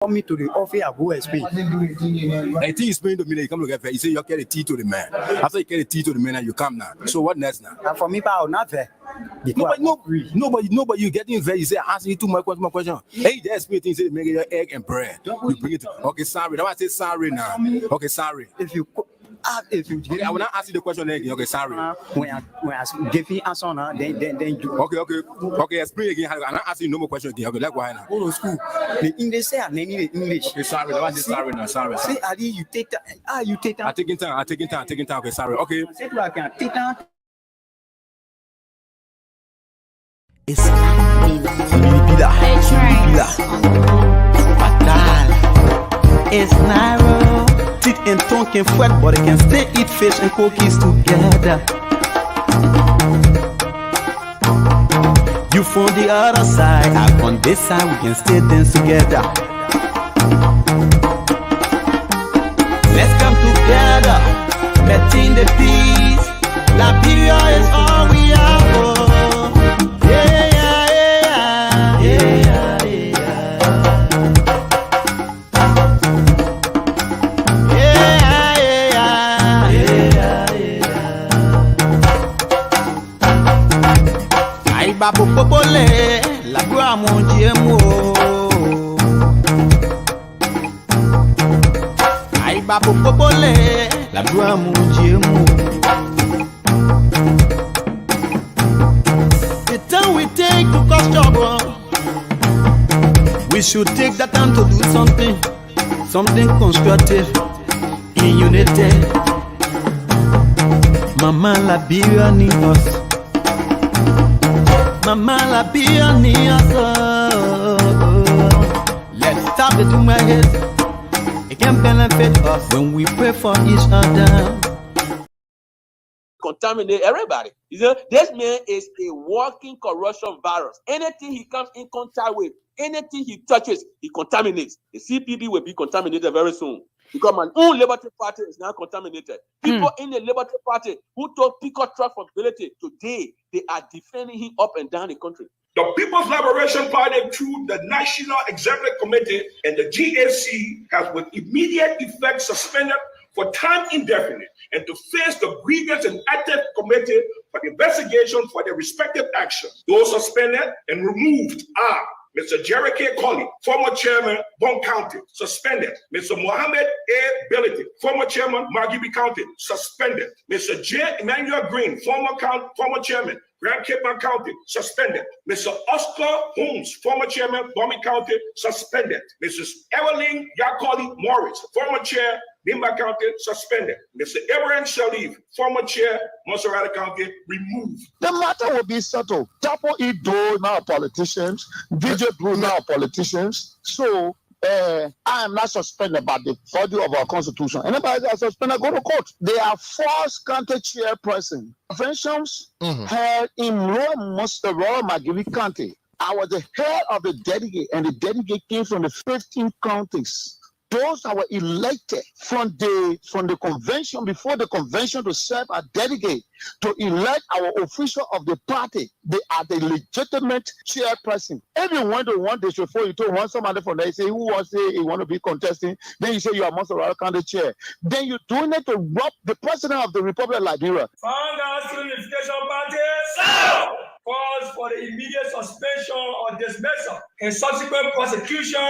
Come me to the office, I go explain. I think you explain to me that you come look at it. You say you carry the tea to the man. After you carry the tea to the man, and you come now. So what next now? And for me, I will not fair. Nobody, you getting very. You say asking you too much question. Hey, there's me things. Say make your egg and bread. You bring it. Okay, sorry. That's why I say sorry now. Okay, sorry. If you Okay, I will not ask you the question again. Okay, sorry. When I give you answer now, then you. Okay. Explain again. I'm not asking you no more question again. Okay, like why now? Go to school. The English say I need the English. Okay, sorry. That's why I say sorry now. Sorry. Say Ali, you take that. You take that. I'm taking time. Okay, sorry. Okay. Say I can take that. It's It's narrow. Teeth and tongue can fret, but they can still eat fish and cookies together. You from the other side, I on this side, we can still dance together. Let's come together, meeting the peace. Liberia is all we have. Oh. Babu popole, la gloire mon Dieu mo. Aïe babu popole, la gloire mon Dieu mo. The time we take to cause trouble, we should take that time to do something constructive in unity. Mama Liberia need us. Mama Liberia need us. Let's stop the do my head. It can benefit us when we pray for each other. Contaminate everybody. You know, this man is a walking corruption virus. Anything he comes in contact with, anything he touches, he contaminates. The CPB will be contaminated very soon. Because my own Liberty Party is now contaminated. People in the Liberty Party who took Peacock responsibility today, they are defending him up and down the country. The People's Liberation Party, through the National Executive Committee and the GAC, has with immediate effect suspended for time indefinite and to face the Grievance and Ethics Committee for investigation for their respective actions. Those suspended and removed are Mr. Jerry K. Colley, former chairman, Bon County, suspended. Mr. Mohammed A. Billity, former chairman, Margibi County, suspended. Mr. J. Emmanuel Green, former chairman, Grand Cape County, suspended. Mr. Oscar Holmes, former chairman, Bomi County, suspended. Mrs. Evelyn Yakoli Morris, former chair, Nimba County, suspended. Mr. Abraham Shalif, former chair, Monserrate County, removed. The matter will be settled. Tapo Ido now politicians, DJ Blue now politicians. So I am not suspended by the body of our constitution. Anybody that is suspended, go to court. They are forced county chairperson. Conventions held in Royal Magili County. I was the head of the delegate, and the delegate came from the 15 counties. Those that were elected from the convention, before the convention, to serve as delegate, to elect our official of the party, they are the legitimate chairperson. Everyone they want this before you told one somebody from there, say who wants to say he want to be contesting, then you say you are Monserrate County chair. Then you're doing it to rob the president of the Republic of Liberia. Founders Unification Party calls for the immediate suspension or dismissal and subsequent prosecution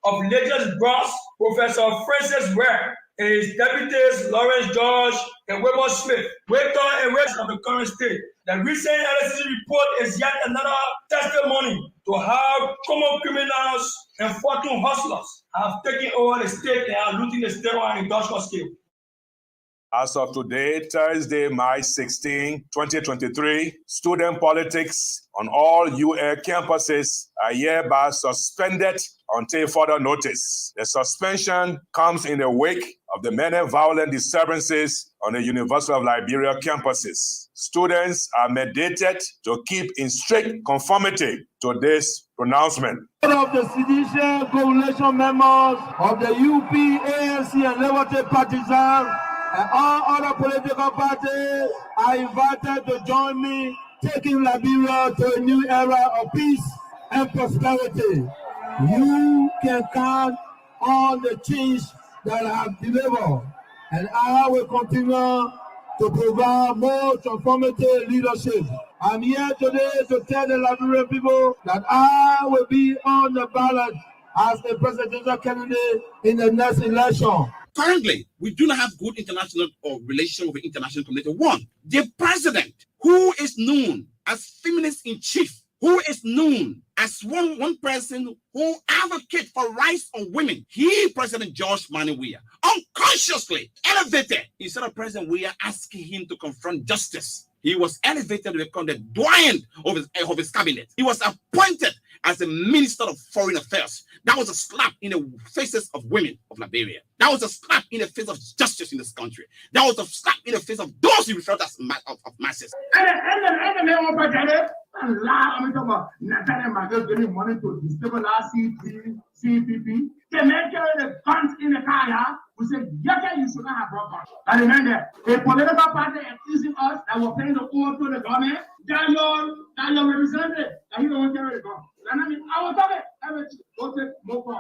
of latest boss Professor Francis Ware and his deputies Lawrence George and Wilbur Smith, Waiter and rest of the current state. The recent LSC report is yet another testimony to how common criminals and fortune hustlers have taken over the state and are looting the state on an industrial scale. As of today, Thursday, March 16, 2023, student politics on all UA campuses are hereby suspended until further notice. The suspension comes in the wake of the many violent disturbances on the University of Liberia campuses. Students are mandated to keep in strict conformity to this pronouncement. All of the Seditious Coalition members of the UP, ANC, and Liberty Partisans and all other political parties are invited to join me, taking Liberia to a new era of peace and prosperity. You can count all the things that I have delivered. And I will continue to provide more transformative leadership. I'm here today to tell the Liberian people that I will be on the ballot as a presidential candidate in the next election. Currently, we do not have good international or relation with the international community. One, the president, who is known as feminist in chief, who is known as one person who advocates for rights of women. He, President George Manneh Weah, unconsciously elevated, instead of President Weah asking him to confront justice, he was elevated to become the doyen of his cabinet. He was appointed as the Minister of Foreign Affairs. That was a slap in the faces of women of Liberia. That was a slap in the face of justice in this country. That was a slap in the face of those who referred as of masses. I'm talking about Nathaniel giving money to destabilize CPP. They make the guns in the car. We said, yeah, you should not have brought guns. And remember, a political party accusing us that we're paying the oath to the government. Daniel represented that he don't want to carry the gun. And I mean, I was talking. Go take more gun.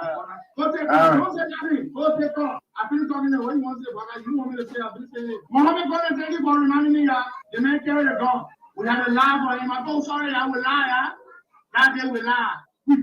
Go take gun. Don't say nothing. Go take gun. I've been talking to what you want to say, but you want me to say, I've been saying, Mohammed, go and thank you for reminding me that the man carry the gun. We had a lie for him. I go, sorry, I will lie. Huh? That day we lie. We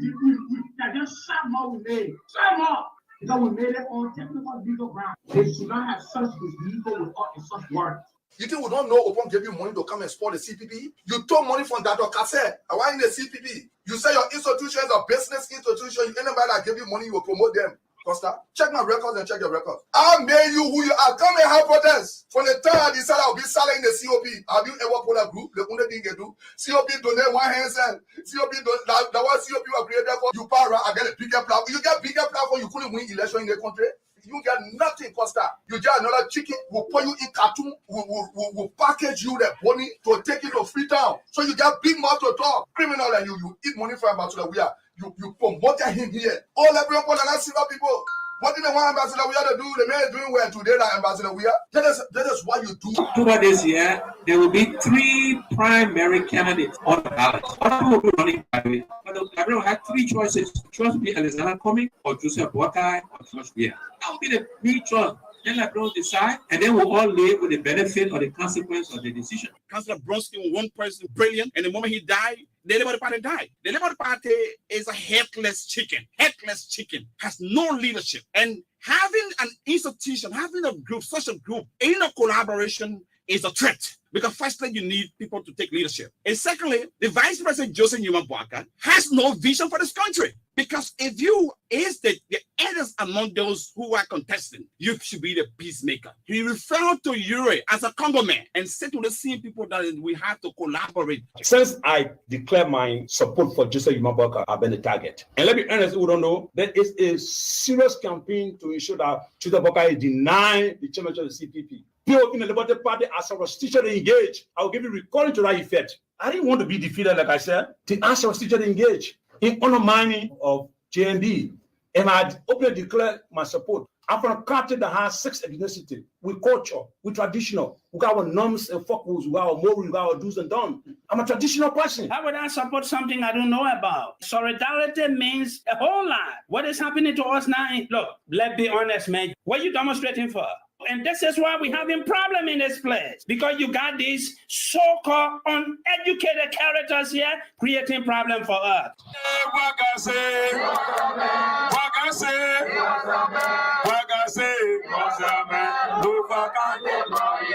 just shot more we made. Shot more. Because we made it on technical legal ground. They should not have such legal without such words. You think we don't know Opon gave you money to come and support the CPP? You took money from Dr. Cassette. I want in the CPP. You say your institution is a business institution. Anybody that give you money, you will promote them. Costa, check my records and check your records. I made you who you are. Come and help protest. From the time I decided I'll be selling the COP, have you ever put a group? The only thing you do, COP donate 1 hand cent. COP that one COP was created for you. Para, I get a bigger platform. You get bigger platform, you couldn't win election in the country. You get nothing, Costa. You get another chicken. We'll put you in cartoon. We'll package you the money to take you to Freetown. So you get big mouth to talk. Criminal and you eat money from Ambassador Weah. You promoted him here. All everyone and not silver people. What did they want Ambassador Weah to do? The man is doing well today, like Ambassador Weah. That is what you do. October this year, there will be 3 primary candidates on the ballot. Other people will be running private. But everyone had 3 choices. Choice to be Alexander Cummings or Joseph Boakai or George Weah. That will be the 3 choices. Then let everyone decide, and then we'll all live with the benefit or the consequence of the decision. Councillor Bronski was one person, brilliant, and the moment he died, the Labour Party died. The Labour Party is a headless chicken. Headless chicken has no leadership. And having an institution, having a group, such a group, in a collaboration is a threat. Because firstly, you need people to take leadership. And secondly, the Vice President Joseph Newman Boakai has no vision for this country. Because if you is the eldest among those who are contesting, you should be the peacemaker. He referred to Uri as a Congo man and said to the same people that we have to collaborate. Since I declare my support for Joseph Newman Boakai, I've been the target. And let me be honest, who don't know, there is a serious campaign to ensure that Joseph Boakai is denied the chairmanship of the CPP. People in the Liberty Party as a teacher to engage. I'll give you recording to that effect. I didn't want to be defeated, like I said, to ask our teacher to engage in undermining of JND. And I openly declare my support. I'm from a country that has 6 ethnicities, with culture, with traditional. We got our norms and focus, we got our morals, we got our do's and don'ts. I'm a traditional person. How would I support something I don't know about? Solidarity means a whole lot. What is happening to us now? Look, let's be honest, man. What are you demonstrating for? And this is why we having problem in this place. Because you got these so-called uneducated characters here creating problem for us.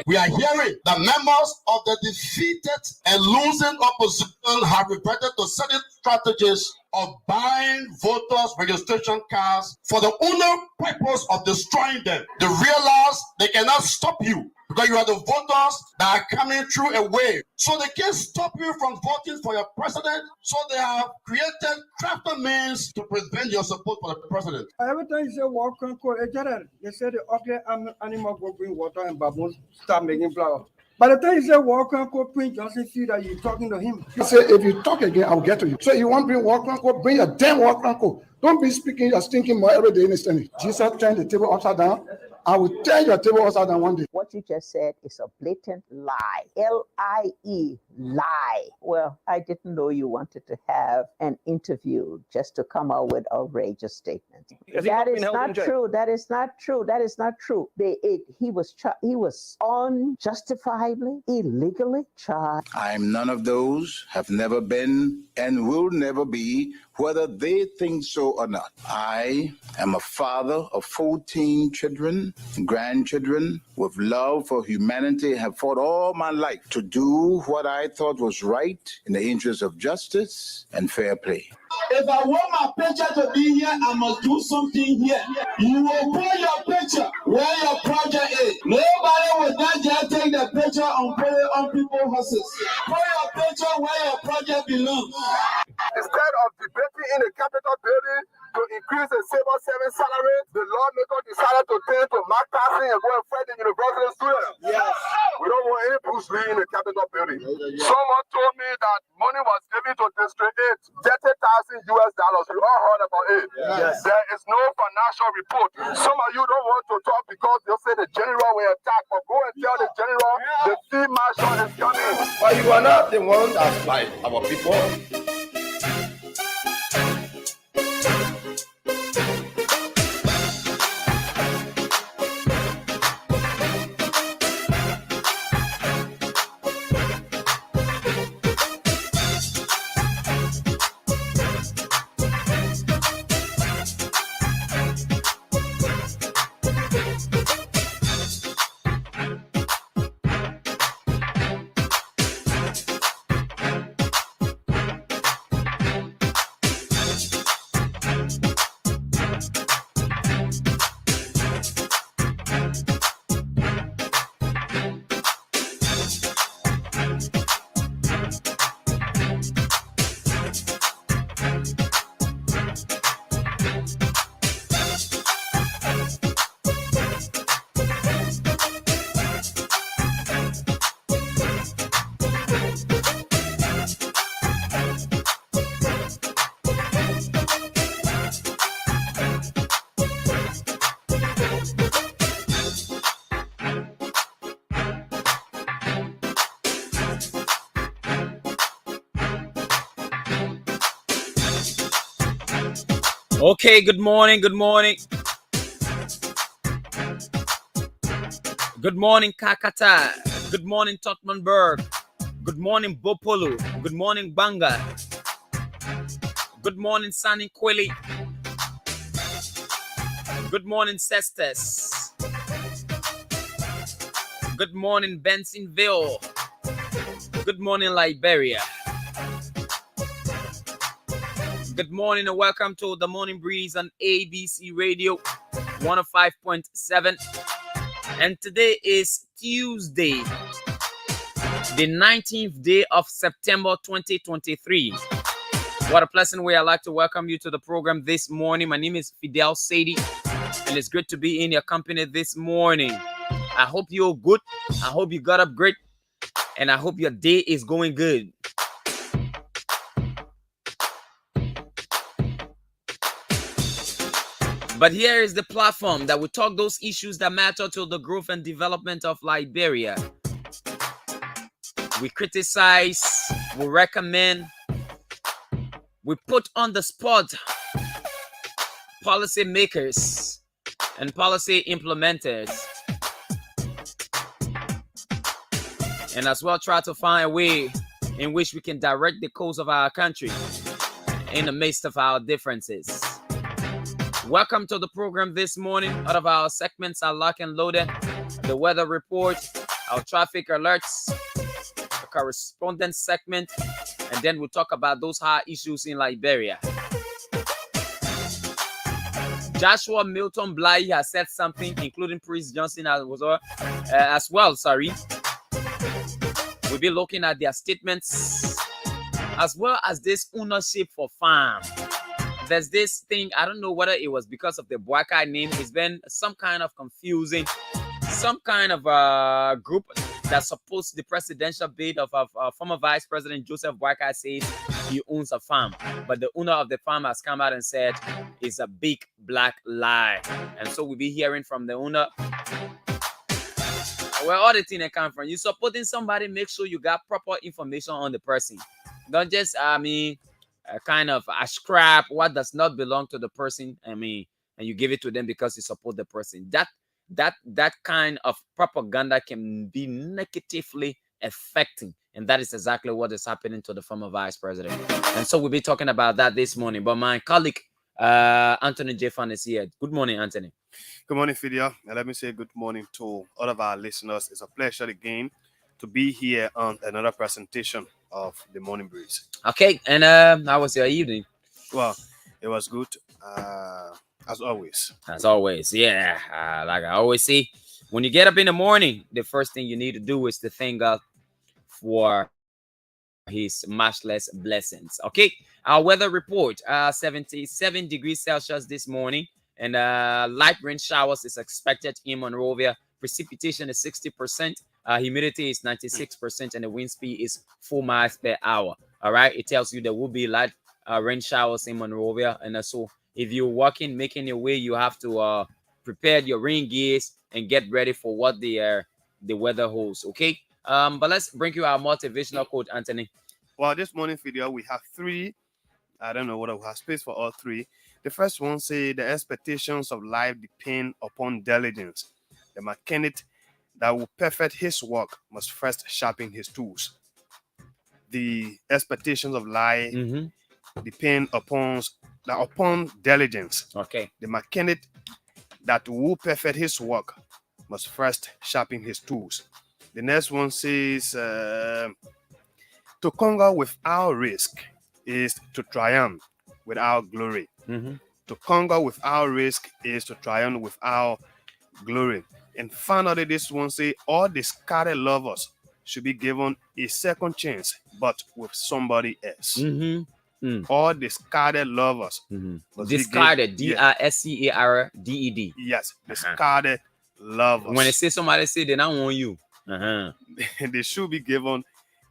We are hearing the members of the defeated and losing opposition have reverted to certain strategies of buying voters' registration cards for the only purpose of destroying them. They realize they cannot stop you because you are the voters that are coming through a wave. So they can't stop you from voting for your president. So they have created crafty means to prevent your support for the president. Every time you say walk on court, they say the ugly animal go bring water and baboons start making flour. By the time you say walk on court, Prince Johnson feel that you're talking to him. He said, if you talk again, I'll get to you. So you want to bring walk on court, bring your damn walk on court. Don't be speaking your stinking more every day, understand? Jesus turned the table upside down. I will turn your table upside down one day. What you just said is a blatant lie. L-I-E, lie. Well, I didn't know you wanted to have an interview just to come out with outrageous statements. That is not true. That is not true. That is not true. He was unjustifiably, illegally charged. I'm none of those, have never been, and will never be, whether they think so or not. I am a father of 14 children, grandchildren, with love for humanity, have fought all my life to do what I thought was right in the interest of justice and fair play. If I want my picture to be here, I must do something here. You will put your picture where your project is. Nobody will not just take the picture and put it on people's houses. Put your picture where your project belongs. Instead of debating in the Capitol building to increase the civil service salary, the lawmaker decided to turn to Mark Tyson and go and fight the university students. Yes. We don't want any Bruce Lee in the Capitol building. Someone told me that money was given to District 8, $30,000. We all heard about it. Yes. There is no financial report. Some of you don't want to talk because they say the general will attack, but go and tell the general the field marshal is coming. But you are not the one that's like our people. Okay, good morning, good morning. Good morning, Kakata. Good morning, Tottenberg. Good morning, Bopolo. Good morning, Banga. Good morning, Sani Kweli. Good morning, Cestus. Good morning, Bensonville. Good morning, Liberia. Good morning and welcome to the Morning Breeze on ABC Radio 105.7. And today is Tuesday, the 19th day of September 2023. What a pleasant way. I'd like to welcome you to the program this morning. My name is Fidel Sadie, and it's great to be in your company this morning. I hope you're good. I hope you got up great, and I hope your day is going good. But here is the platform that will talk those issues that matter to the growth and development of Liberia. We criticize, we recommend, we put on the spot policy makers and policy implementers, and as well try to find a way in which we can direct the course of our country in the midst of our differences. Welcome to the program this morning. Out of our segments are lock and loaded, the weather report, our traffic alerts, the correspondence segment, and then we'll talk about those hard issues in Liberia. Joshua Milton Bly has said something, including Priest Johnson as well. We'll be looking at their statements as well as this ownership for farm. There's this thing, I don't know whether it was because of the Boakai name. It's been some kind of confusing, some kind of group that supports the presidential bid of former Vice President Joseph Boakai says he owns a farm. But the owner of the farm has come out and said it's a big black lie. And so we'll be hearing from the owner where all the things come from. You supporting somebody, make sure you got proper information on the person. Don't just, kind of scrap what does not belong to the person. And you give it to them because you support the person. That kind of propaganda can be negatively affecting. And that is exactly what is happening to the former vice president. And so we'll be talking about that this morning. But my colleague, Anthony Jeffan, is here. Good morning, Anthony. Good morning, Fidia. And let me say good morning to all of our listeners. It's a pleasure again to be here on another presentation of the Morning Breeze. Okay. And how was your evening? Well, it was good, as always. As always, yeah. Like I always say, when you get up in the morning, the first thing you need to do is to thank God for his matchless blessings. Okay, our weather report: 77 degrees Celsius this morning, and light rain showers is expected in Monrovia. Precipitation is 60%, humidity is 96%, and the wind speed is 4 miles per hour. All right, it tells you there will be light rain showers in Monrovia, and so if you're walking, making your way, you have to prepare your rain gears and get ready for what the weather holds. Okay. But let's bring you our motivational quote, Anthony. Well, this morning video we have 3. I don't know whether we have space for all 3. The first one say the expectations of life depend upon diligence. The mechanic that will perfect his work must first sharpen his tools. The expectations of life depend upon diligence. Okay. The mechanic that will perfect his work must first sharpen his tools. The next one says, to conquer without risk is to triumph without glory. To conquer without risk is to triumph without glory. And finally, this one says, all discarded lovers should be given a second chance, but with somebody else. All discarded lovers. Discarded, D-I-S-C-A-R-D-E-D. Yes, discarded lovers. When they say somebody say they don't want you, they should be given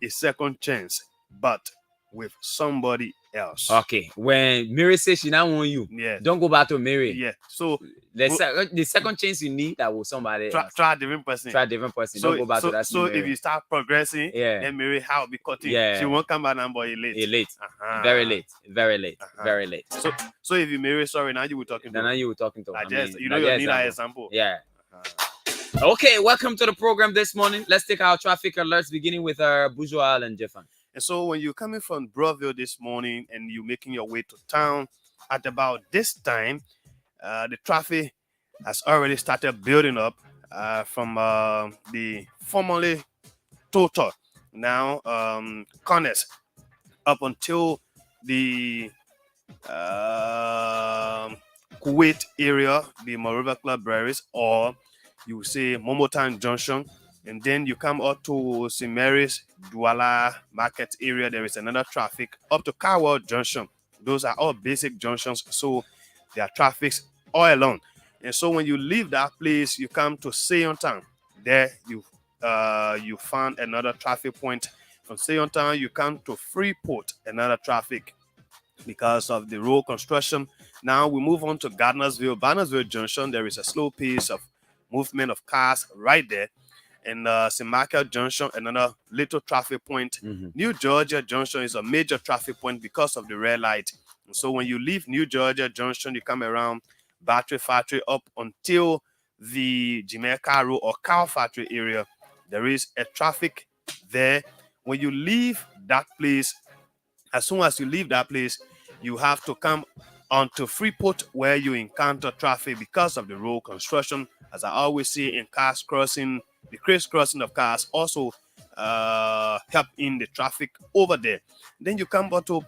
a second chance, but with somebody else. Okay. When Mary says she don't want you, don't go back to Mary. Yeah. So the second chance you need that with somebody else. Try a different person. Try a different person. Don't go back to that. So if you start progressing, then Mary how be cutting. She won't come back and boy late. Late. Very late. Very late. Very late. So if you marry, sorry, now you were talking to. Now you were talking to. I just you need an example. Yeah. Okay, welcome to the program this morning. Let's take our traffic alerts, beginning with our Bourgeois and Jeffan. And so when you're coming from Broadville this morning and you're making your way to town, at about this time, the traffic has already started building up from the formerly Total, now Connors, up until the Kuwait area, the Monrovia Club Breweries, or you say Momotan Junction, and then you come up to St. Mary's Douala Market area. There is another traffic up to Carwell Junction. Those are all basic junctions, so there are traffics all along. And so when you leave that place, you come to Sion Town. There you find another traffic point. From Sion Town, you come to Freeport, another traffic because of the road construction. Now we move on to Barnersville Junction. There is a slow pace of movement of cars right there. And St. Michael Junction, another little traffic point. New Georgia Junction is a major traffic point because of the red light. And so when you leave New Georgia Junction, you come around Battery Factory up until the Jamaica Road or Cow Factory area. There is a traffic there. When you leave that place, as soon as you leave that place, you have to come onto Freeport where you encounter traffic because of the road construction. As I always say, in cars crossing, the crisscrossing of cars also help in the traffic over there. Then you come up to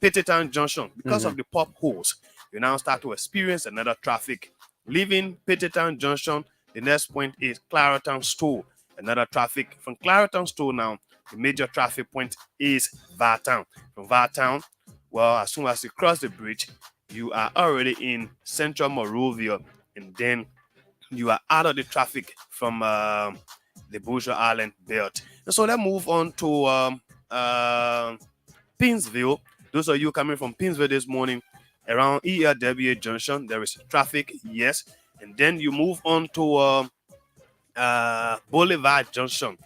Pettiton Junction. Because of the pop holes, you now start to experience another traffic. Leaving Pettiton Junction, the next point is Clarendon Store. Another traffic. From Clarendon Store now, the major traffic point is Vartown. From Vartown, well, as soon as you cross the bridge, you are already in Central Monrovia, and then you are out of the traffic from the Bourgeois Island belt. And so let's move on to Pinsville. Those of you coming from Pinsville this morning, around ELWA Junction, there is traffic, yes. And then you move on to Boulevard Junction,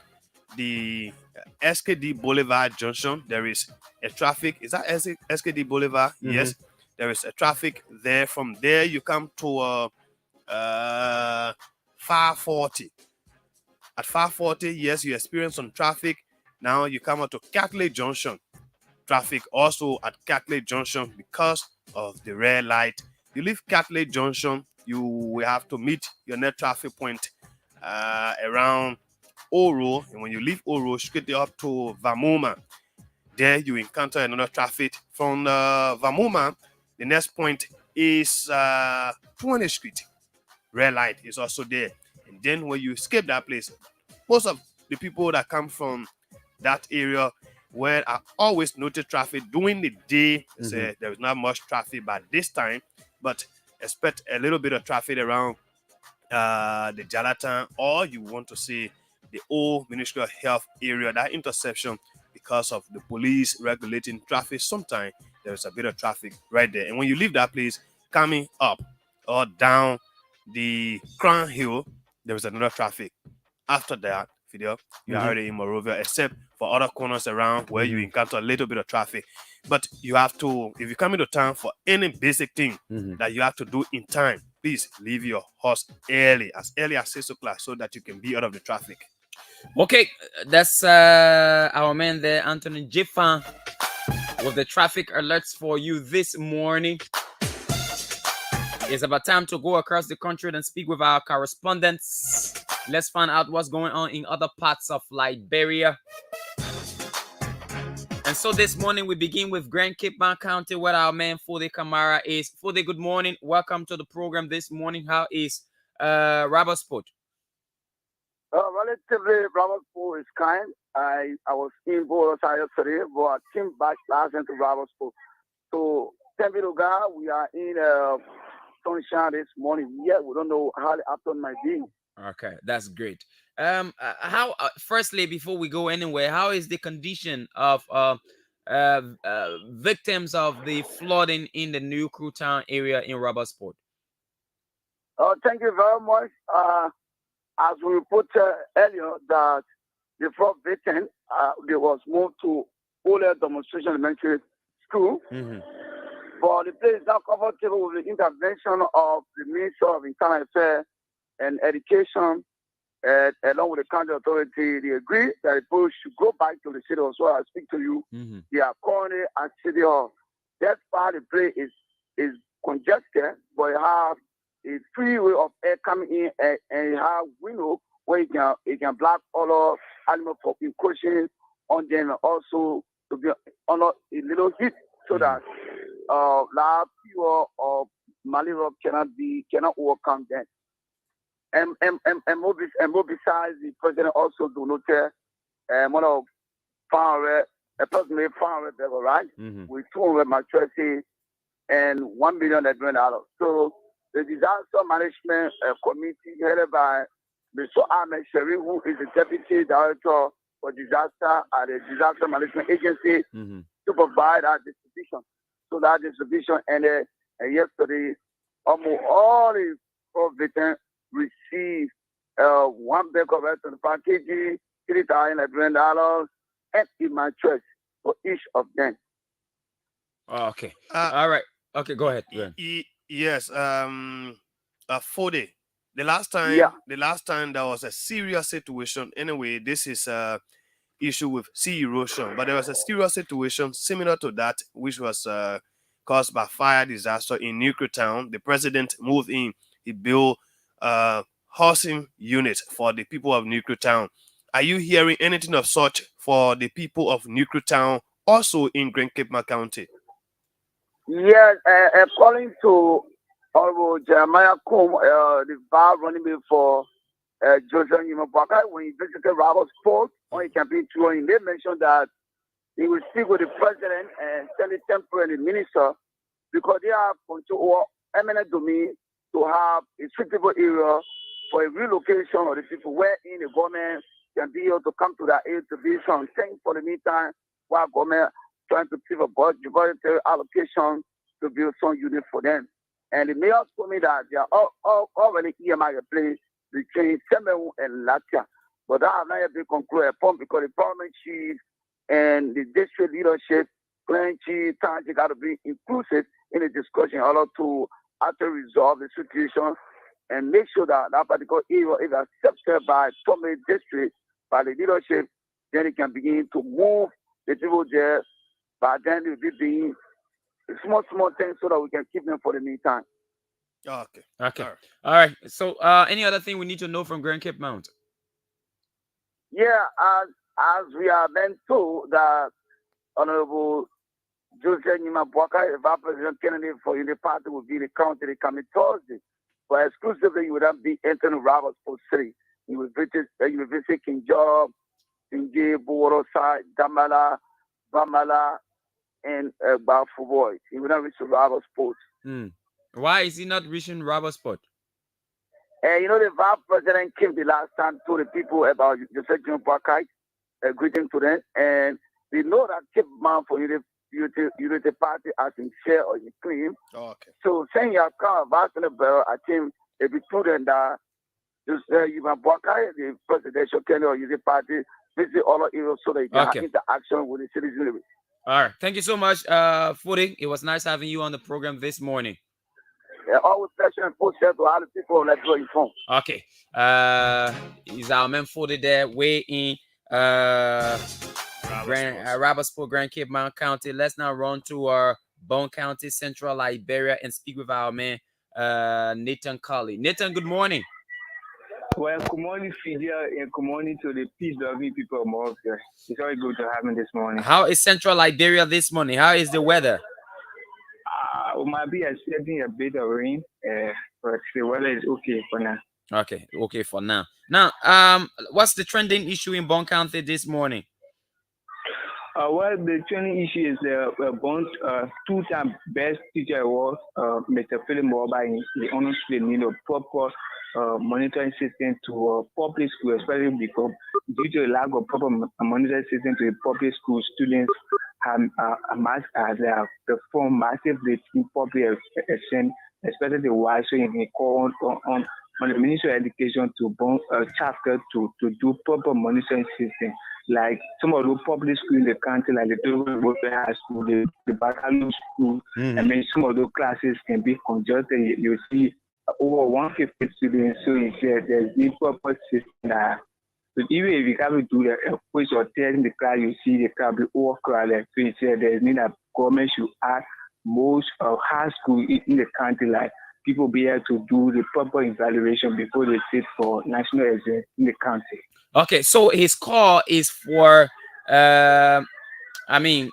the SKD Boulevard Junction, there is a traffic. Is that SKD Boulevard? Mhm. Yes, there is a traffic there. From there, you come to 540. At 540, yes, you experience some traffic. Now you come out to Catholic Junction. Traffic also at Catholic Junction because of the red light. You leave Catholic Junction, you will have to meet your next traffic point around Oro. And when you leave Oro, straight up to Vamuma, there you encounter another traffic. From Vamuma, the next point is 20th Street. Red light is also there. And then when you escape that place, most of the people that come from that area where I always notice traffic during the day, say there is not much traffic by this time, but expect a little bit of traffic around the Jalatan, or you want to see the old Ministry of Health area, that intersection, because of the police regulating traffic. Sometimes there's a bit of traffic right there. And when you leave that place, coming up or down the Crown Hill, there is another traffic. After that, video, you are already in Monrovia, except for other corners around where you encounter a little bit of traffic. But you have to, if you come into town for any basic thing that you have to do in time, please leave your horse early as 6 o'clock, so that you can be out of the traffic. Okay, that's our man there, Anthony Jiffan, with the traffic alerts for you this morning. It's about time to go across the country and speak with our correspondents. Let's find out what's going on in other parts of Liberia. And so this morning we begin with Grand Cape Mount County, where our man Fode Kamara is. Fode, good morning. Welcome to the program this morning. How is Robertsport? Relatively, Robertsport is kind. I was in Buenos Aires yesterday, but I came back last into Robertsport. So, thank you to God, we are in sunshine this morning. Yet we don't know how the afternoon might be. Okay, that's great. How firstly, before we go anywhere, how is the condition of victims of the flooding in the New Crew Town area in Robertsport? Thank you very much. As we reported earlier, that the first victim they was moved to Ole Demonstration Elementary School. But the place is not comfortable with the intervention of the Minister of Internal Affairs and Education, along with the county authority. They agree that the people should go back to the city hall. So I speak to you. They are currently at City Hall. That part of the place is congested, but it have a freeway of air coming in, and it have window where it can block all animals from encroaching on them, and also to be under a little heat, so that large fuel or malaria cannot overcome them. And more besides, the president also donated one of approximately $500, right? With 200 mattresses and $1 million. So the disaster management committee headed by Mr. Ahmed Sherry, who is the deputy director for disaster at the disaster management agency, to provide our distribution. So that distribution ended, and yesterday almost all the victims received 1 bag of 25 kg, $3,000, and a mattress for each of them. Okay. All right. Okay, go ahead. Yes. Fode, the last time there was a serious situation. Anyway, this is issue with sea erosion, but there was a serious situation similar to that, which was caused by fire disaster in New Crew Town. The president moved in. He built housing units for the people of New Crew Town. Are you hearing anything of such for the people of New Crew Town, also in Grand Cape Mount County? Yes, according to Honorable Jeremiah Kum, the bar running bill for Joseph Yimabwaka, when he visited Robertsport on a campaign tour, they mentioned that he will speak with the president and Senate temporary minister, because they have control over eminent domain to have a suitable area for a relocation of the people, wherein the government can be able to come to that aid to be something for the meantime, while government trying to give a budgetary allocation to build some unit for them. And the mayor told me that they are already EMI in place. between Semeru and Latia. But that has not yet been concluded upon because the parliament chief and the district leadership, Clan Chief, Township got to be inclusive in the discussion in order to actually resolve the situation and make sure that that particular area is accepted by Tommy district, by the leadership, then it can begin to move the people there. But then it will be doing small things so that we can keep them for the meantime. Okay. Okay. All right. So, any other thing we need to know from Grand Cape Mount? Yeah, as we are then told that Honorable Joseph Nyimabwaka, Vice President candidate for the party, will be the county coming Thursday. But exclusively, you would not be entering Robertsport City. You will visit King Job, Tinge, Borosai, Damala, Bamala, and Bafuboy. He will not reach Robertsport. Why is he not reaching Robertsport? And you know, the Vice President came the last time to the people about Joseph Nyimabwaka, greeting to them, and they know that Cape Mount for Unity Party as in share or in claim. Okay. So saying you have come about in the bell, I think it be true that just Nyimabwaka, the presidential candidate or Unity Party, visit all of Europe so that you can have interaction with the citizens. All right. Thank you so much, Footing. It was nice having you on the program this morning. Yeah, always pleasure and push to all the people that go informed. Okay. Is our man Footing there way in Robertsport, Grand Cape Mount County. Let's now run to our Bone County, Central Liberia, and speak with our man Nathan Colley. Nathan, good morning. Well, good morning, Fidel, and good morning to the peace-loving people of Morocco. It's very good to have me this morning. How is Central Liberia this morning? How is the weather? We might be expecting a bit of rain, but the weather is okay for now. Okay for now. Now, what's the trending issue in Bone County this morning? Well, the trending issue is Bone two-time best teacher award, Mr. Philip Moba, in the honestly need of proper monitoring system to public school, especially because due to the lack of proper monitoring system to the public school, students have performed massively in public extent, especially the while. So in the call on the Ministry of Education to bond chapter to do proper monitoring system. Like some of the public schools in the country, like the Togo High School, the Bakalu School, I mean, some of those classes can be congested. You see over 150 students, so you see there's the proper system that. So even if you can't do the quiz or test in the class, you see the class be overcrowded. So you see there's need a government should ask most high school in the country, like people be able to do the proper evaluation before they sit for national exam in the country. Okay, so his call is for,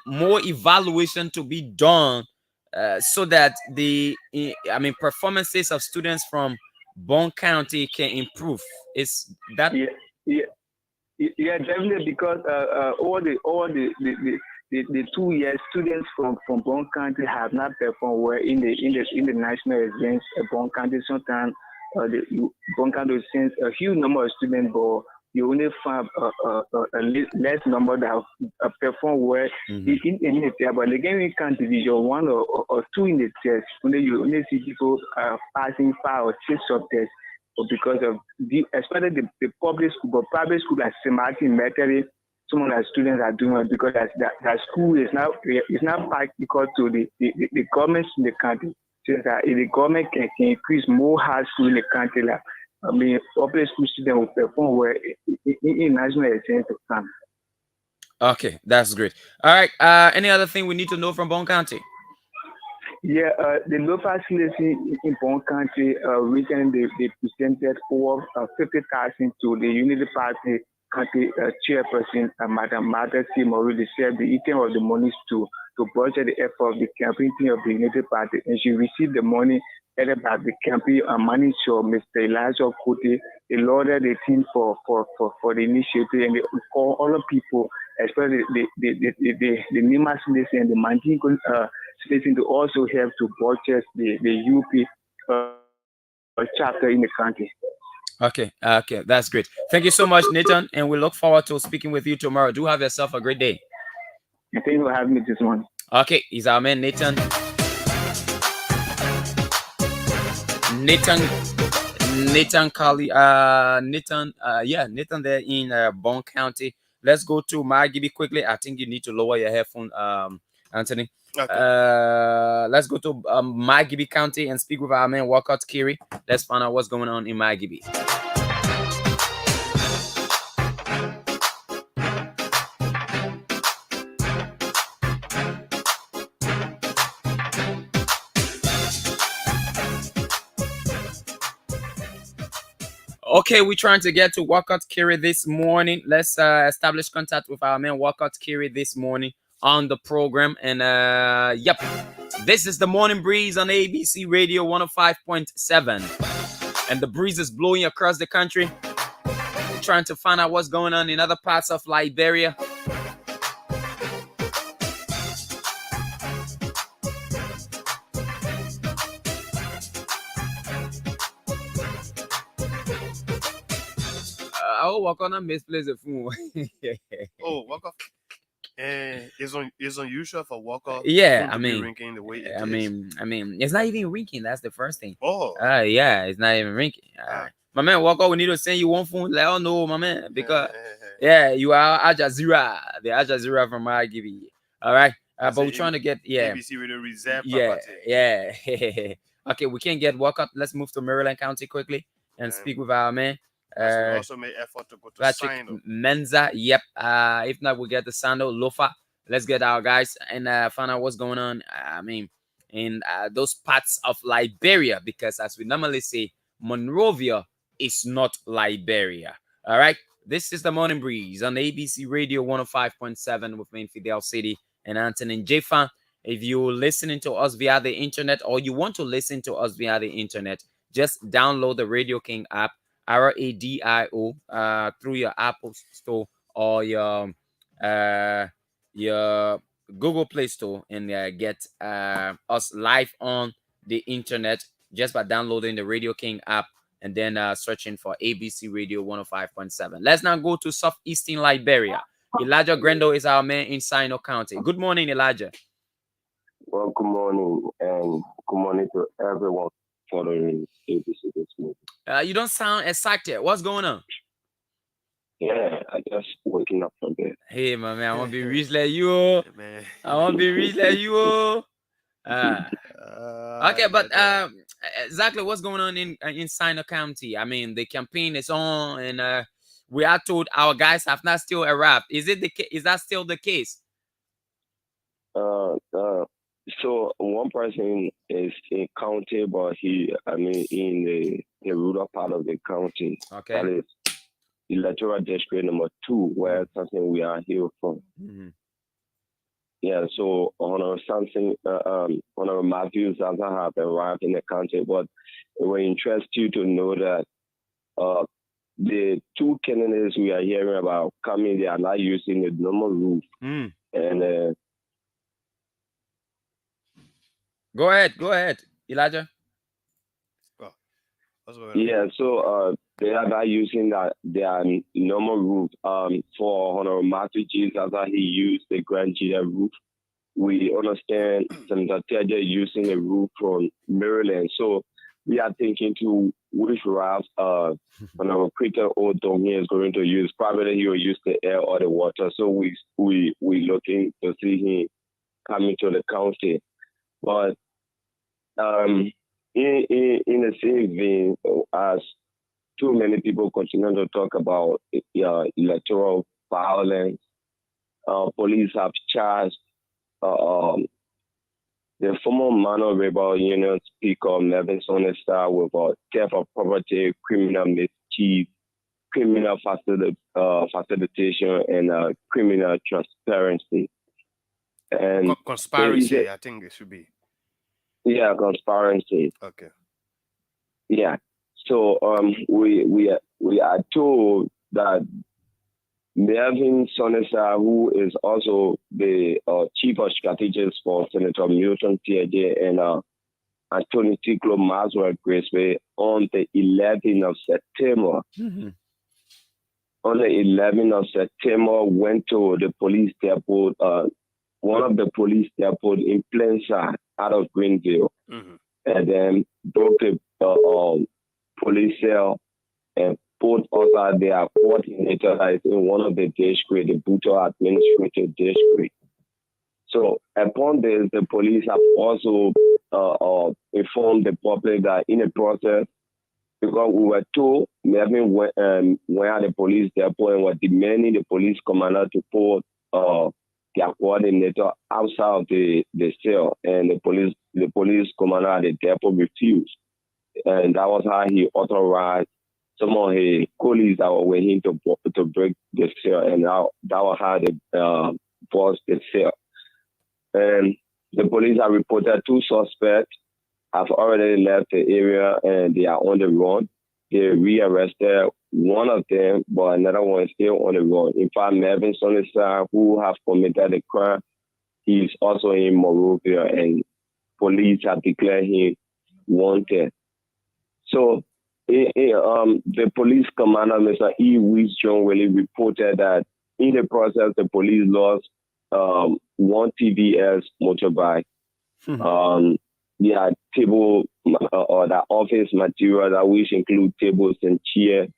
more evaluation to be done so that the, performances of students from Bone County can improve. Is that? Yeah, definitely, because all the 2 years students from Bone County have not performed well in the national exams. Bone County sometimes Bone County sends a huge number of students, but you only find a less number that perform well in the test. But again, we can't division 1 or 2 in the test. You only see people passing 5 or 6 subtests. Because of especially the public school, but private school like St. Martin, Metairie, some of the students are doing it because that school is now practical to the governments in the country. So that if the government can increase more high school in the country, like public school students will perform well in national exams to come. Okay, that's great. All right. Any other thing we need to know from Bone County? Yeah, the local facility in Bone County recently they presented over 50,000 to the Unity Party County chairperson, Madam Martha C. Murray. They said the eating of the money to budget the effort of the campaign team of the Unity Party, and she received the money headed by the campaign manager, Mr. Elijah Kuti. They lauded the team for the initiative, and they call all the people, especially the Nima citizen and the Mandingo citizen, to also help to purchase the UP chapter in the country. Okay, that's great. Thank you so much, Nathan, and we look forward to speaking with you tomorrow. Do have yourself a great day. Thank you for having me this morning. Okay, he's our man, Nathan Nathan there in Bond County. Let's go to Margibi quickly. I think you need to lower your headphone, Anthony. Okay. Let's go to Margibi County and speak with our man Walcott Kiri. Let's find out what's going on in Margibi. Okay, we're trying to get to Walcott Kiri this morning. Let's establish contact with our man Walcott Kiri this morning on the program. And yep, this is the Morning Breeze on ABC Radio 105.7. And the breeze is blowing across the country. We're trying to find out what's going on in other parts of Liberia. Walk on and misplace the phone. Walk off. It's unusual for Walker. Yeah, to be rinking the way it is. I mean, it's not even rinking. That's the first thing. Oh. Yeah, it's not even rinking. My man, Walker, we need to send you one phone. Let us know, my man, because you are Al Jazeera, the Al Jazeera from Margibi. All right, but we're trying to get ABC Radio Reserve. Yeah. Okay, we can get Walker. Let's move to Maryland County quickly and speak with our man. We also made effort to go to Patrick Menza. Yep. If not, we'll get the Sando Lofa. Let's get our guys and find out what's going on. In those parts of Liberia, because as we normally say, Monrovia is not Liberia. All right. This is the Morning Breeze on ABC Radio 105.7 with me, Fidel City and Anthony Jeffan. If you're listening to us via the internet or you want to listen to us via the internet, just download the Radio King app. RADIO through your Apple Store or your Google Play Store and get us live on the internet just by downloading the Radio King app and then searching for ABC Radio 105.7. Let's now go to southeastern Liberia. Elijah Grendo is our man in Sino County. Good morning, Elijah. Well, good morning, and good morning to everyone following ABC this morning. You don't sound excited. What's going on? Yeah, I just waking up from bed. Hey, my man, I want to be rich like you. I want to be rich like you. Okay, but exactly what's going on in Sino County? I mean, the campaign is on, and we are told our guys have not still arrived. Is that still the case? So one person is in county, but in the rural part of the county. Okay. That is electoral district number 2, where something we are here from. Mm-hmm. Yeah. So Honor Matthews doesn't have arrived in the county, but it will interest you to know that the 2 candidates we are hearing about coming, they are not using the normal route, and. Go ahead, Elijah. Yeah, so they are not using their normal route. For Honor Matthew Jesus, he used the Grand Gita route. We understand Senator Teja using a route from Maryland. So we are thinking to which route Honor Peter O'Donnell is going to use. Probably he will use the air or the water. So we looking to see him coming to the county. But in the same vein, as too many people continue to talk about electoral violence, police have charged the former Minor Rebel Union Speaker Melvin Sonesta with theft of property, criminal mischief, criminal facilitation, and criminal transparency. And conspiracy, I think it should be. Yeah, conspiracy. Okay. Yeah. So we are told that Melvin Sonesta, who is also the chief of strategist for Senator Milton Tiaje and Anthony Tiklo Maxwell Graceway, on the 11th of September. Mm-hmm. On the 11th of September, went to the police depot, one of the police depot in Plain Sight, out of Greenville, and then broke police cell and put also their coordinator that is in one of the districts, the Buto Administrative District. So upon this, the police have also informed the public that in the process, because we were told, Melvin went at the police depot and were demanding the police commander to put their coordinator outside of the cell, and the police commander at the depot refused. And that was how he authorized some of his colleagues that were with him to break the cell, and that was how they forced the cell. And the police have reported 2 suspects have already left the area and they are on the run. They rearrested one of them, but another one is still on the run. In fact, Melvin Sonneside, who have committed the crime, he's also in Monrovia, and police have declared him wanted. So the police commander, Mr. E. Weiss John, really reported that in the process, the police lost one TVS motorbike. Table or the office material, that which include tables and chairs.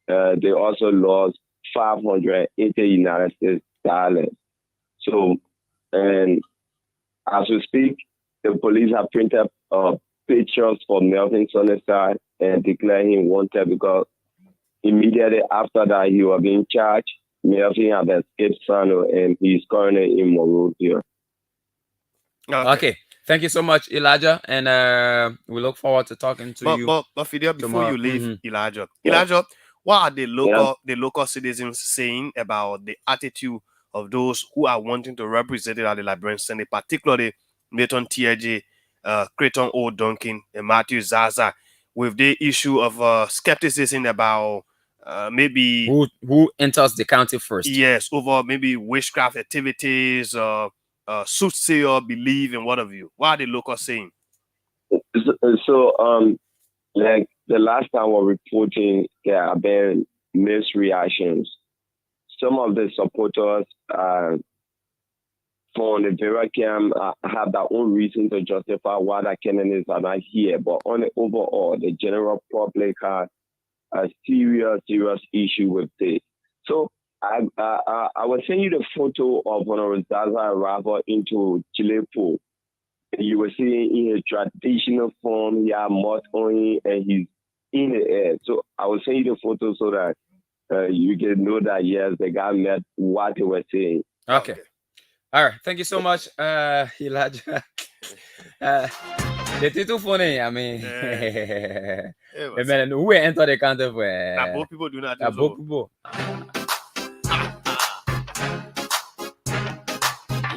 They also lost $580 United States dollars. So, and as we speak, the police have printed pictures for Melvin Sonneside and declared him wanted, because immediately after that he was being charged. Melvin had escaped Sano and he's currently in Monrovia. Okay. Thank you so much, Elijah, and we look forward to talking to you. But Fidel, before you leave, Elijah, what are the local citizens saying about the attitude of those who are wanting to represent it at the Liberian Senate, particularly Nathan Tiaje, Creighton O. Duncan, and Matthew Zaza, with the issue of skepticism about maybe who enters the county first? Yes, over maybe witchcraft activities, soothsayer belief, and what have you. What are the locals saying? So, like the last time we're reporting, there have been misreactions. Some of the supporters from the Vera camp have their own reason to justify why the candidates are not here. But on the overall, the general public has a serious issue with this. So I will send you the photo of Honorable Zaza arrival into Chilepo. You will see in a traditional form, he has mud on him and he's in the air. So I will send you the photo so that you can know that, yes, the guy met what they were saying. Okay. All right. Thank you so much, Elijah. The too funny. I mean, man, who enter the country for? Both people do not. Both people.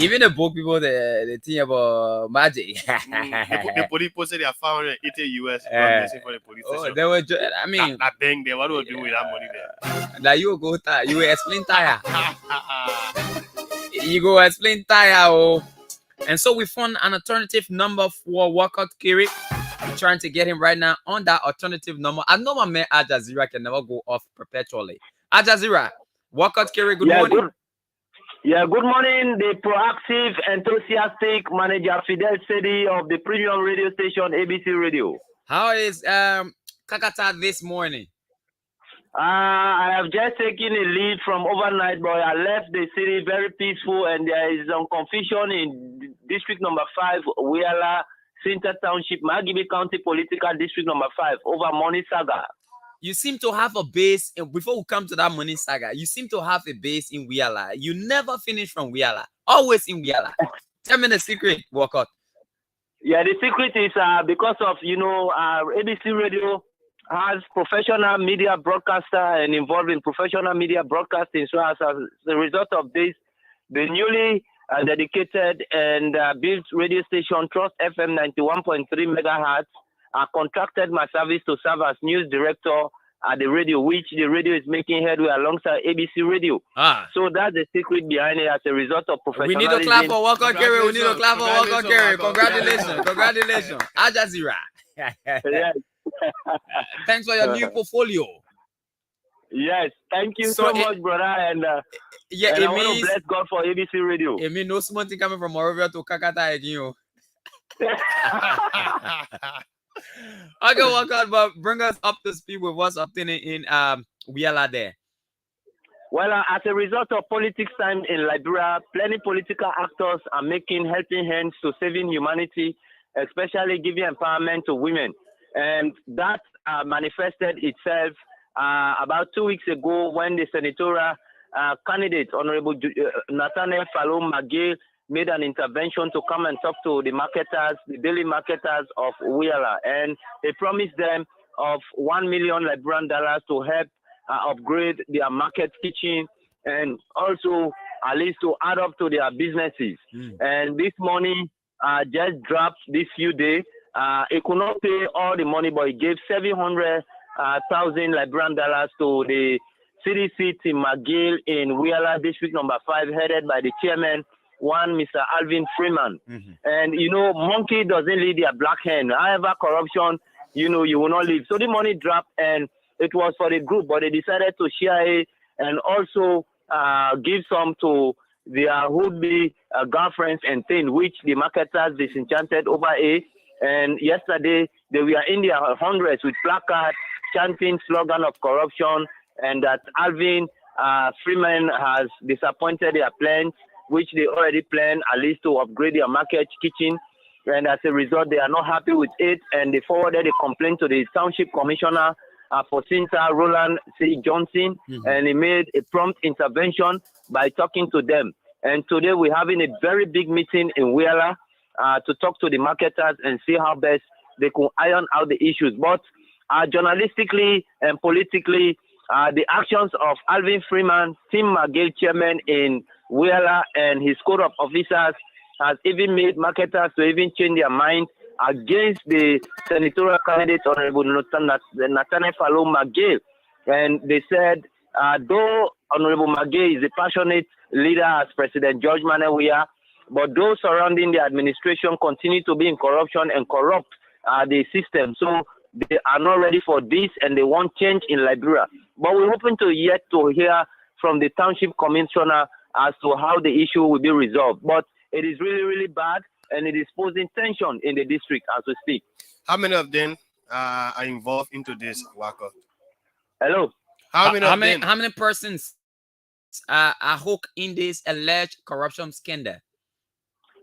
Even the book people, the thing about magic. The police posted their $580 US for the police station. They were. I mean, that thing there. What do we do with that money there? That you go tire. You will explain tire. You go explain tire. Oh. And so we found an alternative number for Walcott Kerry. We're trying to get him right now on that alternative number. I know my man Al Jazeera can never go off perpetually. Al Jazeera, Walcott Kerry, good morning. Good morning, the proactive, enthusiastic manager Fidel Sedi of the premium radio station ABC Radio. How is Kakata this morning? I have just taken a lead from overnight, but I left the city very peaceful, and there is some confusion in district number 5, Wiyala, Center Township, Magibi County Political District number 5, over Money Saga. You seem to have a base, and before we come to that Money Saga, you seem to have a base in Wiyala. You never finish from Wiyala, always in Wiyala. Tell me the secret, Walcott. Yeah, the secret is because of, ABC Radio has professional media broadcaster and involved in professional media broadcasting. So as a result of this, the newly dedicated and built radio station Trust FM 91.3 megahertz contracted my service to serve as news director at the radio, which the radio is making headway alongside ABC Radio. So that's the secret behind it as a result of professionalism. We need to clap for Walcott Kerry. We need to clap for Walcott Kerry. Congratulations. Congratulations. Al Jazeera. Yes. Thanks for your new portfolio. Yes, thank you so much, brother. And and I want to bless God for ABC Radio. It means no small thing coming from Monrovia to Kakata again. Okay, welcome, but bring us up to speed with what's happening in Wiala there. Well, as a result of politics time in Liberia, plenty political actors are making helping hands to saving humanity, especially giving empowerment to women. And that manifested itself about 2 weeks ago when the senatorial candidate, Honorable Nathaniel Falom Magil, made an intervention to come and talk to the marketers, the daily marketers of Wiala. And he promised them of $1 million Liberian dollars to help upgrade their market kitchen and also at least to add up to their businesses. And this money just dropped this few days. It could not pay all the money, but it gave 700,000 Liberian dollars to the CDC Team McGill in Wiala District number 5, headed by the chairman, one Mr. Alvin Freeman. And you know, monkey doesn't lead their black hand. However, corruption, you know, you will not leave. So the money dropped, and it was for the group, but they decided to share it and also give some to their would-be girlfriends and things, which the marketers disenchanted over it. And yesterday, they were in their hundreds with placards chanting slogan of corruption, and that Alvin Freeman has disappointed their plans, which they already planned at least to upgrade their market kitchen. And as a result, they are not happy with it, and they forwarded a complaint to the township commissioner for Sinta, Roland C. Johnson, and he made a prompt intervention by talking to them. And today we're having a very big meeting in Wiala to talk to the marketers and see how best they could iron out the issues. But journalistically and politically, the actions of Alvin Freeman, Tim McGill, chairman in Wiala, and his code of officers has even made marketers to even change their mind against the senatorial candidate, Honorable Nathaniel Falom McGill. And they said, though Honorable McGill is a passionate leader as President George Manawia, but those surrounding the administration continue to be in corruption and corrupt the system. So they are not ready for this, and they want change in Liberia. But we're hoping to yet to hear from the township commissioner as to how the issue will be resolved. But it is really, really bad, and it is posing tension in the district as we speak. How many of them are involved into this, Wako? Hello? How many persons are hooked in this alleged corruption scandal?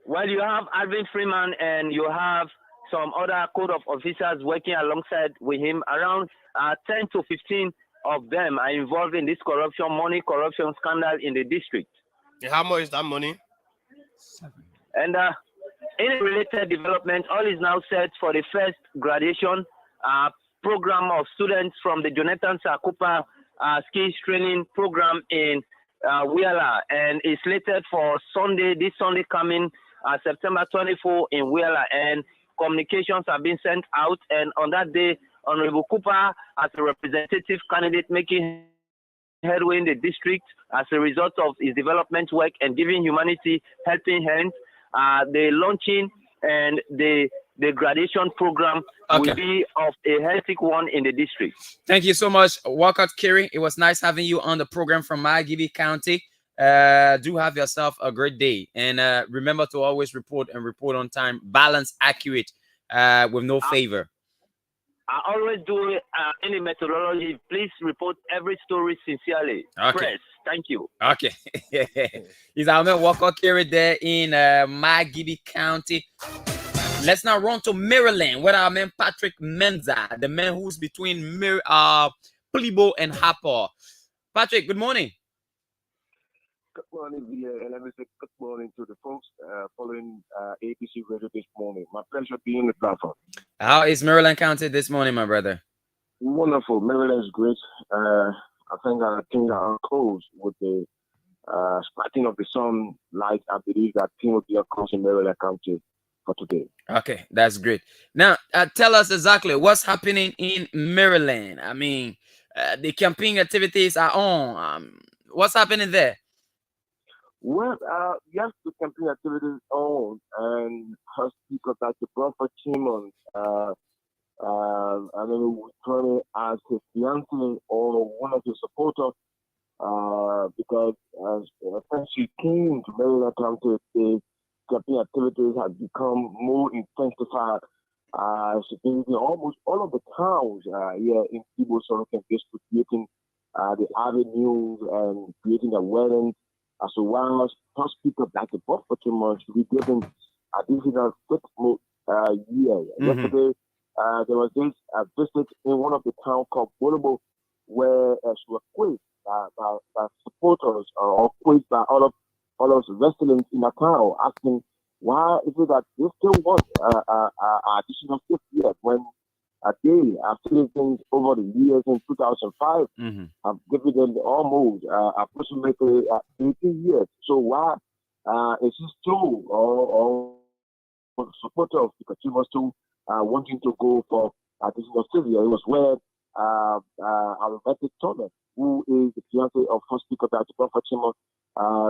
Well, you have Alvin Freeman, and you have some other code of officers working alongside with him. Around 10 to 15 of them are involved in this money corruption scandal in the district. And how much is that money? And in a related development, all is now set for the first graduation program of students from the Jonathan Sakupa skills training program in Wiala, and it's slated for this Sunday coming, September 24 in Wiala, and communications have been sent out, and on that day, Honorable Cooper, as a representative candidate, making headway in the district as a result of his development work and giving humanity helping hands. The launching and the graduation program will be of a hectic one in the district. Thank you so much, Walcott Kiri. It was nice having you on the program from Margibi County. Do have yourself a great day, and remember to always report on time, balanced, accurate, with no favor. I always do it in the methodology. Please report every story sincerely. Okay. Press. Thank you. Okay. He's Ahmed Walcott Kiri there in Margibi County. Let's now run to Maryland, where our man Patrick Menza, the man who's between Plibo and Harper. Patrick, good morning. Good morning, VA, and let me say good morning to the folks following ABC Radio this morning. My pleasure being on the platform. How is Maryland County this morning, my brother? Wonderful. Maryland is great. I think things are close with the starting of the sunlight. I believe that thing will be across in Maryland County for today. Okay, that's great. Now, tell us exactly what's happening in Maryland. I mean, the campaign activities are on. What's happening there? Well, yes, the campaign activities on, and her speaker, Dr. Bradford Chimons, I mean, returning as his fiancé or one of his supporters, because since she came to Maryland County, the campaign activities have become more intensified Supposedly almost all of the towns here in Igbo Sorokan district, creating the avenues and creating awareness as well as hospitals like the Buffer should be given additional 6 more years. Yesterday, there was this visit in one of the towns called Bolobo, where she was quizzed by supporters or quizzed by all of the residents in the town, asking why is it that they still want additional 6 years when they are citizens over the years in 2005 have given them almost approximately 18 years. So why is it still or supporter of the consumers still wanting to go for additional 6 years? It was where Aromatic Thomas, who is the fiance of First Speaker Dr. Bafachimo,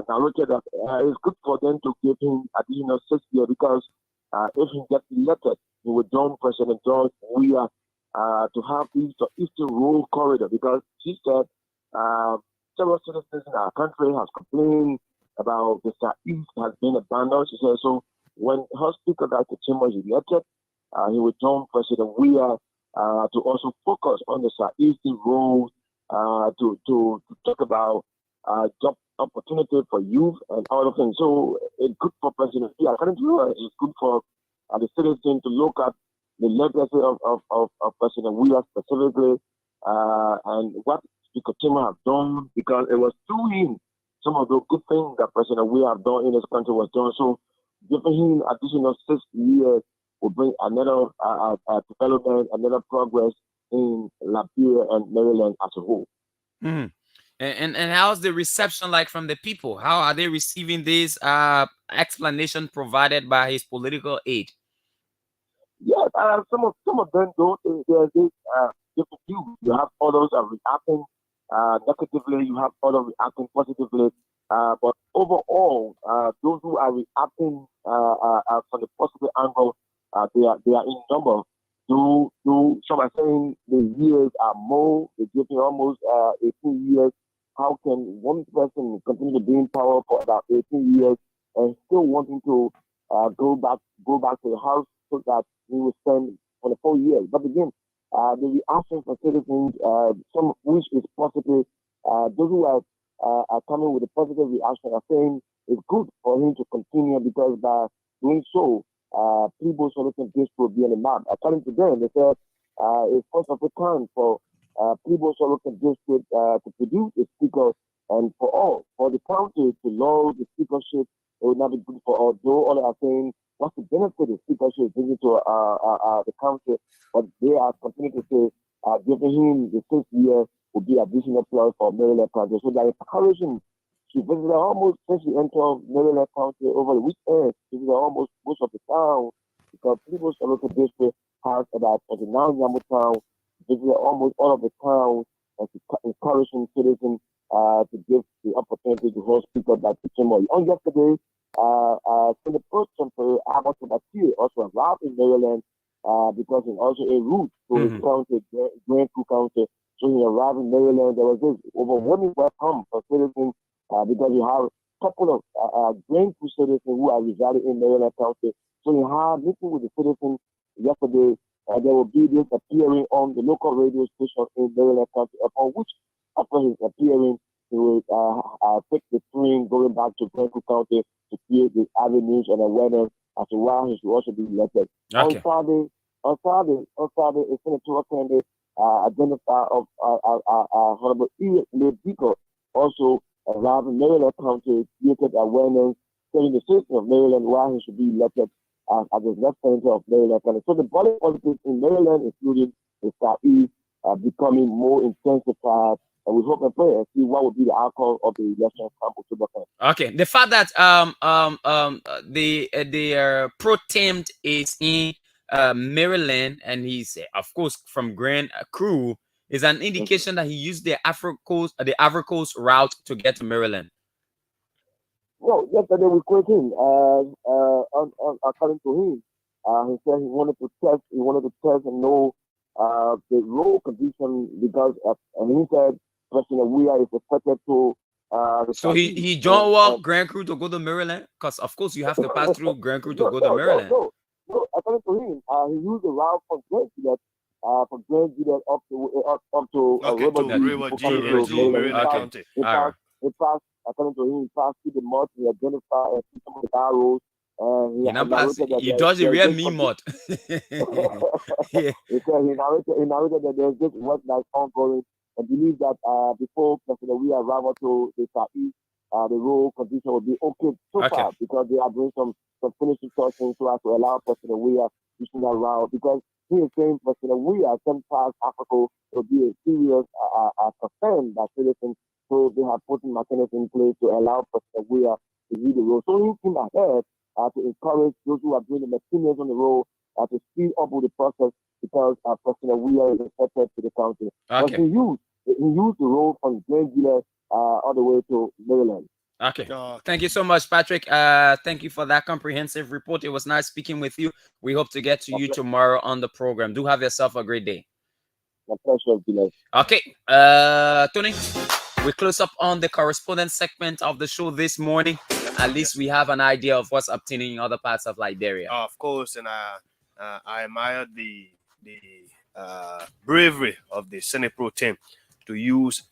narrated that it's good for them to give him additional 6 years because if he gets elected, he would join President George Weah to have Eastern Road Corridor, because she said several citizens in our country has complained about the Southeast has been abandoned. She said, so when her Speaker Dr. Chimo is elected, he would join President Weah to also focus on the Southeastern Road to talk about job opportunity for youth and other things. So it's good for President Weah. According to her, it's good for the citizens to look at the legacy of President Weah specifically and what Speaker Chimo have done, because it was through him some of the good things that President Weah have done in this country was done. So giving him additional 6 years will bring another development, another progress in Liberia and Maryland as a whole. And how's the reception like from the people? How are they receiving this explanation provided by his political aide? Yes, some of them don't. There's this different views. You have others are reacting negatively. You have others reacting positively. But overall, those who are reacting from the positive angle, they are in number. Some are saying the years are more. They're giving almost 18 years. How can one person continue to be in power for about 18 years and still wanting to go back to the house so that he will spend for the 4 years? But again, the reaction for citizens, some which is positive, those who are coming with a positive reaction are saying it's good for him to continue, because by doing so, people solution district will be on the map. According to them, they said it's first of a kind for people solution district to produce a speaker, and for the county to load the speakership. It would not be good for all. Though all are saying what's the benefit of speakership bringing to the county, but they are continuing to say giving him the 6 year would be additional plus for Maryland County. So they're encouraging. She visited almost since she entered Maryland County over the weekend. She visited almost most of the town, because people local district has about 29 Yamu towns. Visited almost all of the towns, and encouraging citizens to give the opportunity to host people like Chimo. On yesterday, in the first temporary, Amos Bati also arrived in Maryland because it's also a route to his county, Grand Coup County. So he arrived in Maryland. There was this overwhelming welcome for citizens because you have a couple of Grand Coup citizens who are residing in Maryland County. So he had meeting with the citizens yesterday. There will be this appearing on the local radio station in Maryland County, upon which, after his appearing, he will take the train going back to Grand Coup County to create the avenues and awareness as to why he should also be elected. Okay. On Friday, a senator candidate identified of Honorable E. Lebiko also arrived in Maryland County, created awareness, telling the citizens of Maryland why he should be elected as the next senator of Maryland County. So the body politics in Maryland, including the Southeast, are becoming more intensified. And we hope and pray and see what will be the outcome of the election come October 10th. Okay, the fact that the pro-tempt is in Maryland, and he's of course from Grand Crew, is an indication that he used the Ivory Coast route to get to Maryland. Well, yesterday we quoted him. According to him, he said he wanted to test and know the road condition, because and he said President Weah is expected to. So he don't walk Grand Crew to go to Maryland, because of course you have to pass through Grand Crew to go to Maryland. No. according to him, he used the route from Grand Juliet up to River G. It passed, according to him, it passed through the mud. He identified and see some of the barrels. He does the real me mod. He narrated that there's this work that's ongoing and believes that before President we arrive to the southeast, the road condition will be okay so far because they are doing some finishing touching so as to allow President Weah using that route because he is saying President Weah can pass Africa to be a serious concern that citizens. So they have put mechanisms in place to allow President Weah to lead the road. So he came ahead to encourage those who are doing the maintenance on the road to speed up with the process because President Weah is accepted to the country. But he used the road from Greenville all the way to Maryland. Okay. Thank you so much, Patrick. Thank you for that comprehensive report. It was nice speaking with you. We hope to get to you tomorrow on the program. Do have yourself a great day. My pleasure, Bilal. Okay. Tony, we close up on the correspondence segment of the show this morning. At least we have an idea of what's obtaining in other parts of Liberia. Of course, and I admired the bravery of the Senate Pro Tem to use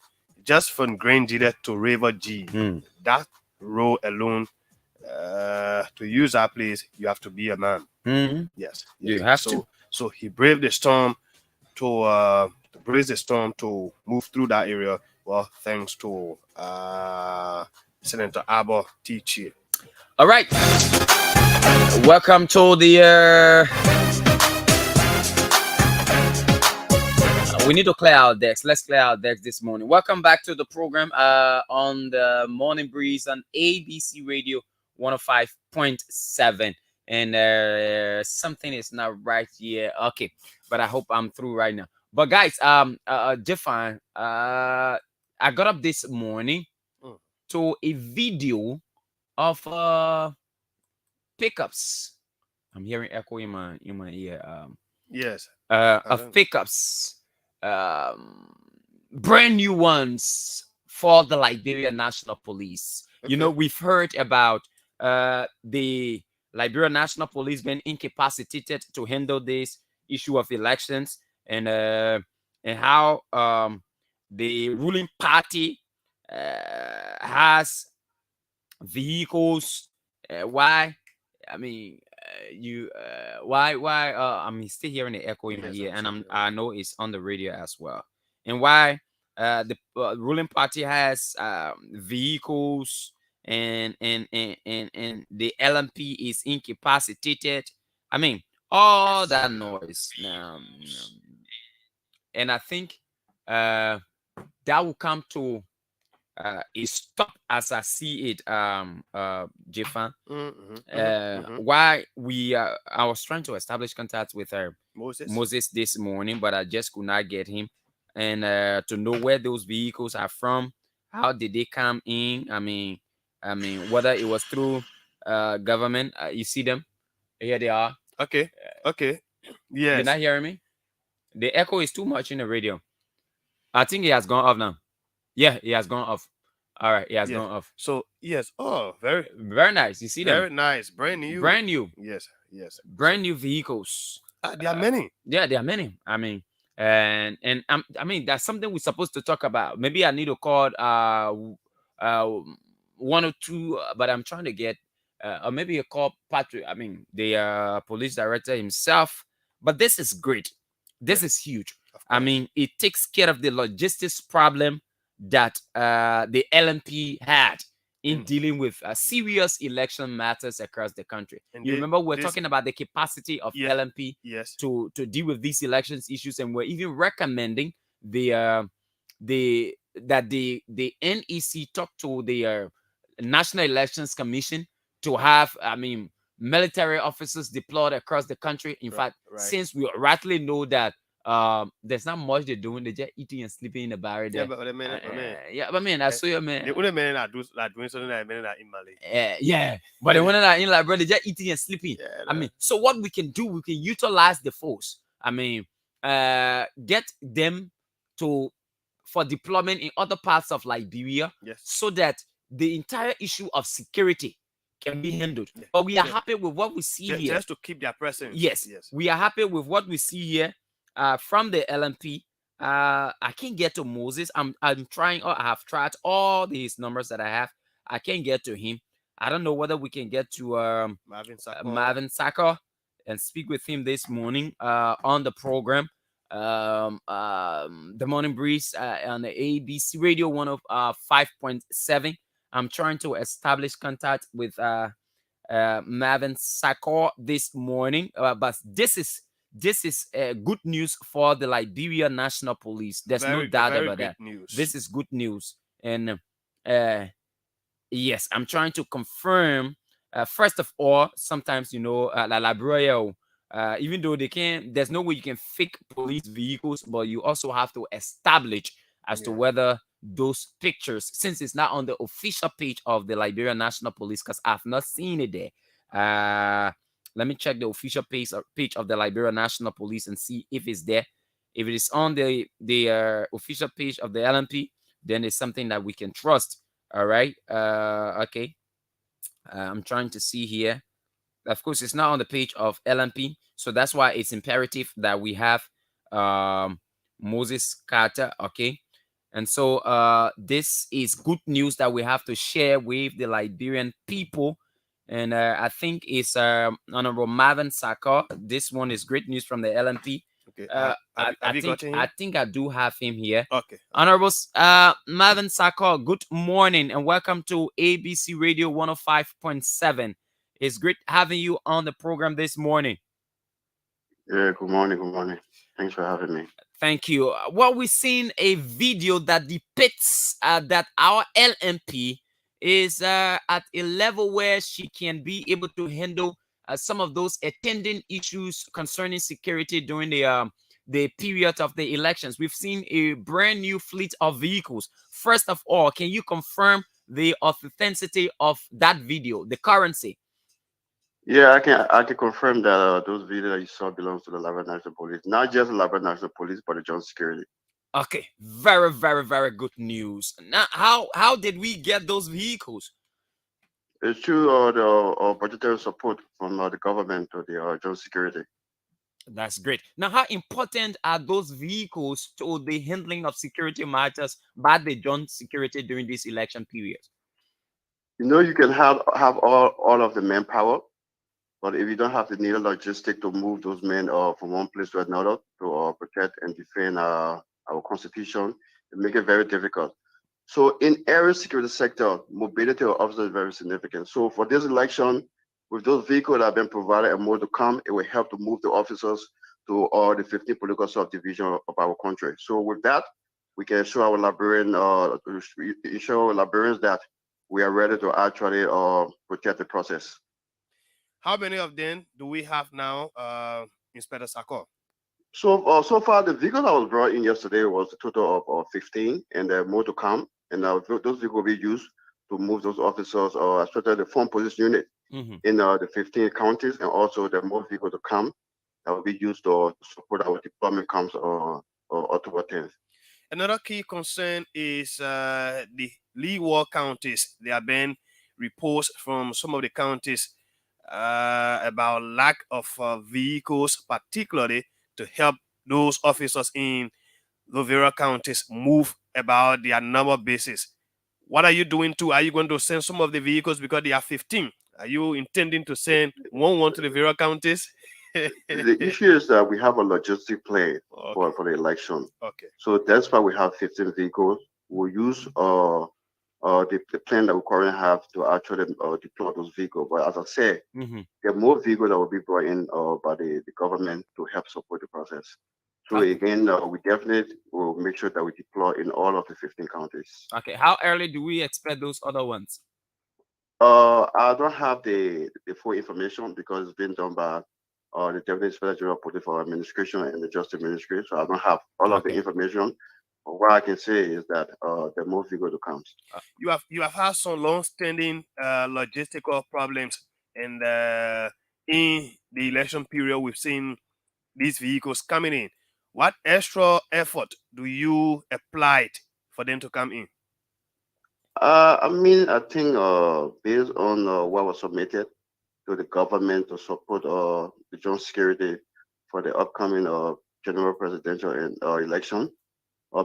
just from Grand Juliet to River G. That road alone, to use that place, you have to be a man. Yes, you have to. So he braved the storm to move through that area. Well, thanks to Senator Abba T. All right. Welcome to the we need to clear our decks. Let's clear our decks this morning. Welcome back to the program on the Morning Breeze on ABC Radio 105.7. And something is not right here. Okay, but I hope I'm through right now. But guys, Jeffan, I got up this morning to a video of pickups. I'm hearing echo in my ear. Yes. Of pickups. Brand new ones for the Liberia National Police. You know, we've heard about the Liberia National Police being incapacitated to handle this issue of elections, and how the ruling party has vehicles. Why? I mean, why I'm still hearing the echo in my ear, and I know it's on the radio as well. And why the ruling party has vehicles and the LMP is incapacitated. I mean, all that noise now, and I think that will come to a stop as I see it, Jeffan. Why I was trying to establish contact with Moses this morning, but I just could not get him, and to know where those vehicles are from, how did they come in? I mean, whether it was through government. You see them? Here they are. Okay. Yes. You're not hearing me? The echo is too much in the radio. I think it has gone off now. Yeah, it has gone off. All right, it has gone off. So yes. Oh, very nice. You see them? Very nice. Brand new. Yes. Brand new vehicles. There are many. Yeah, there are many. I mean, and I mean, that's something we're supposed to talk about. Maybe I need to call one or two, but I'm trying to get or maybe a call Patrick. I mean, the police director himself. But this is great. This is huge. I mean, it takes care of the logistics problem that the LMP had in dealing with serious election matters across the country. And you remember we're talking about the capacity of LMP to deal with these elections issues, and we're even recommending that the NEC talk to the National Elections Commission to have, I mean, military officers deployed across the country. In fact, since we rightly know that there's not much they're doing, they're just eating and sleeping in the barrier there. I saw you, man. The only men that doing something like men that in Mali. But the one that in Liberia, they're just eating and sleeping. I mean, so what we can do, we can utilize the force. I mean, get them for deployment in other parts of Liberia, so that the entire issue of security can be handled. But we are happy with what we see here. Just to keep their presence. Yes, we are happy with what we see here from the LMP. I can't get to Moses. I'm trying. I have tried all these numbers that I have. I can't get to him. I don't know whether we can get to Marvin Sacker and speak with him this morning on the program. The Morning Breeze on the ABC Radio 105.7. I'm trying to establish contact with Marvin Sacker this morning, but this is good news for the Liberia National Police. There's no doubt about that. This is good news, and yes, I'm trying to confirm. First of all, sometimes La Liberia, even though there's no way you can fake police vehicles, but you also have to establish as to whether those pictures, since it's not on the official page of the Liberia National Police, because I've not seen it there. Let me check the official page of the Liberia National Police and see if it's there. If it is on the official page of the LMP, then it's something that we can trust. All right. Okay. I'm trying to see here. Of course, it's not on the page of LMP, so that's why it's imperative that we have Moses Carter. Okay. And so this is good news that we have to share with the Liberian people. And I think it's Honorable Marvin Sacker. This one is great news from the LMP. Okay. I think I do have him here. Okay. Honorable Marvin Sacker, good morning and welcome to ABC Radio 105.7. It's great having you on the program this morning. Yeah, good morning. Good morning. Thanks for having me. Thank you. Well, we've seen a video that depicts that our LMP is at a level where she can be able to handle some of those attending issues concerning security during the period of the elections. We've seen a brand new fleet of vehicles. First of all, can you confirm the authenticity of that video, the currency? Yeah, I can confirm that those videos that you saw belongs to the Liberia National Police, not just the Liberia National Police, but the Joint Security. Okay, very, very, very good news. Now, how did we get those vehicles? It's through the budgetary support from the government to the Joint Security. That's great. Now, how important are those vehicles to the handling of security matters by the Joint Security during this election period? You can have all of the manpower, but if you don't have the needed logistic to move those men from one place to another to protect and defend our constitution, it make it very difficult. So in every security sector, mobility of officers is very significant. So for this election, with those vehicles that have been provided and more to come, it will help to move the officers to all the 15 political subdivisions of our country. So with that, we can show our Liberians that we are ready to actually protect the process. How many of them do we have now, Inspector Sacker? So far, the vehicle that was brought in yesterday was a total of 15, and there are more to come. And those vehicles will be used to move those officers, especially the Foreign Police Unit, in the 15 counties, and also there are more vehicles to come that will be used to support our deployment comes October 10th. Another key concern is the Leeward counties. There have been reports from some of the counties about lack of vehicles, particularly to help those officers in the various counties move about their normal basis. What are you doing too? Are you going to send some of the vehicles because they are 15? Are you intending to send one to the various counties? The issue is that we have a logistic plan for the election. Okay. So that's why we have 15 vehicles. We'll use the plan that we currently have to actually deploy those vehicles. But as I said, there are more vehicles that will be brought in by the government to help support the process. So again, we definitely will make sure that we deploy in all of the 15 counties. Okay, how early do we expect those other ones? I don't have the full information because it's been done by the Deputy Inspector General of Police for Administration and the Justice Ministry. So I don't have all of the information. But what I can say is that there are more vehicles to come. You have had some long-standing logistical problems, and in the election period, we've seen these vehicles coming in. What extra effort do you apply for them to come in? I mean, I think based on what was submitted to the government to support the joint security for the upcoming general presidential election,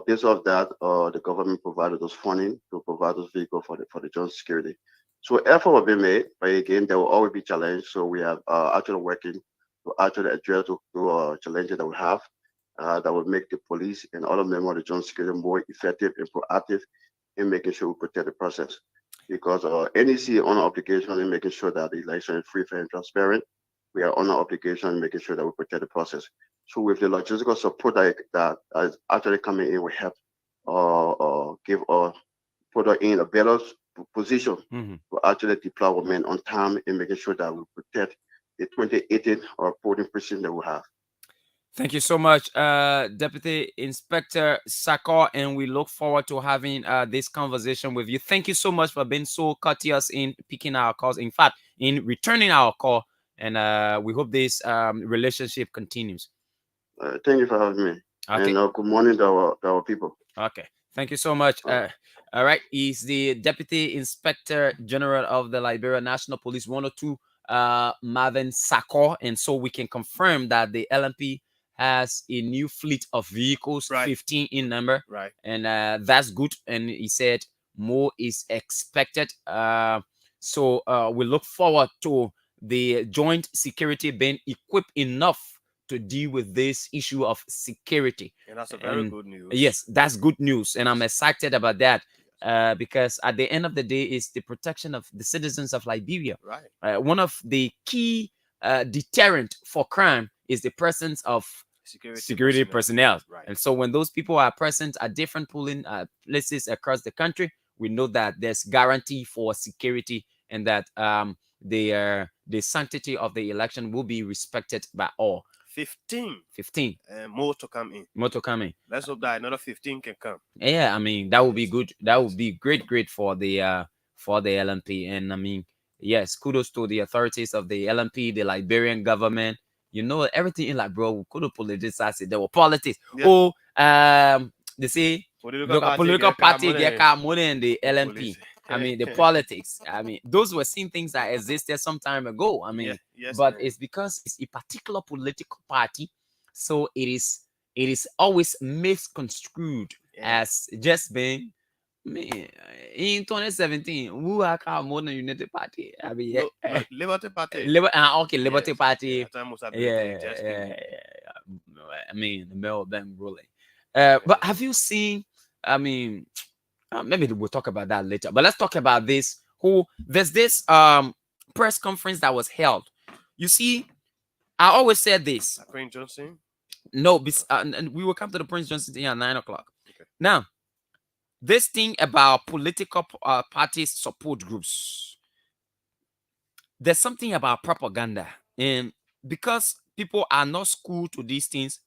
based off that, the government provided those funding to provide those vehicles for the joint security. So effort will be made, but again, there will always be challenge. So we have actually working to actually address the challenges that we have that will make the police and other members of the joint security more effective and proactive in making sure we protect the process. Because NEC on obligation in making sure that the election is free, fair, and transparent. We are on our obligation in making sure that we protect the process. So with the logistical support that is actually coming in, we help give put us in a better position to actually deploy our men on time in making sure that we protect the 2018 polling precinct that we have. Thank you so much, Deputy Inspector Sakor, and we look forward to having this conversation with you. Thank you so much for being so courteous in picking our calls. In fact, in returning our call, and we hope this relationship continues. Thank you for having me. Okay. And good morning to our people. Okay. Thank you so much. All right. He's the Deputy Inspector General of the Liberia National Police 102, Marvin Sakor. And so we can confirm that the LMP has a new fleet of vehicles, 15 in number. Right. And that's good. And he said more is expected. So we look forward to the joint security being equipped enough to deal with this issue of security. And that's a very good news. Yes, that's good news. And I'm excited about that because at the end of the day, it's the protection of the citizens of Liberia. Right. One of the key deterrent for crime is the presence of security personnel. Right. And so when those people are present at different polling places across the country, we know that there's guarantee for security and that the sanctity of the election will be respected by all. 15. And more to come in. More to come in. Let's hope that another 15 can come. Yeah, I mean, that would be good. That would be great for the LMP. And I mean, yes, kudos to the authorities of the LMP, the Liberian government. You know, everything in like, bro, we could have politicized it. There were politics. Yeah. Oh, they say political party get money in the LMP. I mean, the politics. I mean, those were seen things that existed some time ago. I mean, but it's because it's a particular political party, so it is always misconstrued as just being. In 2017, who are more than United Party? I mean, Liberty Party. Liberty Party. Yeah. I mean, the Mel Ben ruling. But have you seen? I mean. Maybe we'll talk about that later, but let's talk about this. There's this press conference that was held. You see, I always said this. Prince Johnson? No, and we will come to the Prince Johnson thing at 9 o'clock. Okay. Now, this thing about political parties support groups. There's something about propaganda, and because people are not schooled to these things,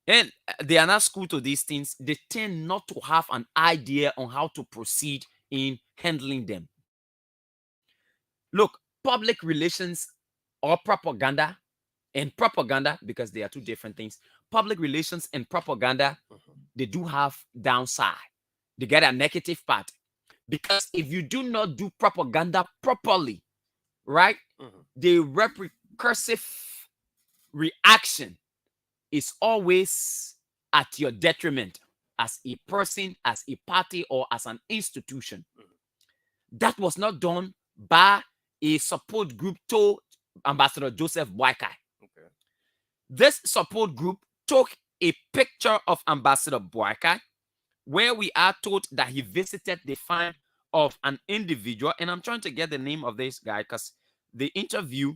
and they are not schooled to these things, they tend not to have an idea on how to proceed in handling them. Look, public relations or propaganda, and propaganda, because they are two different things, public relations and propaganda, they do have downside. They get a negative part. Because if you do not do propaganda properly, right, the recursive reaction is always at your detriment as a person, as a party, or as an institution. That was not done by a support group to Ambassador Joseph Boakai. Okay. This support group took a picture of Ambassador Boakai where we are told that he visited the farm of an individual, and I'm trying to get the name of this guy because the interview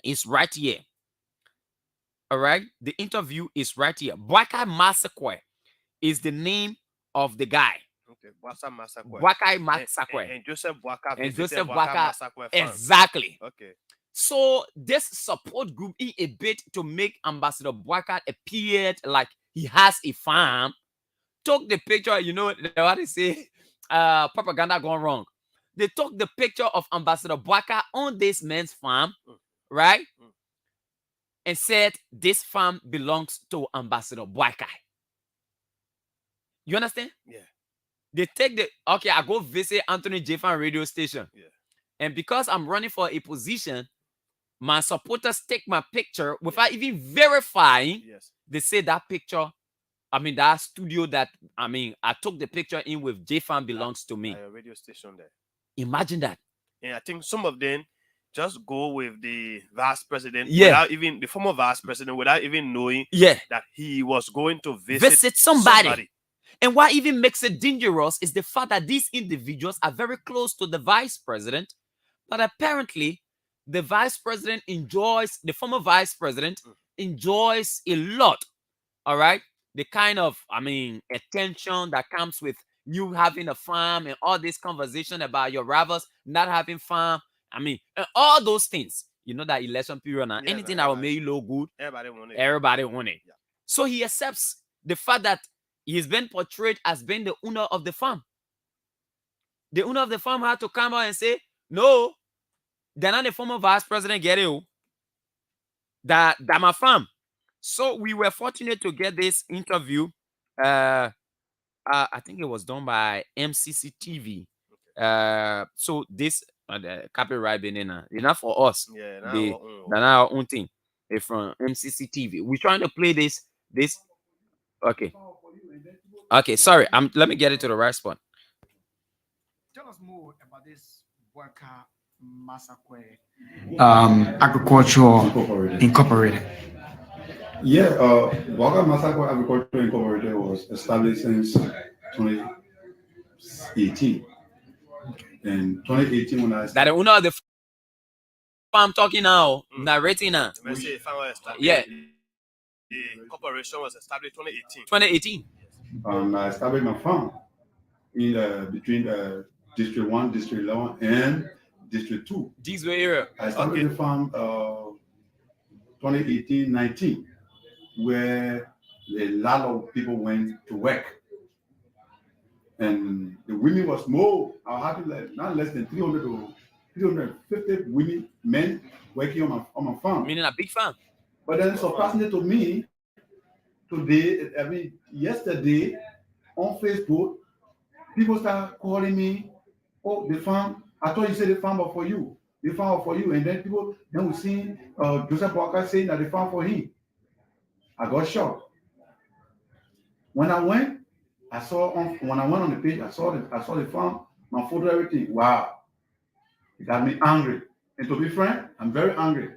is right here. All right, the interview is right here. Boakai Masakwe is the name of the guy. Okay, Boakai Masakwe. And Joseph Boakai. And Joseph Boakai. Exactly. Okay. So this support group in a bid to make Ambassador Boakai appear like he has a farm, took the picture, you know what they say, propaganda gone wrong. They took the picture of Ambassador Boakai on this man's farm, right? And said this farm belongs to Ambassador Boakai. You understand? Yeah. They take the okay. I go visit Anthony J. Fan radio station, and because I'm running for a position, my supporters take my picture without even verifying. They say that picture, I mean that studio that I took the picture in with J. Fan belongs to me. A radio station there. Imagine that. And I think some of them just go with the vice president Yeah. without even the former vice president without even knowing that he was going to Visit somebody. And what even makes it dangerous is the fact that these individuals are very close to the vice president, but apparently the vice president enjoys, the former vice president enjoys a lot, all right? The kind of, attention that comes with you having a farm and all this conversation about your rivals not having farm. And all those things. You know that election period now, anything that will make you look good, everybody want it. So he accepts the fact that he's been portrayed as being the owner of the farm. The owner of the farm had to come out and say, no, they're not the former vice president, get it. That my farm. So we were fortunate to get this interview. I think it was done by MCC TV. So this copyright banana, enough for us. Yeah, they're our own thing. They're from MCC TV. We're trying to play this. Okay, sorry. Let me get it to the right spot. Tell us more about this Bwaka Massacre Agriculture Incorporated. Yeah, Bwaka Massacre Agriculture Incorporated was established since 2018. In 2018, when I that the owner of the farm talking now, narrating now. Yeah. The corporation was established 2018. 2018. I established my farm in between District 1, District 11, and District 2. These were area. I established the farm 2018-19, where a lot of people went to work. And the women was more, I had not less than 300 to 350 women, men working on my farm. Meaning a big farm. But then surprisingly to me, today, yesterday on Facebook, people start calling me, oh, the farm, I thought you said the farm was for you. The farm was for you. And then we see Joseph Walker saying that the farm for him. I got shocked. When I went, when I went on the page, I saw the farm, my photo, everything. Wow. It got me angry. And to be frank, I'm very angry.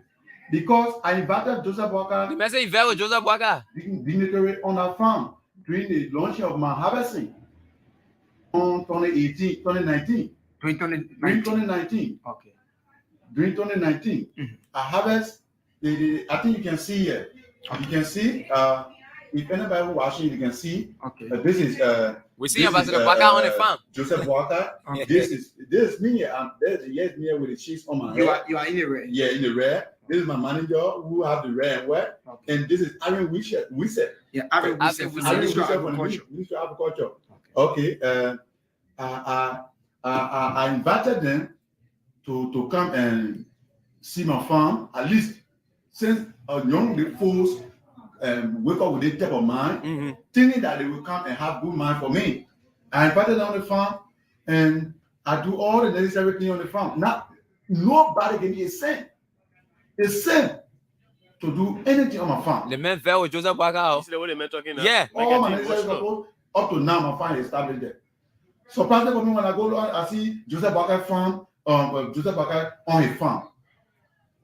Because I invited Joseph Walker, the message invited Joseph Walker, dignitary on our farm during the launching of my harvesting on 2019. During 2019. Okay. During 2019, I harvest. I think you can see here. You can see. If anybody watching, you can see. Okay. This is. We see Ambassador Walker on the farm. Joseph Walker. Okay. This is me. There's me with the cheese on my head. You are in the red. Yeah, in the red. This is my manager who have the red and white. Okay. And this is Aaron Wisset. Yeah, Aaron Wisset from the Ministry of Agriculture. Ministry of Agriculture. Okay. I invited them to come and see my farm. At least since young folks wake up with this type of mind, thinking that they will come and have good mind for me. I invited them on the farm, and I do all the necessary things on the farm. Now, nobody gave me a cent to do anything on my farm. The men fell with Joseph Walker. You see the way the men talking now? Yeah. All my necessary support, up to now, my farm is established there. Surprisingly for me, when I go on, I see Joseph Walker farm, Joseph Walker on his farm.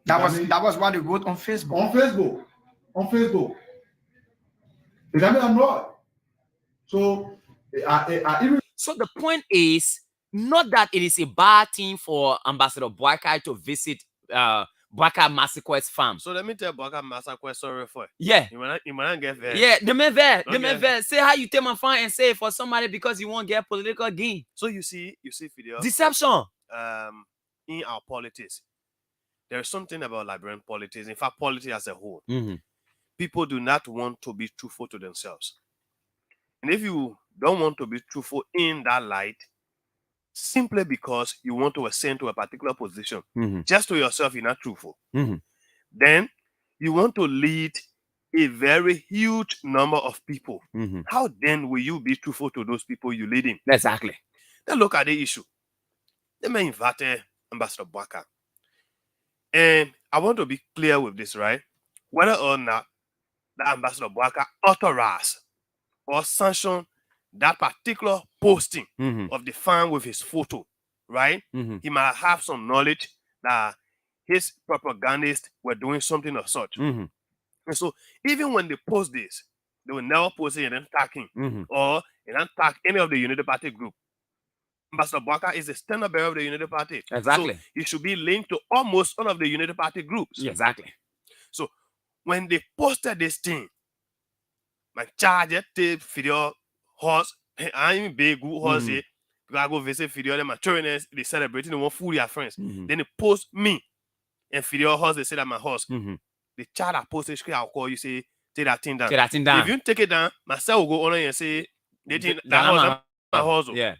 That was what they wrote on Facebook. On Facebook. It got me annoyed. So I even. So the point is not that it is a bad thing for Ambassador Boakai to visit Bwaka Massacre's farm. So let me tell Bwaka Massacre sorry for it. Yeah. You might not get there. Yeah, the man there. Say how you take my farm and say it for somebody because you won't get political gain. So you see, Fidel. Deception. In our politics, there is something about Liberian politics. In fact, politics as a whole. People do not want to be truthful to themselves. And if you don't want to be truthful in that light, simply because you want to ascend to a particular position, just to yourself, you're not truthful. Then you want to lead a very huge number of people. Mm-hmm. How then will you be truthful to those people you leading? Exactly. Then look at the issue. They may invite Ambassador Bwaka. And I want to be clear with this, right? Whether or not the Ambassador Bwaka authorized or sanctioned that particular posting of the fan with his photo, right? He might have some knowledge that his propagandists were doing something of such. And so even when they post this, they will never post it and then tag him or and then tag any of the Unity Party group. Ambassador Bwaka is the standard bearer of the Unity Party. Exactly. So he should be linked to almost all of the Unity Party groups. Exactly. So when they posted this thing, my charge tape video horse, I'm big good horse here. I go visit video them, my children they celebrating, they want food their friends. Then they post me and video horse, they say that my horse. The child I posted, I'll call you, say, take that thing down. Take that thing down. If you take it down, myself will go on and say, they think that horse, my horse. Yeah.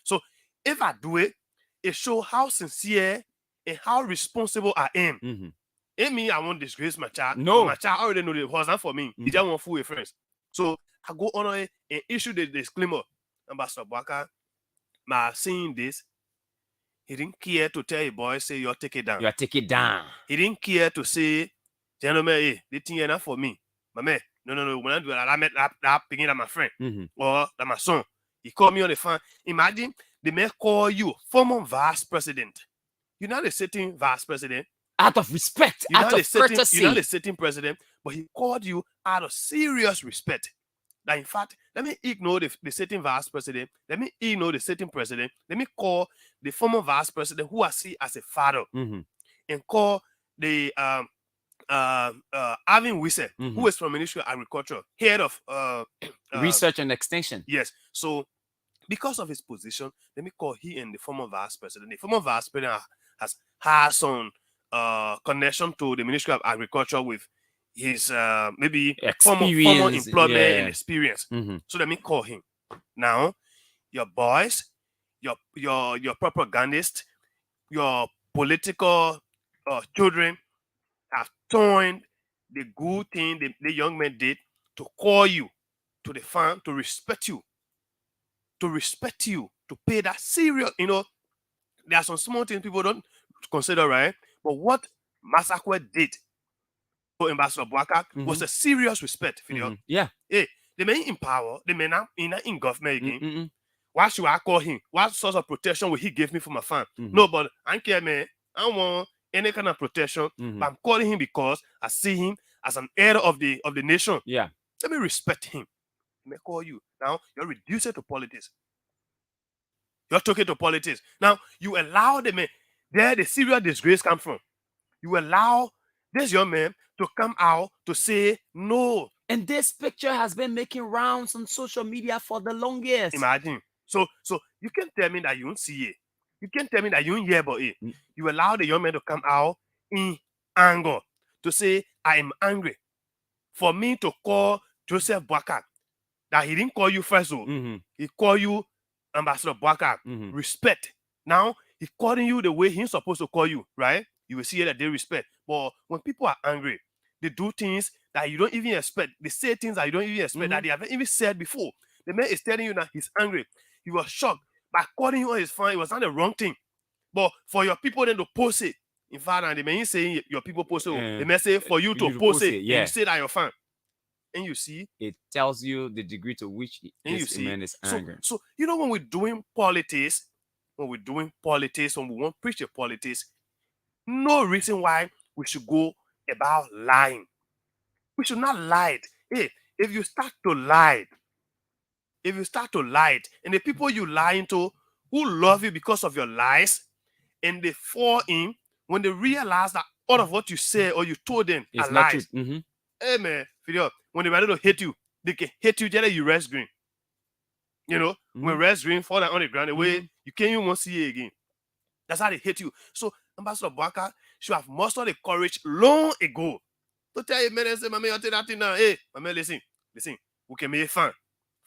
So if I do it, it shows how sincere and how responsible I am. It means I won't disgrace my child. No. My child already know the horse not for me. He just want food with friends. So I go on it and issue the disclaimer. Ambassador Bwaka, my seeing this, he didn't care to tell your boy, say, you'll take it down. You'll take it down. He didn't care to say, gentlemen, hey, this thing is not for me. My man, no. When I do that, I met that picking that my friend or that my son. He called me on the phone. Imagine the man call you former vice president. You're not a sitting vice president. Out of respect, out of courtesy. You're not a sitting president, but he called you out of serious respect. That in fact, let me ignore the sitting vice president. Let me ignore the sitting president. Let me call the former vice president who I see as a father and call the Alvin Wisse, who is from Ministry of Agriculture, head of research and extension. Yes. So because of his position, let me call he and the former vice president. The former vice president has some connection to the Ministry of Agriculture with his maybe former employment and experience. So let me call him. Now, your boys, your propagandists, your political children have turned the good thing the young man did to call you to the farm, to respect you, to pay that serious, there are some small things people don't consider, right? But what Masakwe did for Ambassador Bwaka was a serious respect. Yeah. Hey, the man in power, the man in government again. Why should I call him? What sort of protection will he give me for my farm? No, but I don't care, man. I don't want any kind of protection. But I'm calling him because I see him as an heir of the nation. Yeah. Let me respect him. Let me call you. Now, you're reduced to politics. You're talking to politics. Now, you allow the man, there the serious disgrace come from. You allow this young man to come out to say no. And this picture has been making rounds on social media for the longest. Imagine. So you can tell me that you don't see it. You can tell me that you don't hear about it. You allow the young man to come out in anger to say, I am angry. For me to call Joseph Bwaka, that he didn't call you first, he called you Ambassador Bwaka. Respect. Now, he's calling you the way he's supposed to call you, right? You will see that they respect. But when people are angry, they do things that you don't even expect. They say things that you don't even expect, that they haven't even said before. The man is telling you that he's angry. He was shocked. By calling you on his phone, it was not the wrong thing. But for your people then to post it, in fact, and the man is saying your people post it, the man say for you to post it, yeah. and you say that you're fan. And you see, it tells you the degree to which this man is angry. So when we're doing politics, when we want to preach the politics, no reason why we should go about lying. We should not lie. Hey, if you start to lie, and the people you lying to who love you because of your lies, and they fall in when they realize that all of what you say or you told them are lies. Hey man, when they're ready to hate you, they can hate you just like you rest green. When rest green fall down on the ground, the way you can't even want to see it again. That's how they hate you. So Ambassador Bwaka should have mustered the courage long ago to tell you, man, say, my man, you take that thing now. Hey, my man, listen, we can make fun.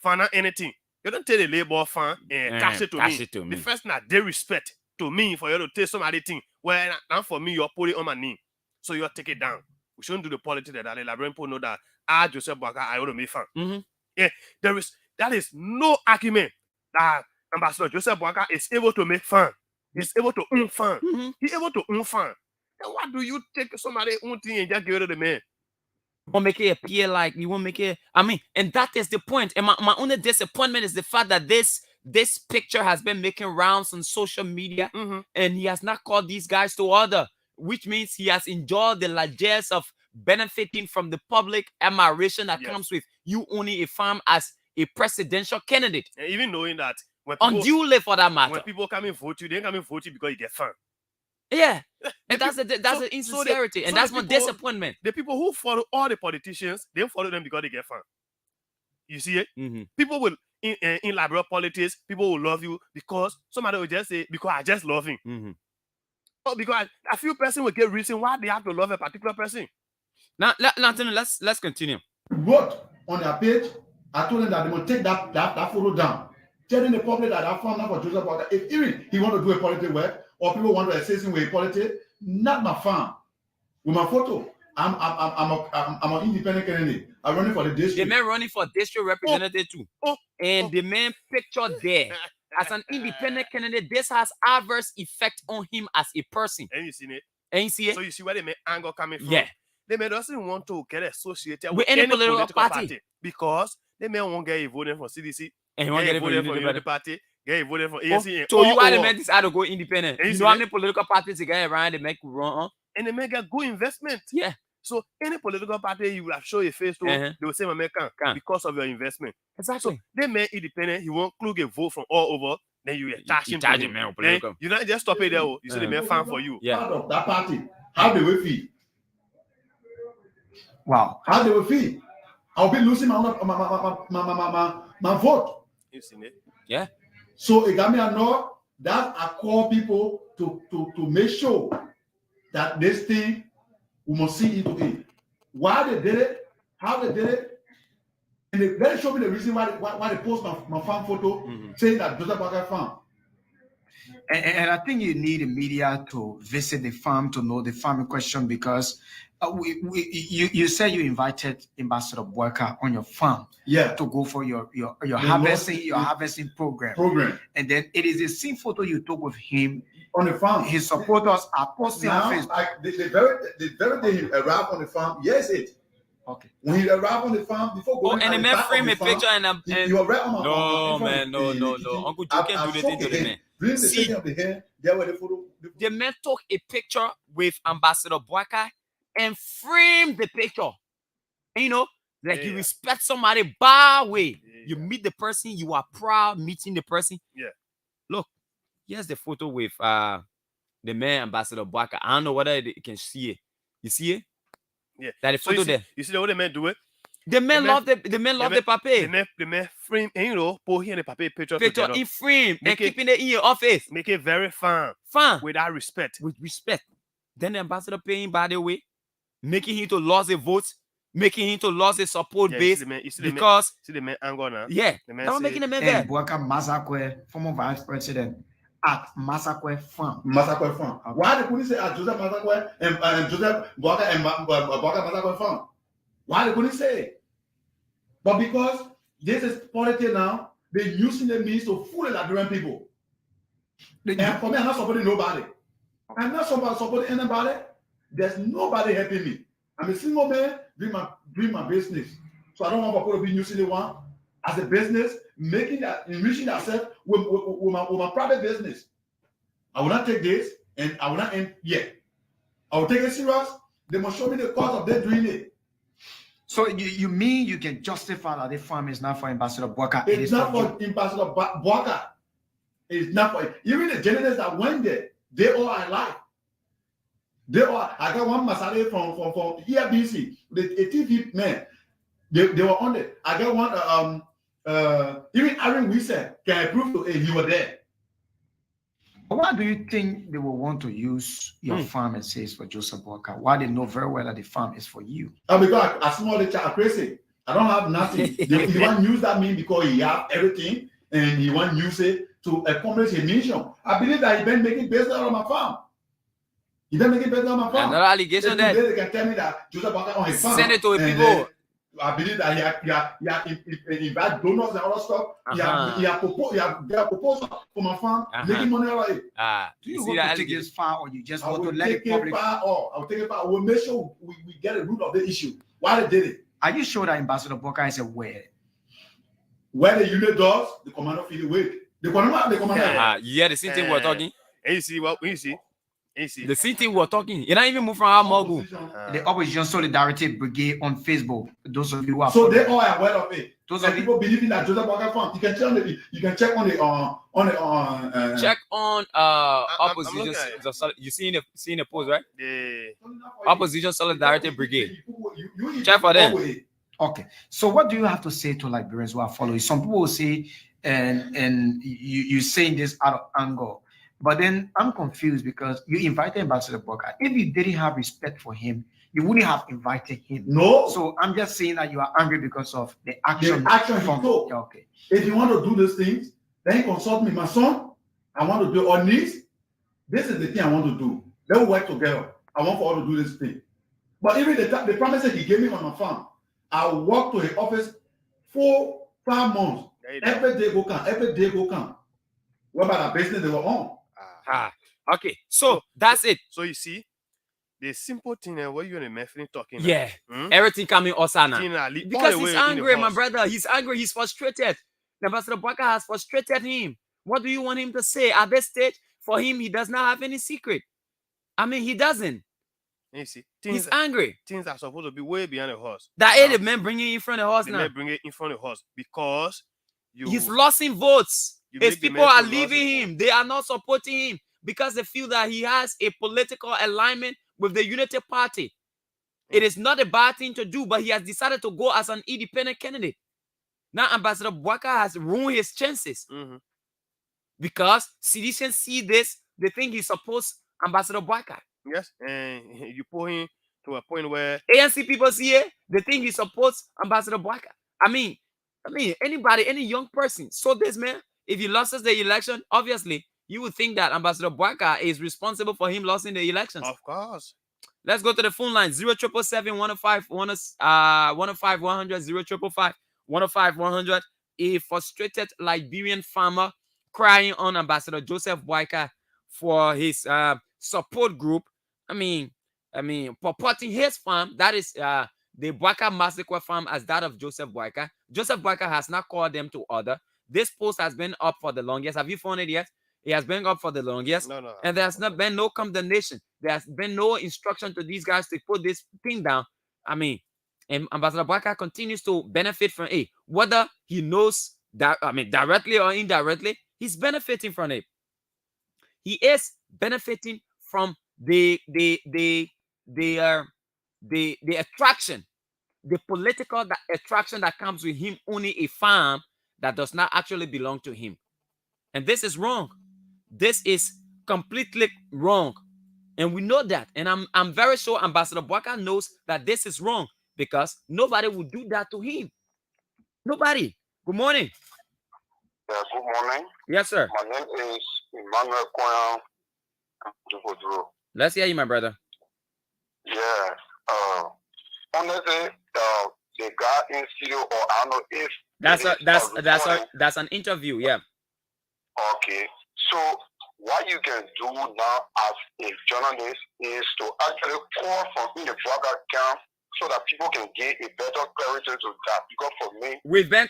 Fun not anything. You don't tell the labor fan and cash it to me. The first now they respect to me for you to take some other thing. Well, now for me, you're putting it on my knee. So you take it down. We shouldn't do the politics that the Liberian people know that Joseph Boaka, I want to make fun. Yeah, that is no argument that Ambassador Joseph Boaka is able to make fun. He's able to own fun. He's able to own fun. And what do you take somebody own thing and just give it to the man? You won't make it appear like you won't make it. I mean, and that is the point. And my only disappointment is the fact that this picture has been making rounds on social media, and he has not called these guys to order, which means he has enjoyed the largesse of benefiting from the public admiration that comes with you owning a farm as a presidential candidate. And even knowing that when people, unduly for that matter, when people come and vote you, they come and vote you because you get fun. Yeah, and that's the insincerity, and that's my disappointment. The people who follow all the politicians, they follow them because they get fun. You see it? People will in liberal politics, people will love you because somebody will just say, because I just love him. Or because a few person will get reason why they have to love a particular person. Now, let's continue. Wrote on their page, I told them that they will take that photo down, telling the public that I found out for Joseph Boaka. If even he want to do a political work, or people want to assess him with politics, not my farm. With my photo, I'm an independent candidate. I'm running for the district. The man running for district representative too. And the man pictured there as an independent candidate, this has adverse effect on him as a person. And you see it? And you see it? So you see where the man anger coming from? Yeah. The man doesn't want to get associated with any political party because the man won't get voted for CDC. And he won't get voted for the party. Get voted for ANC. So you are the man decide to go independent. You know how many political parties they get around, they make run. And they make a good investment. Yeah. So any political party you will have show your face to, they will say, American, because of your investment. Exactly. So they make independent, he won't include a vote from all over, then you charge him. You not just stop it there. You see the man fan for you. Part of that party, how they will feel. Wow. How they will feel. I'll be losing my vote. You seen it? Yeah. So it got me annoyed that I call people to make sure that this thing we must see into it. Why they did it, how they did it, and they very show me the reason why they post my farm photo saying that Joseph Boaka farm. And I think you need the media to visit the farm to know the farm in question, because you said you invited Ambassador Boaka on your farm, to go for your harvesting program, and then it is the same photo you took with him on the farm. His supporters are posting now, on Facebook. Like the very day he arrived on the farm, okay. When he arrived on the farm, before going and the man frame a picture and you are right on my no man, no. Uncle Joe can't do the thing to the man. See, the man took a picture with Ambassador Boaka and framed the picture. And, you know, like you respect somebody by way. You meet the person, you are proud meeting the person. Yeah. Look, here's the photo with the man Ambassador Boaka. I don't know whether you can see it. You see it? Yeah. That the photo there. You see what the man do it? The man love the paper. The man frame, and you know, put here the paper picture in frame and keeping it in your office. Make it very fun. Without respect. With respect. Then the ambassador paying by the way, making him to lose a vote, making him to lose a support base. Because see the man anger now. Yeah, the man that was making the man there. Boaka Masakwe, former vice president at Masakwe Farm. Masakwe Farm. Why the police say at Joseph Masakwe and Joseph Boaka and Boaka Masakwe Farm? Why they couldn't say it? But because this is politics now, they're using the means to fool the Liberian people. And for me, I'm not supporting nobody. I'm not supporting anybody. There's nobody helping me. I'm a single man doing my business. So I don't want people to be using the one as a business, enriching themselves with my private business. I will not take this and I will not end yet. I will take it serious. They must show me the cause of them doing it. So you mean you can justify that the farm is not for Ambassador Boaka? It's not for Ambassador Boaka. It's not for even the journalists that went there. They all are alive. They all. I got one Masare from ERBC, a TV man. They were on there. I got one. Even Aaron Wilson can prove to he was there. Why do you think they will want to use your farm and say it's for Joseph Boaka? Why they know very well that the farm is for you? Because I small the child crazy. I don't have nothing. He want to use that mean because he have everything and he want to use it to accomplish his mission. I believe that he been making business on my farm. He been making business on my farm. Another allegation that they can tell me that Joseph Boaka on his farm. Send it to people. I believe that he invite donors and other stuff. He have proposed for my farm, making money out of it. Do you want to take this far, or you just want to let it public? I will take it far. We'll make sure we get the root of the issue. Why they did it? Are you sure that Ambassador Bawka is aware? Where the unit does, the commander feel wait. The commander. Yeah, the same thing we're talking. And you see what we see. The same thing we're talking. You not even move from our mogul. The Opposition Solidarity Brigade on Facebook. Those of you who are so they all are aware of it. Those of people believing that Joseph Bawka fund. You can check on the check on opposition. You seen the post, right? The Opposition Solidarity Brigade. Check for them. Okay. So what do you have to say to Liberians who are following? Some people will say, and you saying this out of anger. But then I'm confused because you invited Ambassador Bawka. If you didn't have respect for him, you wouldn't have invited him. No. So I'm just saying that you are angry because of the action. He took. Yeah, okay. If you want to do these things, then consult me. My son, I want to do on this. This is the thing I want to do. Let's work together. I want for all to do this thing. But even the promises he gave me on my farm, I walk to his office 4-5 months. Every day go come. What about the business they were on? Okay, so that's it. So you see, the simple thing what you and Meflin talking. Yeah, everything coming Osana. Because he's angry, my brother. He's angry. He's frustrated. Ambassador Bawka has frustrated him. What do you want him to say at this stage? For him, he does not have any secret. I mean, he doesn't. You see, he's angry. Things are supposed to be way behind the horse. That ain't the man bringing in front of the horse now. The man bringing in front of the horse because he's losing votes. His people are leaving him. They are not supporting him because they feel that he has a political alignment with the Unity Party. It is not a bad thing to do, but he has decided to go as an independent candidate. Now, Ambassador Bawka has ruined his chances because citizens see this, they think he supports Ambassador Bawka. Yes, and you pull him to a point where ANC people see it, they think he supports Ambassador Bawka. I mean, anybody, any young person saw this man. If he loses the election, obviously, you would think that Ambassador Bawka is responsible for him losing the elections. Of course. Let's go to the phone line. 077-105-100, a frustrated Liberian farmer crying on Ambassador Joseph Bawka for his support group. I mean, purporting his farm, that is the Bawka Massacre farm, as that of Joseph Bawka. Joseph Bawka has not called them to order. This post has been up for the longest. Have you found it yet? It has been up for the longest. No. And there's not been no condemnation. There has been no instruction to these guys to put this thing down. I mean, and Ambassador Bawka continues to benefit from it. Whether he knows that, directly or indirectly, he's benefiting from it. He is benefiting from the attraction, the political attraction that comes with him owning a farm that does not actually belong to him. And this is wrong. This is completely wrong. And we know that. And I'm very sure Ambassador Bawka knows that this is wrong because nobody would do that to him. Nobody. Good morning. Yeah, good morning. Yes, sir. My name is Emmanuel Koyan. Let's hear you, my brother. Yeah. Honestly, the guy in studio, or I don't know if that's an interview, yeah. Okay. So what you can do now as a journalist is to actually call from in the Bawka camp so that people can get a better clarity to that. Because for me, we've been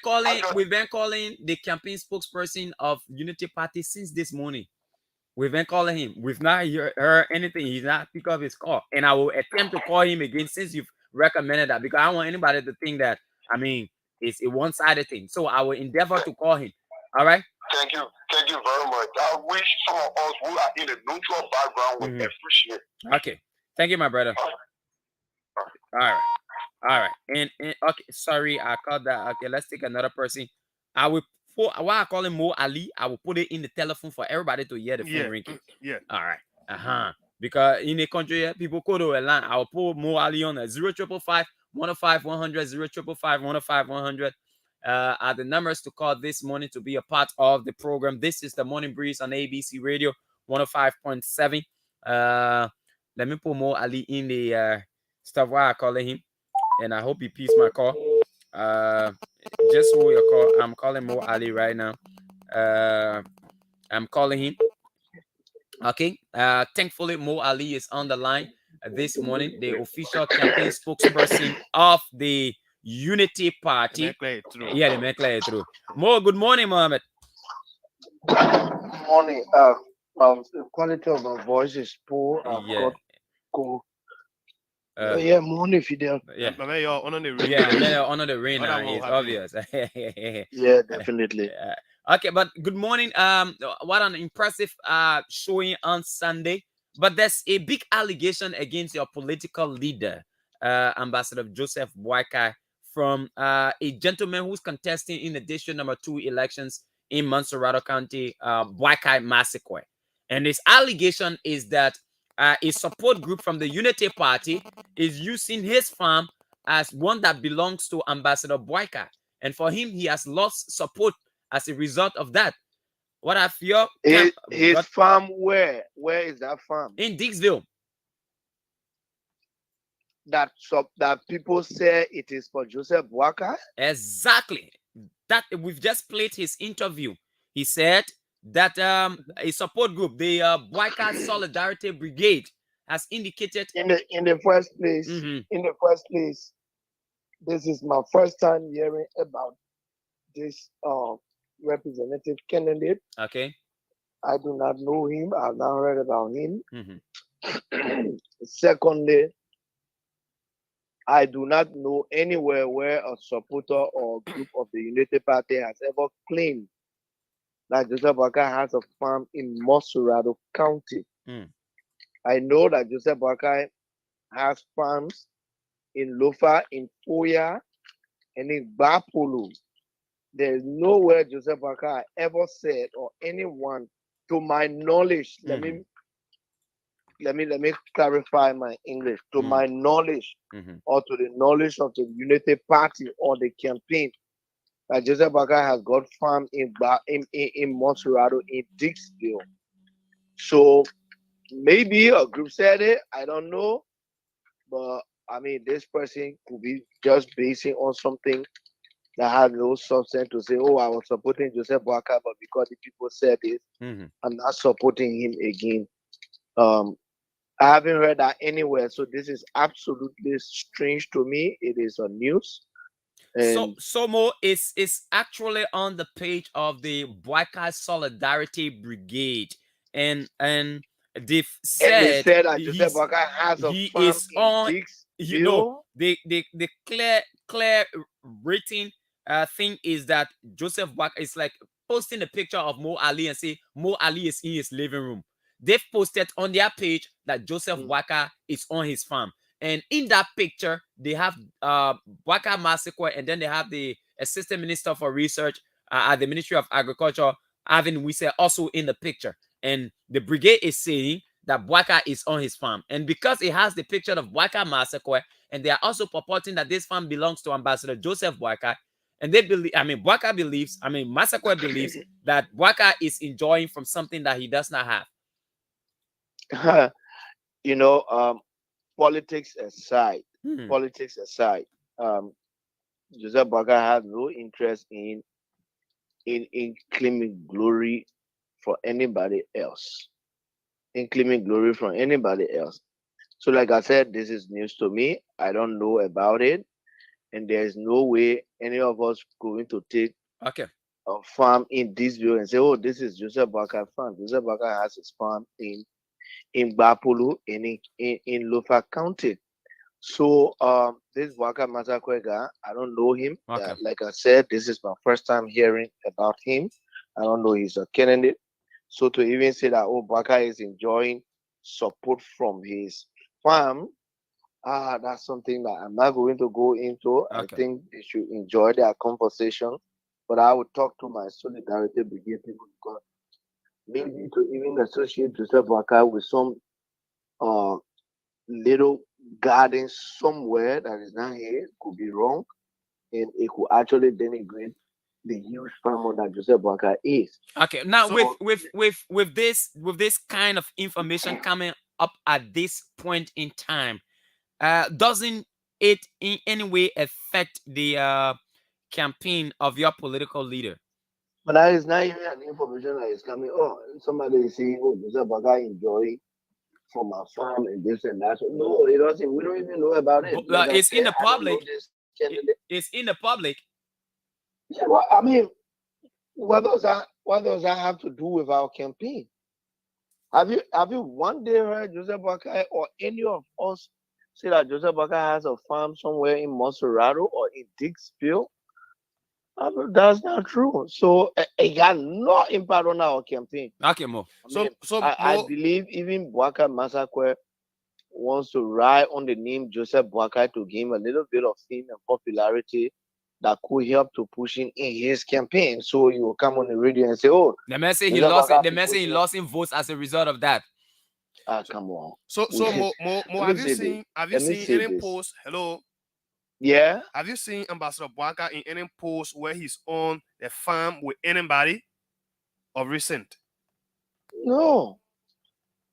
calling the campaign spokesperson of Unity Party since this morning. We've been calling him. We've not heard anything. He's not pick up his call. And I will attempt to call him again since you've recommended that, because I don't want anybody to think that, it's a one-sided thing. So I will endeavor to call him. All right? Thank you very much. I wish some of us who are in a neutral background would appreciate. Okay. Thank you, my brother. All right. And okay, sorry, I called that. Okay, let's take another person. I will put, why I call him Mo Ali, I will put it in the telephone for everybody to hear the phone ringing. Yeah. All right. Because in the country, people go to a line. I will put Mo Ali on a 0555 105 100 0555 105 100. Are the numbers to call this morning to be a part of the program. This is the Morning Breeze on ABC Radio 105.7. Let me put Mo Ali in the stuff while I call him, and I hope he picks my call. Just hold your call. I'm calling Mo Ali right now. I'm calling him. Okay. Thankfully, Mo Ali is on the line this morning, the official campaign spokesperson of the Unity Party. Yeah, the make through. Mo, good morning, Mohammed. Morning. The quality of my voice is poor. I've got cold. Yeah, morning, Fidel. Yeah, on the rain. Yeah, on the rain now. It's obvious. Yeah, definitely. Okay, but good morning. What an impressive showing on Sunday. But there's a big allegation against your political leader, Ambassador Joseph Boakai, from a gentleman who's contesting in the District Number 2 elections in Montserrado County, Boakai Massacre. And this allegation is that a support group from the Unity Party is using his farm as one that belongs to Ambassador Boakai. And for him, he has lost support as a result of that. What have your his farm where? Where is that farm? In Dixville. That people say it is for Joseph Boakai? Exactly. That we've just played his interview. He said that a support group, the Boakai Solidarity Brigade, has indicated in the first place. In the first place, this is my first time hearing about this representative candidate. Okay. I do not know him. I've not heard about him. Secondly, I do not know anywhere where a supporter or group of the Unity Party has ever claimed that Joseph Boakai has a farm in Montserrado County. I know that Joseph Boakai has farms in Lofa, in Foya, and in Bapulu. There is nowhere Joseph Boakai ever said, or anyone, to my knowledge, let me clarify my English. To my knowledge, or to the knowledge of the Unity Party or the campaign, that Joseph Boakai has got farm in Montserrado, in Dixville. So maybe a group said it, I don't know. But I mean, this person could be just basing on something that had no substance to say, oh, I was supporting Joseph Boakai, but because the people said it, I'm not supporting him again. I haven't heard that anywhere, so this is absolutely strange to me. It is on news. And Somo is actually on the page of the Boakai Solidarity Brigade, and they've said that Joseph Boakai has a he farm is on. in You know, the clear rating thing is that Joseph Boakai is like posting a picture of Mo Ali and say Mo Ali is in his living room. They've posted on their page that Joseph Boakai is on his farm. And in that picture, they have Boakai Massacre, and then they have the Assistant Minister for Research at the Ministry of Agriculture, Avin Wise, also in the picture. And the brigade is saying that Boakai is on his farm. And because it has the picture of Boakai Massacre, and they are also purporting that this farm belongs to Ambassador Joseph Boakai, and they believe, Boakai believes, Massacre believes that Boakai is enjoying from something that he does not have. You know, politics aside, Joseph Boakai has no interest in claiming glory for anybody else. So like I said, this is news to me. I don't know about it. And there's no way any of us going to take a farm in Dixville and say, oh, this is Joseph Boakai farm. Joseph Boakai has his farm in Bapulu in Lofa County. So this Boakai Massacre guy, I don't know him. Like I said, this is my first time hearing about him. I don't know he's a candidate. So to even say that, oh, Boakai is enjoying support from his farm, that's something that I'm not going to go into. I think they should enjoy their conversation. But I would talk to my Solidarity Brigade people, because maybe to even associate Joseph Boakai with some little garden somewhere that is not here could be wrong, and it could actually denigrate the huge farmer that Joseph Boakai is. Okay, now so, with this kind of information coming up at this point in time, doesn't it in any way affect the campaign of your political leader. But that is not even an information that is coming. Oh, somebody is saying, oh, Joseph Boakai enjoy from our farm and this and that. So, no, it doesn't. We don't even know about it. It's in the public. It's in the public. Yeah, well, I mean, what does that have to do with our campaign? Have you one day heard Joseph Boakai or any of us say that Joseph Boakai has a farm somewhere in Monserrato or in Dixville? That's not true. So it got no impact on our campaign. Okay, Mo. I believe even Boakai Masakwe wants to ride on the name Joseph Boakai to give him a little bit of fame and popularity that could help to push him in his campaign. So he will come on the radio and say, "Oh, the man say he lost in votes as a result of that." Come on. So Mo, have you seen any post? Hello. Yeah. Have you seen Ambassador Boakai in any post where he's on the farm with anybody of recent? No,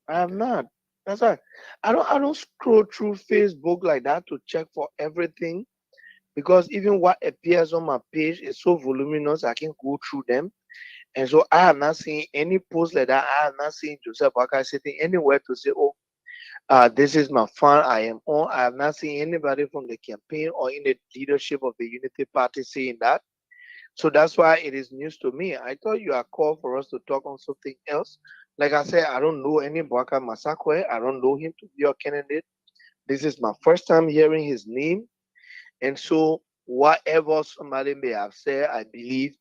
I have not. That's why I don't scroll through Facebook like that to check for everything, because even what appears on my page is so voluminous I can go through them. And so I have not seen any post like that. I have not seen Joseph Boakai sitting anywhere to say, "Oh, this is my farm I am on." I have not seen anybody from the campaign or in the leadership of the Unity Party saying that. So that's why it is news to me. I thought you are called for us to talk on something else. Like I said, I don't know any Boakai Masakwe. I don't know him to be your candidate. This is my first time hearing his name. And so whatever somebody may have said, I believe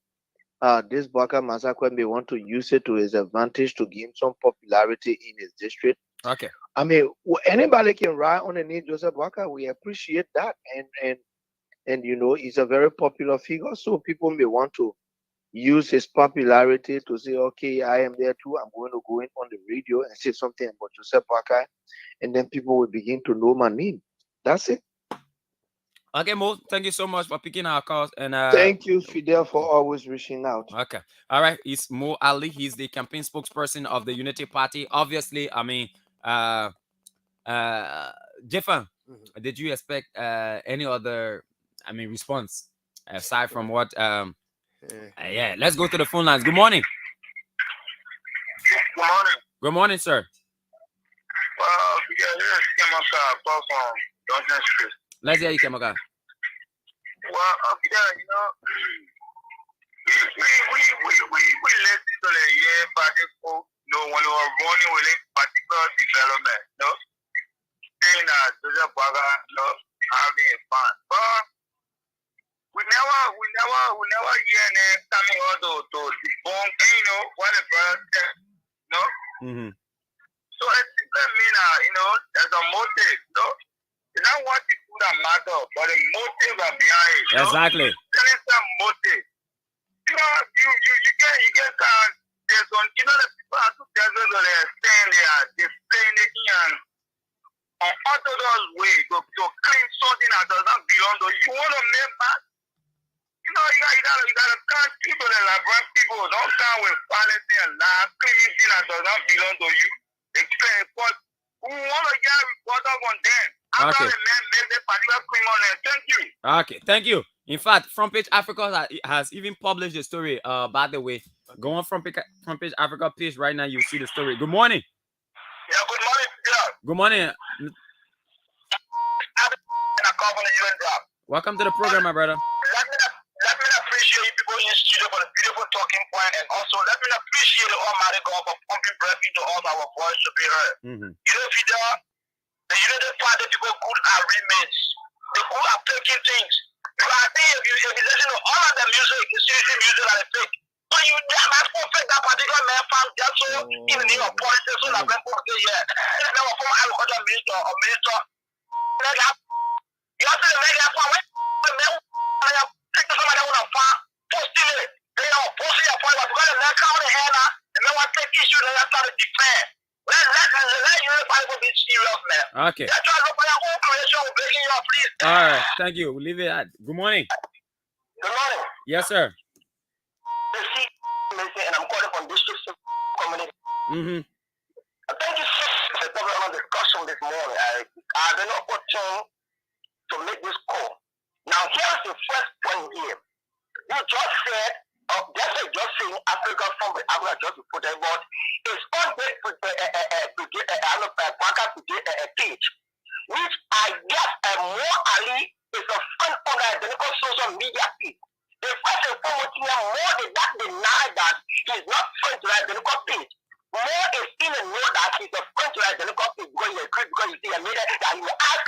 this Boakai Masakwe may want to use it to his advantage to gain some popularity in his district. Okay. I mean, anybody can ride on the name Joseph Boakai. We appreciate that. And you know, he's a very popular figure. So people may want to use his popularity to say, "Okay, I am there too. I'm going to go in on the radio and say something about Joseph Boakai." And then people will begin to know my name. That's it. Okay, Mo, thank you so much for picking our calls. And thank you, Fidel, for always reaching out. Okay. All right. It's Mo Ali. He's the campaign spokesperson of the Unity Party. Obviously, I mean, Jeffan, did you expect any other, response aside from what? Yeah, let's go to the phone lines. Good morning. Good morning. Good morning, sir. Let's hear you, Kemaga. Well, you know, we let the year party folk know when we were running with a particular development, no? Saying that Joseph Boakai, no, having fun. But we never hear them coming out to debunk, you know, what the brother said, no? Mm-hmm. So it simply means, you know, there's a motive, no? It's not what the food that matter, but the motive are behind it. Exactly. There is some motive. You know, you get there's some, you know, the people are too desperate to stand there, they're playing the in an orthodox way to claim something that does not belong to you. You want to make that? You know, you gotta count people that like black people. Don't count with quality and lie, claiming things that does not belong to you. But we want to get a report on them. After the man made the particular claim on them. Thank you. Okay, thank you. In fact, Front Page Africa has even published the story. By the way, go on Front Page Africa page right now. You see the story. Good morning. Yeah, good morning. Yeah. Good morning. Welcome to the program, my brother. Let me appreciate you people in the studio for the beautiful talking point, and also let me appreciate the Almighty God for pumping breath into all our voice to be heard. Mm-hmm. You know, Fidel, the United Party people good at remix. They good at taking things. Because I think if you listen to all of the music, it's usually music that they take. So you damn perfect that particular man found just so in the name of politics, so that people say, yeah. And then we'll former agriculture minister or minister. You have to make that point. Take somebody that want to farm, posting it. They are posting your point, but because they're counting the head out, and then want to take issues and let's start to defend. Let you be serious, man. Okay. They're trying to look for their own creation, we're breaking you up, please. All right. Thank you. We'll leave it at. Good morning. Good morning. Yes, sir. And I'm calling from district community. Mm-hmm. Thank you for the government discussion this morning. I've been opportune to make this call. Now, here's the first point here. You just said, just saying Africa from Africa just to put them, but it's on this page, which I guess Mo Ali is a friend on the identical social media page. The first and foremost, Mo did not deny that he's not friends to the identical page. Mo is in a know that he's a friend to the identical page because he agreed, because you see, I made it that he will ask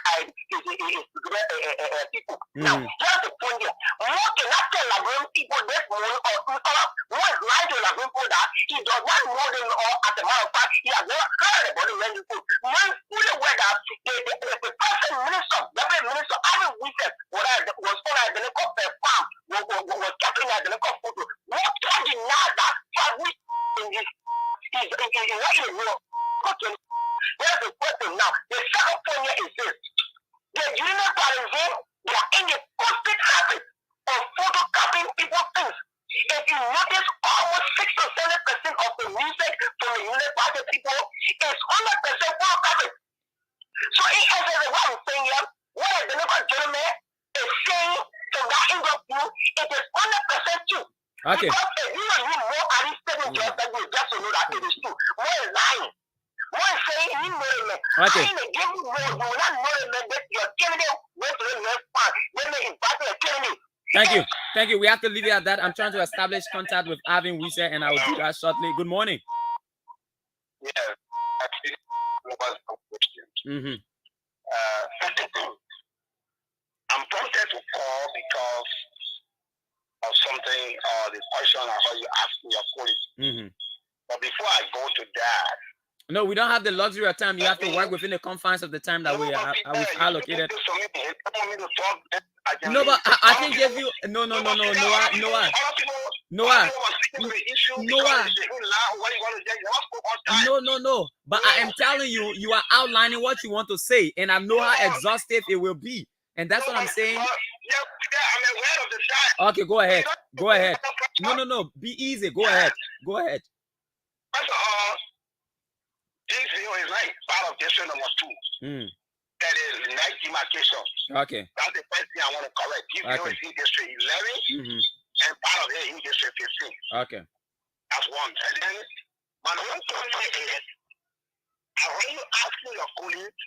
people. Now, here's the point here. Mo cannot tell Lagoon people this morning or Mo is lying to Lagoon people that he does not know them all. As a matter of fact, he has never heard about the many people. Mo is fully aware that the person minister, government minister, Aaron Wiese, was on a identical farm, was capturing an identical photo. Mo can deny that for in this. He's what you know. Okay. There's the question now. The second point here is this. The Union Parisian, they are in the constant habit of photocopying people's things. If you notice, almost 6 or 7% of the music from the Union Party people is 100% photocopy. So in essence, what I'm saying here, what a Democrat gentleman is saying from that interview, it is 100% true. Okay. Because if you and you more are these statements just that you just to know that it is true. More is lying. More is saying you know it. Okay. I ain't giving you more. You will not know it, but you're killing it. Went to the next part. When they invite you, you're killing it. Thank you. Thank you. We have to leave it at that. I'm trying to establish contact with Aaron Wiese, and I will do that shortly. Good morning. Yeah. I think it was a question. I'm prompted to call because of something, the question I heard you asking your colleague. But before I go to that, no, we don't have the luxury of time. You have to work within the confines of the time that we've allocated. No, but I can give you Noah. No. But I am telling you, you are outlining what you want to say, and I know how exhaustive it will be, and that's what I'm saying. Okay, go ahead. Go ahead. No. Be easy. Go ahead. Go ahead. First of all, this video is like part of district number 2. That is night demarcation. Okay. That's the first thing I want to correct. This video is in district 11 and part of it in district 15. Okay. That's one. And then my one point is, I want you asking your colleagues,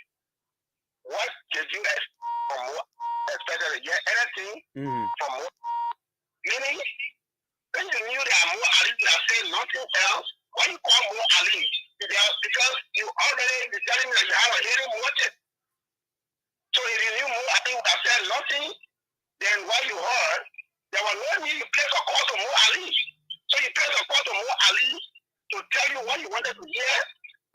what did you expect from more, especially anything from more? Meaning, when you knew there are more allies that say nothing else, why you call more allies? Because you already be telling me that you have a hearing motive. So if you knew more allies would have said nothing, then what you heard, there was no need to place a call to more allies. So you place a call to more allies to tell you what you wanted to hear.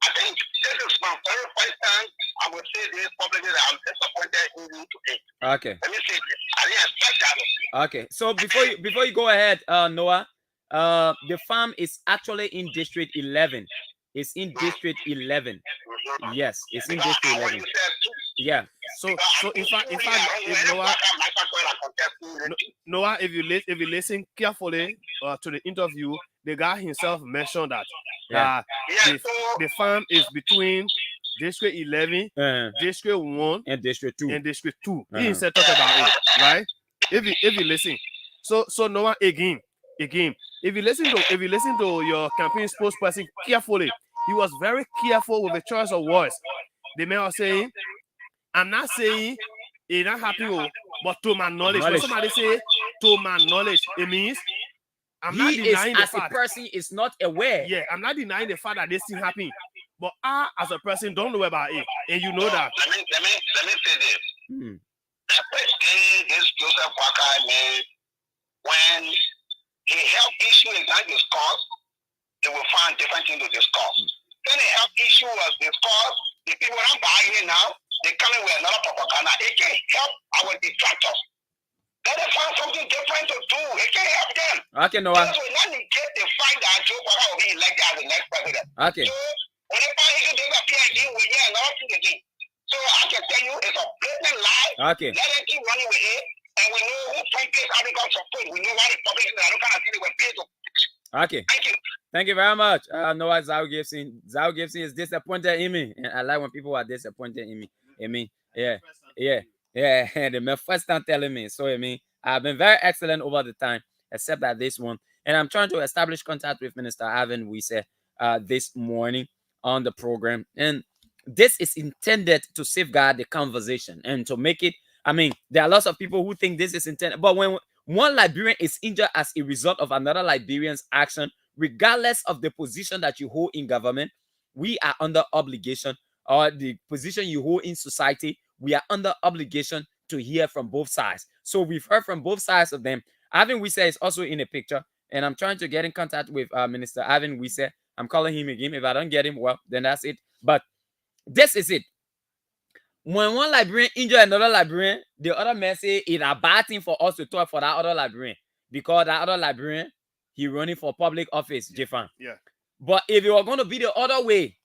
I think this is my very first time I will say this publicly that I'm disappointed in you today. Okay. Let me say this. I didn't expect that of you. Okay. So before you go ahead, Noah, the farm is actually in District 11. It's in District 11. Yes, it's in District 11. Yeah. So if Noah, if you listen carefully to the interview, the guy himself mentioned that the farm is between District 11, District 1, and District 2. He himself talked about it, right? If you listen, so Noah again, if you listen to your campaign spokesperson carefully, he was very careful with the choice of words. The man was saying, I'm not saying it's not happening, but to my knowledge. When somebody say to my knowledge, it means I'm not denying the fact. A person is not aware. Yeah, I'm not denying the fact that this thing happened. But I, as a person, don't know about it. And you know that. Let me say this. That first day this Joseph Walker made, when he health issue is not discussed, they will find different things to discuss. When the health issue was discussed, the people that I'm buying it now, they come in with another propaganda. It can help our detractors. Let them find something different to do. It can help them. Okay, Noah. Because we not negate the fact that Joe Walker will be elected as the next president. Okay. So whenever he can disappear again, we get another thing again. So I can tell you, it's a blatant lie. Okay. Let them keep running with it, and we know who frankly African support. We know why the public is not kind of thing they were paid to. Okay. Thank you. Thank you very much. Noah Zhao Gibson. Zhao Gibson is disappointed in me. And I like when people are disappointed in me. I mean, yeah. The first time telling me. So I mean, I've been very excellent over the time. except that this one. And I'm trying to establish contact with Minister Ivan Wise this morning on the program. And this is intended to safeguard the conversation and to make it, I mean, there are lots of people who think this is intended, but when one Liberian is injured as a result of another Liberian's action, regardless of the position that you hold in government, we are under obligation, or the position you hold in society, we are under obligation to hear from both sides. So we've heard from both sides of them. Ivan Wise is also in a picture, and I'm trying to get in contact with Minister Ivan Wise. I'm calling him again. If I don't get him, well, then that's it. But this is it. When one Liberian injure another Liberian, the other man say it's a bad thing for us to talk for that other Liberian, because that other Liberian, he running for public office, Jeffan. Yeah. But if it were going to be the other way,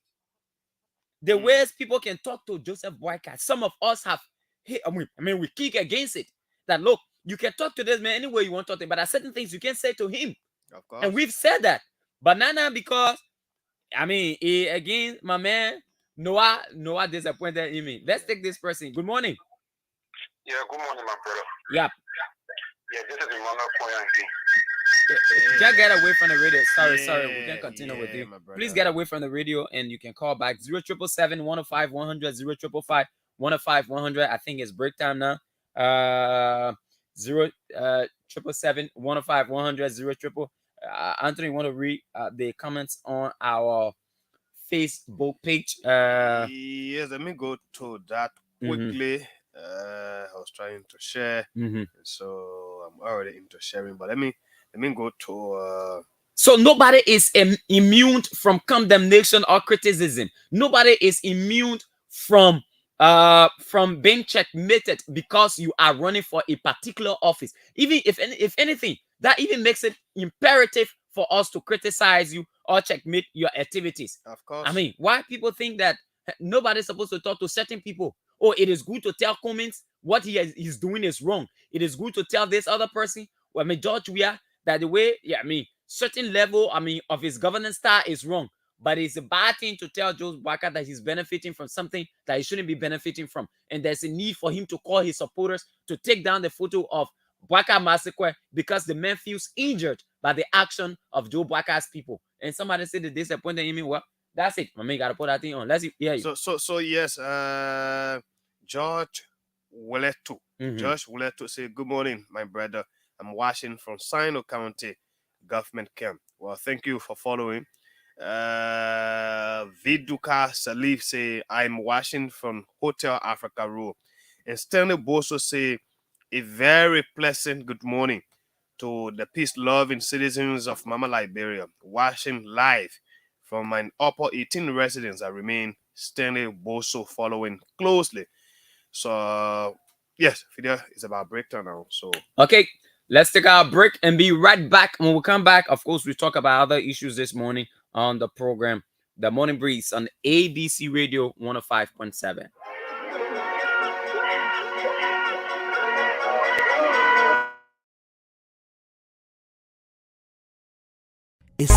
the ways people can talk to Joseph Boyka, some of us have, we kick against it. That look, you can talk to this man any way you want to talk to him, but there are certain things you can't say to him. Of course. And we've said that. But now, because, again, my man, Noah disappointed in me. Let's take this person. Good morning. Yeah, good morning, my brother. Yeah. Yeah, this is Emmanuel Koya again. Just get away from the radio. Sorry. We can continue with you. Please get away from the radio and you can call back 0777 105 100 0555 105 100. I think it's break time now. 0777 105 100 0555. Anthony, want to read the comments on our Facebook page? Yes, let me go to that quickly. I was trying to share, so I'm already into sharing. But let me go to. So nobody is immune from condemnation or criticism. Nobody is immune from being checkmated because you are running for a particular office. Even if anything, that even makes it imperative for us to criticize you or checkmate your activities. Of course. Why people think that nobody's supposed to talk to certain people? Oh, it is good to tell Cummins what he's doing is wrong. It is good to tell this other person, George Weah, that the way, certain level, of his governance style is wrong. But it's a bad thing to tell Joe Boyka that he's benefiting from something that he shouldn't be benefiting from. And there's a need for him to call his supporters to take down the photo of Boyka Massacre because the man feels injured by the action of Joe Boyka's people. And somebody said that disappointed him. Well, that's it. My man got to put that thing on. Let's hear you. So yes, George Willeto. George Willeto say, good morning, my brother. I'm watching from Sino County Government Camp. Well, thank you for following. Viduka Salif say, I'm watching from Hotel Africa Road. And Stanley Boso say, a very pleasant good morning to the peace-loving citizens of Mama Liberia, watching live from my upper 18 residence. I remain Stanley Boso following closely. So, yes, video is about breakdown now. So, okay, let's take our break and be right back. When we come back, of course, we talk about other issues this morning on the program, The Morning Breeze on ABC Radio 105.7. It's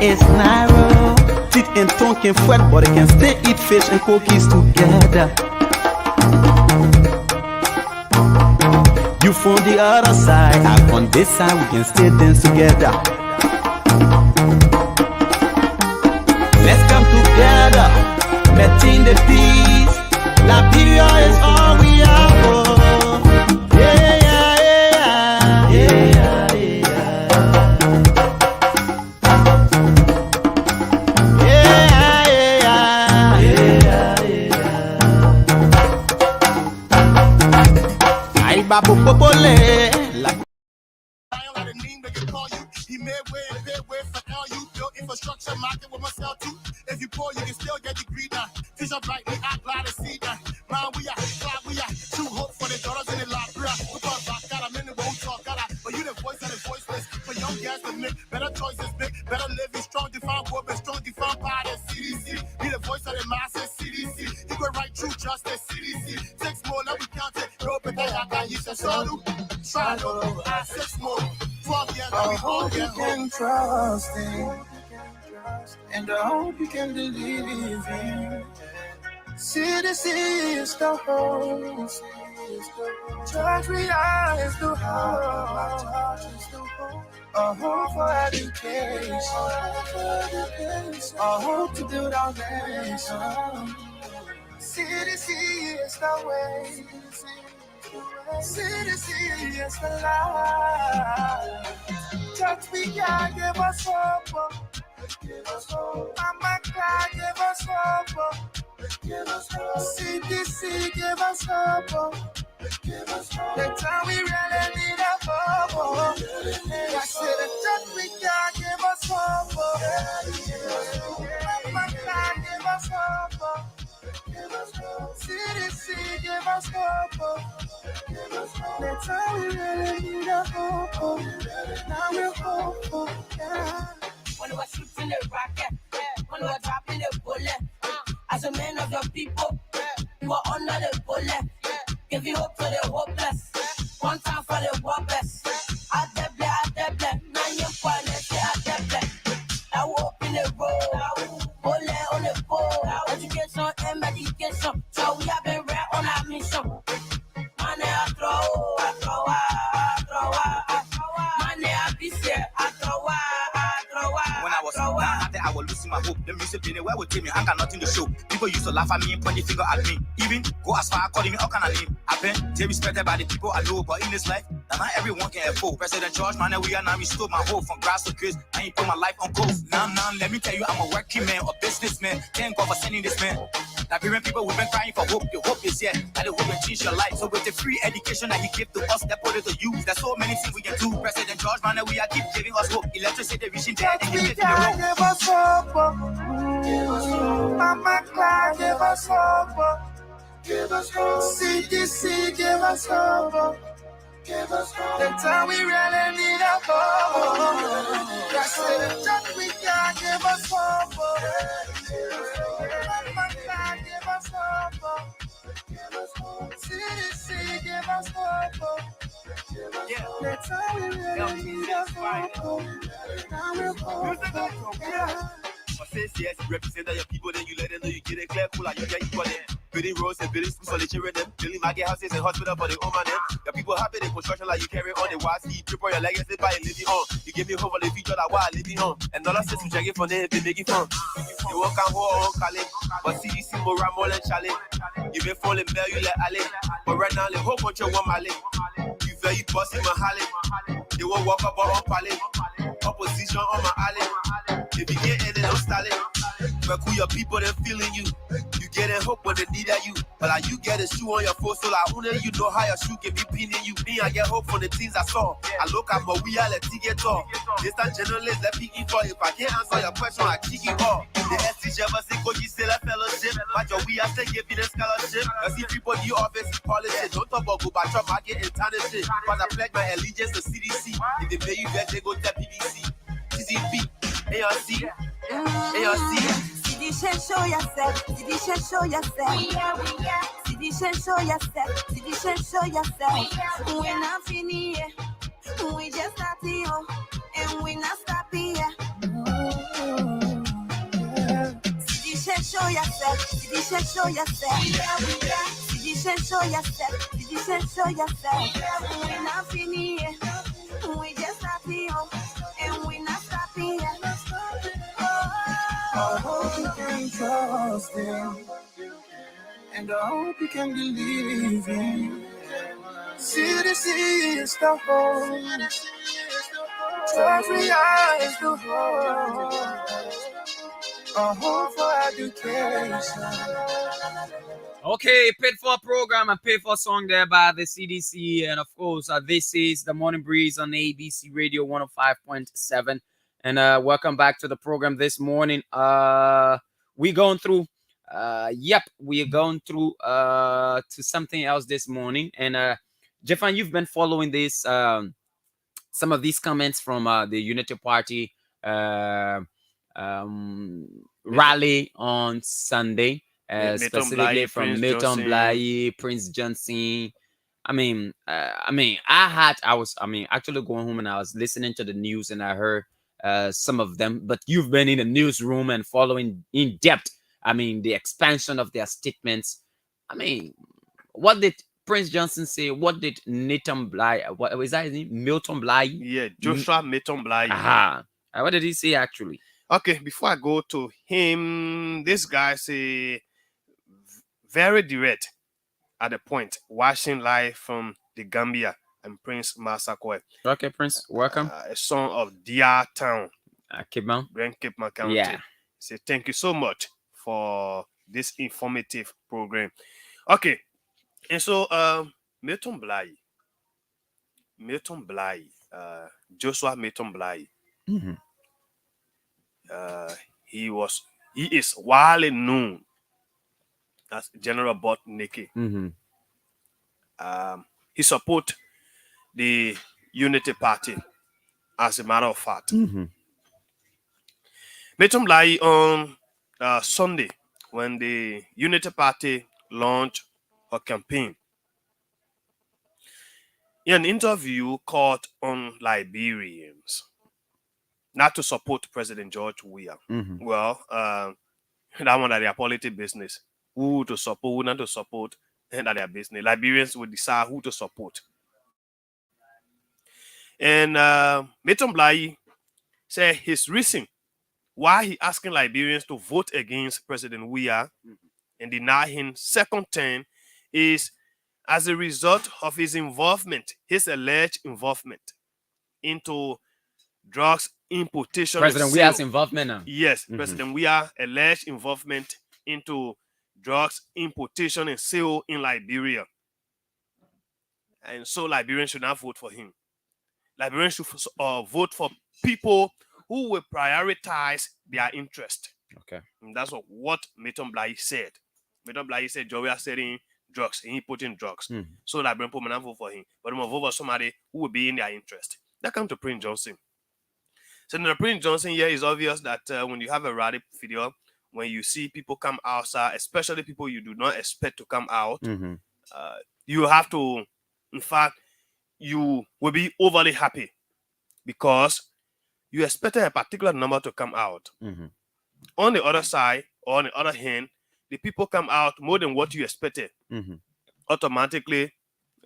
It's narrow. Teeth and tongue can fret, but they can still eat fish and cookies together. You from the other side, I from this side, we can still dance together. Let's come together, maintain the peace. Liberia is all we are. He made way and paid way for all you built infrastructure market with myself too. If you poor, you can still get degree done. Fish up right, me I glad to see that. Man, we are glad we are. True hope for the daughters in the Liberia. Because I got a minute, won't talk, got but you the voice of the voiceless. For young guys to make better choices, big, better living, strong, defined work, and strong, defined power, CDC. Be the voice of the masses, CDC. You go right through justice, CDC. 6 more, now we count it. No, but I got you, so do. Try to 6 more. 12 years, now we hold you can trust in, and I hope you can believe in. CDC is the home. Georgia is the home. A home for education. A home to build our nation. CDC is the way. CDC is the life. Church we can give us hope. Mama God give us hope. CDC give us hope. The time we really need a hope. I said the church we can give us hope. Mama God give us hope. CDC give us hope. The time we really need a hope. Now we're hopeful. When we're shooting the rocket, when we're dropping the bullet, as a man of your people, you are under the bullet. Give you hope to the hopeless. One time for the hopeless. I deble, now you find it, I deble. I walk in the road, bullet on the board. Education and medication, so we have been right on our mission. Money I throw. Money I be here, I throw. When I was downhearted, I was losing my hope. The music playing where would take me, I got nothing to show. People used to laugh at me and point the finger at me. Even go as far as calling me all kind of name. I've been respected by the people I know, but in this life, not everyone can afford. President George, man, we are now restored my hope from grass to grace. I ain't put my life on coast. Now, let me tell you, I'm a working man, a businessman. Thank God for sending this man. That parent people, we've been crying for hope. The hope is here, that the hope can change your life. So with the free education that he gave to us, that put it to use. There's so many things we can do. President George, man, we are keep giving us hope. Electricity reaching there, and give God give us hope. Mama God give us hope. Give us hope. CDC give us hope. Give us hope. The time we really need a hope. That's it. Just we God give us hope. Mama God give us hope. CDC give us hope. The time we really need a hope. Now we're hope. Say yes, represent your people, then you let them know you get it clear, cool, and you get equal them. Building roads and building schools for the children, them. Building market houses and hospital for the home and them. Your people happy, they construction like you carry on the wild seed, prepare your legacy by living on. You give me hope for the future that while living on. And dollar says we check it for them if they make it fun. You walk and hold on, Kale, but CDC more more than Charlie. You been falling bell, you let Ali. But right now, the whole bunch of one Mali. You feel you bossy Mahali. They won't walk up on Pali. Opposition on my alley. If you get in it, don't style it. But who your people, they're feeling you. You getting hope when they need you. But like you get a shoe on your foot, so like only you know how your shoe can be pinning you. Me, I get hope from the things I saw. I look at my we are let get talk. Distant journalists, let me in for. If I can't answer your question, I kick it off. The STJ ever say, go, you still a fellowship. But your we are still giving a scholarship. I see people do office in politics. Don't talk about go back to market and shit. But I pledge my allegiance to CDC. If they pay you back, they go to PVC. CCP, ARC, CDC, show yourself. CDC, show yourself. CDC, show yourself. CDC, show yourself. We're not finished yet. We just starting home, and we're not stopping yet. CDC, show yourself. CDC, show yourself. CDC, show yourself. CDC, show yourself. We're not finished yet. We just starting home, and we're not stopping yet. I hope you can trust him, and I hope you can believe him. CDC is the home. Georgia is the home. A home for education. Okay, paid for program and paid for song there by the CDC. And of course, this is the Morning Breeze on ABC Radio 105.7. And welcome back to the program this morning. We're going through, we're going through to something else this morning. And Jeffan, you've been following this, some of these comments from the Unity Party rally on Sunday. Specifically from Milton Bly, Prince Johnson. I mean, I was actually going home and I was listening to the news and I heard some of them. But you've been in the newsroom and following in depth I mean, the expansion of their statements. I mean, what did Prince Johnson say? What did Nathan Bly? What was that his name? Milton Bly? Yeah, Joshua Milton Bly. Aha. What did he say actually? Okay, before I go to him, this guy say very direct at the point, watching live from the Gambia and Prince Massaquoi. Okay, Prince, welcome. A son of Dia Town, Cape Mount. Cape Mount County. Yeah. Say thank you so much for this informative program. Okay, and so Milton Bly, Joshua Milton Bly. Mm-hmm. He is widely known as General Bot Nikki. Mm-hmm. He support the Unity Party, as a matter of fact. Mm-hmm. Milton Bly on Sunday, when the Unity Party launched her campaign, in an interview caught on Liberians not to support President George Weah. Mm-hmm. Well, that one that their politics business. Who to support, who not to support, and that their business. Liberians will decide who to support. And Milton Bly said his reason why he asking Liberians to vote against President Weah and deny him second term is as a result of his alleged involvement into drugs importation. President Weah's involvement now. Yes, President Weah alleged involvement into drugs importation and sale in Liberia. And so Liberians should not vote for him. Liberians should vote for people who will prioritize their interest. Okay. And that's what Milton Bly said. Milton Bly said Joe are selling drugs and importing drugs. So Liberian people may not vote for him. But they will vote for somebody who will be in their interest. That comes to Prince Johnson. So the Prince Johnson here is obvious that when you have a rally video, when you see people come outside, especially people you do not expect to come out, you have to, in fact, you will be overly happy because you expected a particular number to come out. On the other side, or on the other hand, the people come out more than what you expected. Automatically,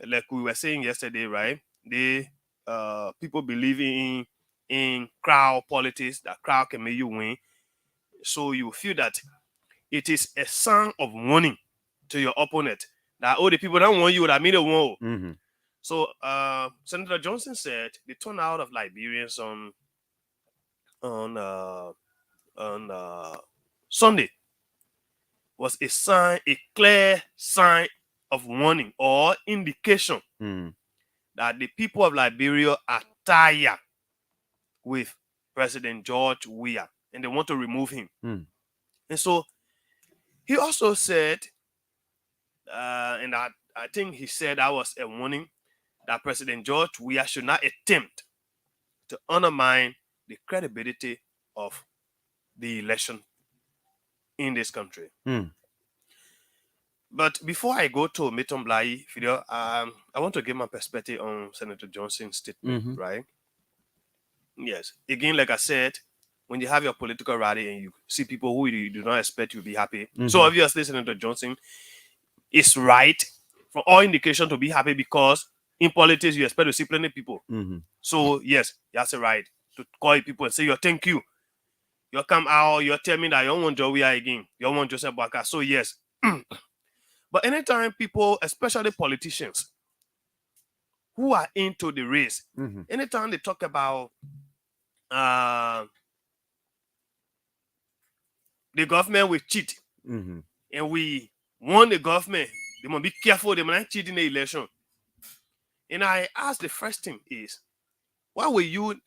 like we were saying yesterday, right? People believe in crowd politics, that crowd can make you win. So you feel that it is a sign of warning to your opponent that, oh, the people don't want you, that mean they want. So Senator Johnson said the turnout of Liberians on Sunday was a clear sign of warning or indication that the people of Liberia are tired with President George Weah and they want to remove him. And so he also said, and I think he said that was a warning, that President George Weah should not attempt to undermine the credibility of the election in this country. But before I go to Milton Bly video, I want to give my perspective on Senator Johnson's statement, right? Yes. Again, like I said, when you have your political rally and you see people who you do not expect you to be happy. So obviously, Senator Johnson is right from all indication to be happy because in politics, you expect to see plenty of people. So yes, that's a right to call people and say, "Yo, thank you. You come out, you tell me that you don't want Joe Weah again. You don't want Joseph Boakai." So yes. But anytime people, especially politicians, who are into the race, anytime they talk about the government will cheat, and we want the government, they must be careful, they must not cheat in the election. And I ask the first thing is, why will you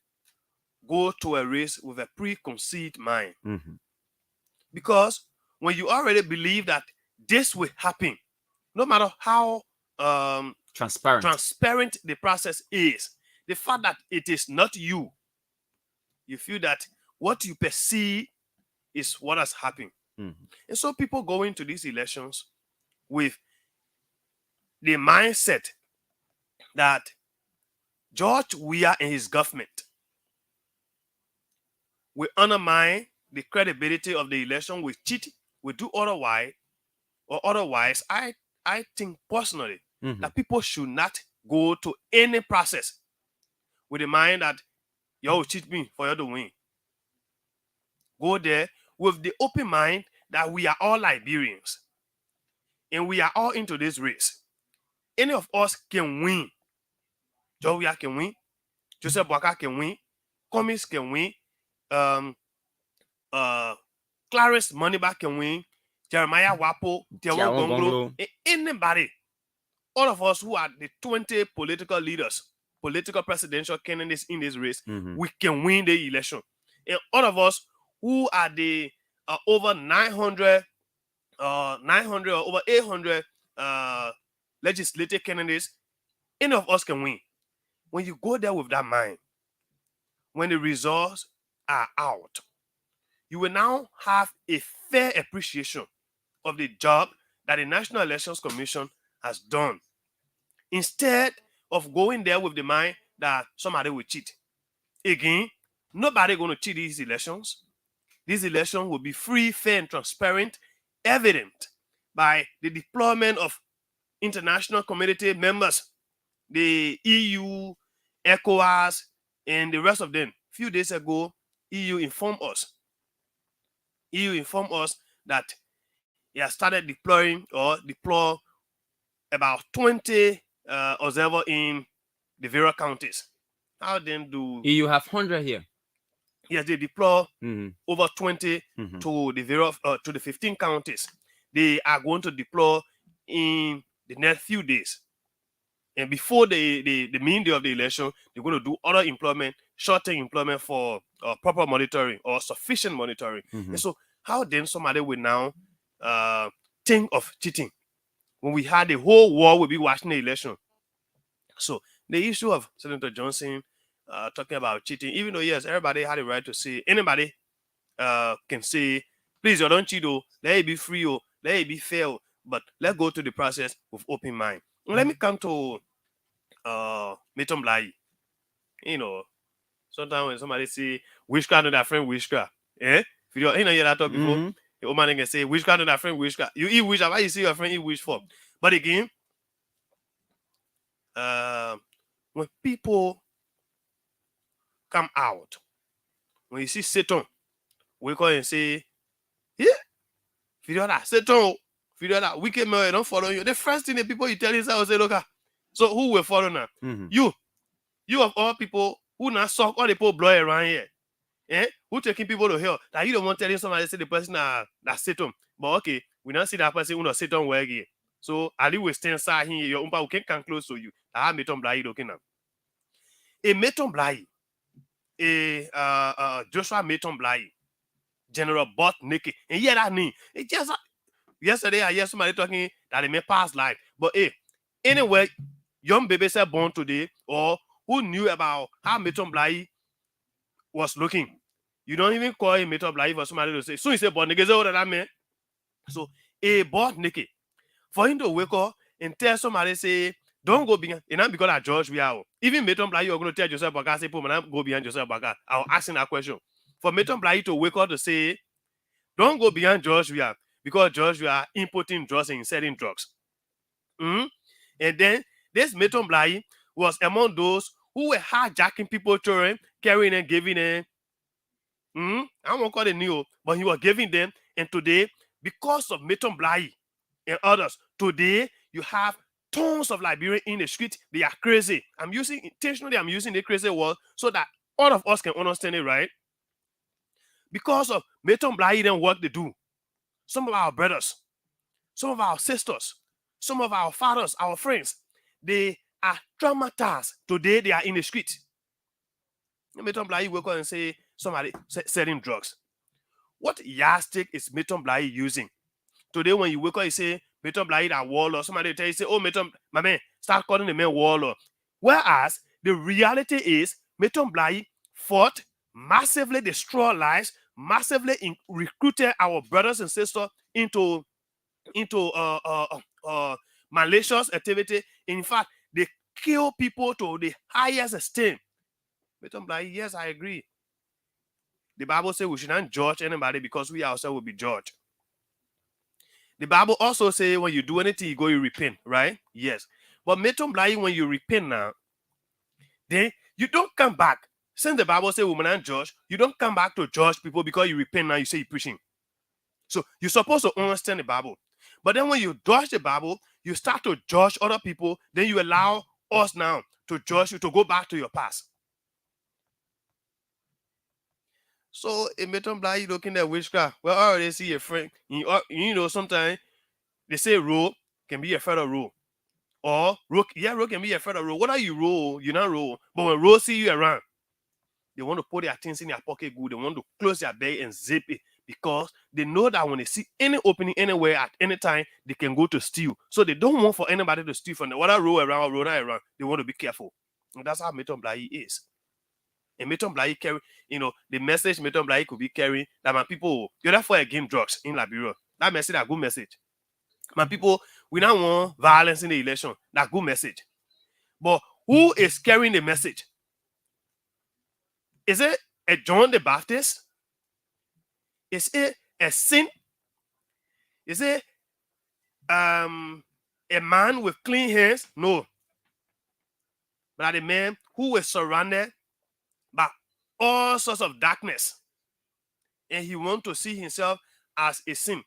go to a race with a preconceived mind? Because when you already believe that this will happen, no matter how transparent the process is, the fact that it is not you, you feel that what you perceive is what has happened. And so people go into these elections with the mindset that George Weah and his government will undermine the credibility of the election, will cheat we do otherwise, I think personally that people should not go to any process with the mind that you cheat me for you to win. Go there with the open mind that we are all Liberians and we are all into this race. Any of us can win. Jovia can win. Joseph Boakai can win. Commis can win. Clarice Moneyback can win. Jeremiah Wapo, Tiawan Gonglo, anybody. All of us who are the 20 political leaders, political presidential candidates in this race, we can win the election. And all of us who are the over 900 or over 800 legislative candidates, any of us can win. When you go there with that mind, when the results are out, you will now have a fair appreciation of the job that the National Elections Commission has done, instead of going there with the mind that somebody will cheat. Again, nobody going to cheat these elections. These elections will be free, fair, and transparent, evident by the deployment of international community members, the EU, ECOWAS, and the rest of them. A few days ago, EU informed us that he has started deploy about 20 observers in the various counties. How then do EU have 100 here? Yes, they deploy over 20 to the various to the 15 counties. They are going to deploy in the next few days. And before the main day of the election, they're going to do other employment, short-term employment for proper monitoring or sufficient monitoring. And so how then somebody will now think of cheating when we had the whole world will be watching the election? So the issue of Senator Johnson talking about cheating, even though yes, everybody had the right to say, anybody can say, please, you don't cheat, oh, let it be free, oh, let it be fair, oh, but let's go to the process with open mind. Let me come to Milton Blai. You know, sometimes when somebody say witchcraft to their friend witchcraft, if you don't hear that talk before, the old man can say witchcraft to their friend witchcraft. You eat witchcraft, why you see your friend eat witch for? But again, when people come out, when you see Satan, we call and say, yeah, if you do that, Satan, if you do that, wicked man, don't follow you. The first thing the people you tell is, I will say, look, so who will follow now? You of all people who now suck all the people blood around here. Who taking people to hell? That you don't want telling somebody say the person that Satan. But okay, we now see that person who not Satan work here. So Ali will stand side here, your umpa can come close to you. I have Milton Blai looking now. A Milton Blai, Joshua Milton Blai, General Butt Nicky. And yeah, that name. It just yesterday I hear somebody talking that they may pass life. But anyway, young baby said born today, or who knew about how Milton Blai was looking. You don't even call him Milton Blai for somebody to say, so he said, but niggas older than me. So a Butt Nicky, for him to wake up and tell somebody, say, don't go behind, and not because of George we are. Even Milton Blai, you're going to tell Joseph Boakai, say, go behind Joseph Boakai. I'll ask him that question. For Milton Blai to wake up to say, don't go behind George we are, because George we are importing drugs and selling drugs. And then this Milton Blai was among those who were hijacking people children, carrying and giving them. I won't call it new, but he was giving them. And today, because of Milton Blai and others, today you have tons of Liberians in the street. They are crazy. I'm using the crazy word so that all of us can understand it, right? Because of Milton Blai and what they do. Some of our brothers, some of our sisters, some of our fathers, our friends, they are traumatized. Today they are in the street. Milton Blai wake up and say somebody selling drugs. What yardstick is Milton Blai using? Today when you wake up, you say Milton Blai that warlord. Somebody tell you, say, oh Milton, my man, start calling the man warlord. Whereas the reality is Milton Blai fought, massively destroyed lives, massively recruited our brothers and sisters into malicious activity. In fact, they kill people to the highest extent. Milton Blai, yes, I agree. The Bible says we should not judge anybody because we ourselves will be judged. The Bible also say when you do anything, you go, you repent, right? Yes. But Meton Blai, when you repent now, then you don't come back. Since the Bible say woman and judge, you don't come back to judge people because you repent now, you say you're preaching. So you're supposed to understand the Bible. But then when you judge the Bible, you start to judge other people, then you allow us now to judge you, to go back to your past. So it made them like you looking at witchcraft. Well, I already see a friend. You know, sometimes they say rule can be a federal rule. Or rule can be a federal rule. What are you rule? You not rule. But when rule see you around, they want to put their things in their pocket good. They want to close their bag and zip it because they know that when they see any opening anywhere at any time, they can go to steal. So they don't want for anybody to steal from them. Whether roll around or roll not around, they want to be careful. And that's how Meton Blai is. And Meton Blai carry, the message Meton Blai could be carrying that my people, you're therefore against drugs in Liberia. That message, a good message. My people, we don't want violence in the election. That good message. But who is carrying the message? Is it a John the Baptist? Is it a sin? Is it a man with clean hands? No. But a man who is surrounded by all sorts of darkness. And he wants to see himself as a sin.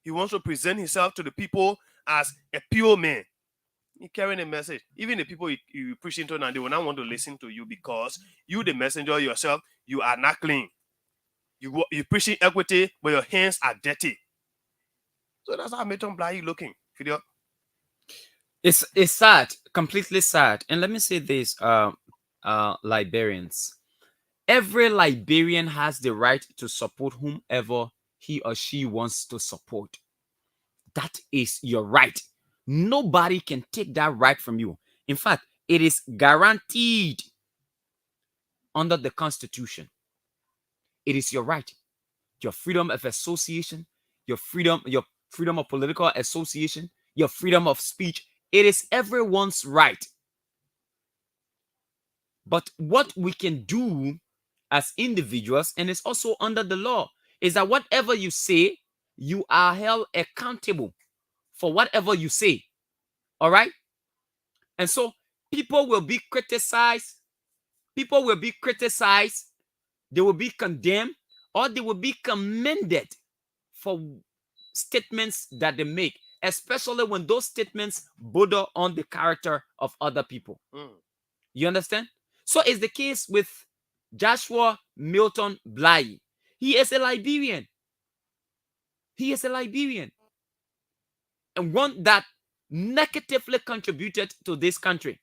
He wants to present himself to the people as a pure man. He carrying a message. Even the people you preaching to now, they will not want to listen to you because you, the messenger yourself, you are not clean. You preaching equity, but your hands are dirty. So that's how Meton Blai looking. Video. It's sad, completely sad. And let me say this, Liberians. Every Liberian has the right to support whomever he or she wants to support. That is your right. Nobody can take that right from you. In fact, it is guaranteed under the Constitution. It is your right. Your freedom of association, your freedom of political association, your freedom of speech. It is everyone's right. But what we can do as individuals, and it's also under the law, is that whatever you say, you are held accountable for whatever you say. All right? And so people will be criticized. People will be criticized. They will be condemned, or they will be commended for statements that they make, especially when those statements border on the character of other people. You understand? So it's the case with Joshua Milton Blai. He is a Liberian. He is a Liberian. And one that negatively contributed to this country.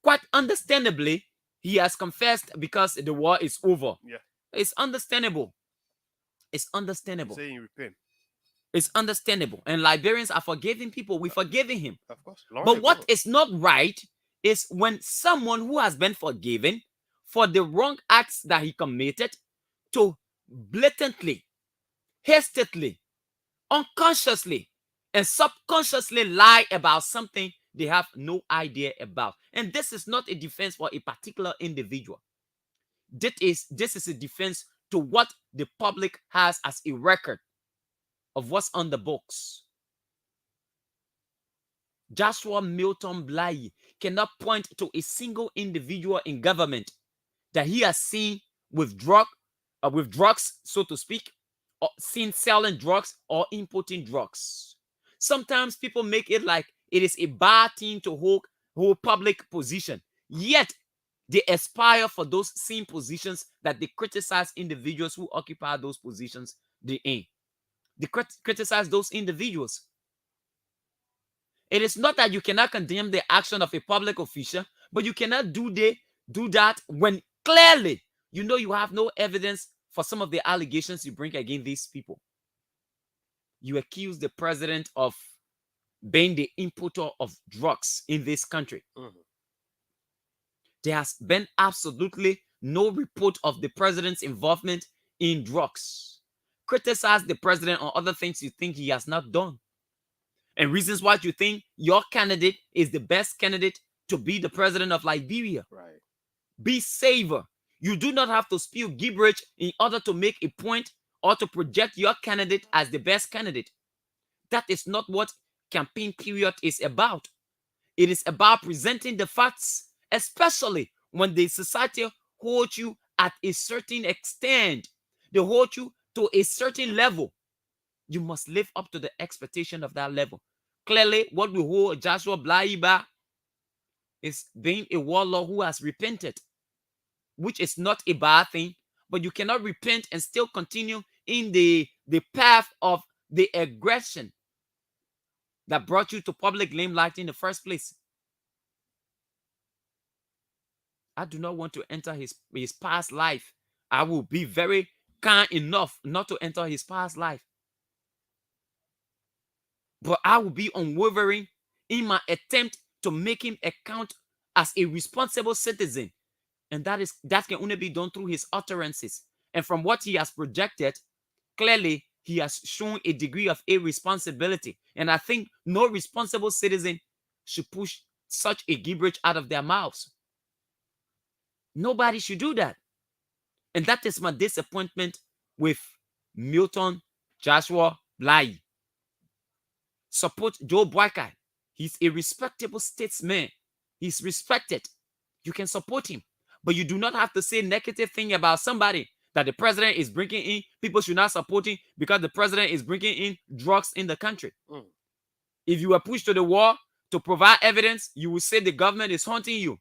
Quite understandably, he has confessed because the war is over. Yeah. It's understandable. It's understandable. Saying repent. It's understandable. And Liberians are forgiving people. We're forgiving him. Of course. But what is not right is when someone who has been forgiven for the wrong acts that he committed to blatantly, hastily, unconsciously, and subconsciously lie about something they have no idea about. And this is not a defense for a particular individual. This is a defense to what the public has as a record of what's on the books. Joshua Milton Blai cannot point to a single individual in government that he has seen with drugs, so to speak, or seen selling drugs or importing drugs. Sometimes people make it like it is a bad thing to hold public position. Yet they aspire for those same positions that they criticize individuals who occupy those positions they aim. They criticize those individuals. It is not that you cannot condemn the action of a public official, but you cannot do that when clearly you know you have no evidence for some of the allegations you bring against these people. You accuse the president of being the importer of drugs in this country. There has been absolutely no report of the president's involvement in drugs. Criticize the president on other things you think he has not done. And reasons why you think your candidate is the best candidate to be the president of Liberia. Right. Be saver. You do not have to spew gibberish in order to make a point or to project your candidate as the best candidate. That is not what campaign period is about. It is about presenting the facts, especially when the society holds you at a certain extent. They hold you to a certain level. You must live up to the expectation of that level. Clearly, what we hold Joshua Blaiba is being a warlord who has repented, which is not a bad thing, but you cannot repent and still continue in the path of the aggression that brought you to public limelight in the first place. I do not want to enter his past life. I will be very kind enough not to enter his past life. But I will be unwavering in my attempt to make him account as a responsible citizen. And that can only be done through his utterances. And from what he has projected, clearly he has shown a degree of irresponsibility. And I think no responsible citizen should push such a gibberish out of their mouths. Nobody should do that. And that is my disappointment with Milton Joshua Blai. Support Joe Boyka. He's a respectable statesman. He's respected. You can support him. But you do not have to say negative thing about somebody that the president is bringing in. People should not support him because the president is bringing in drugs in the country. If you were pushed to the wall to provide evidence, you would say the government is haunting you.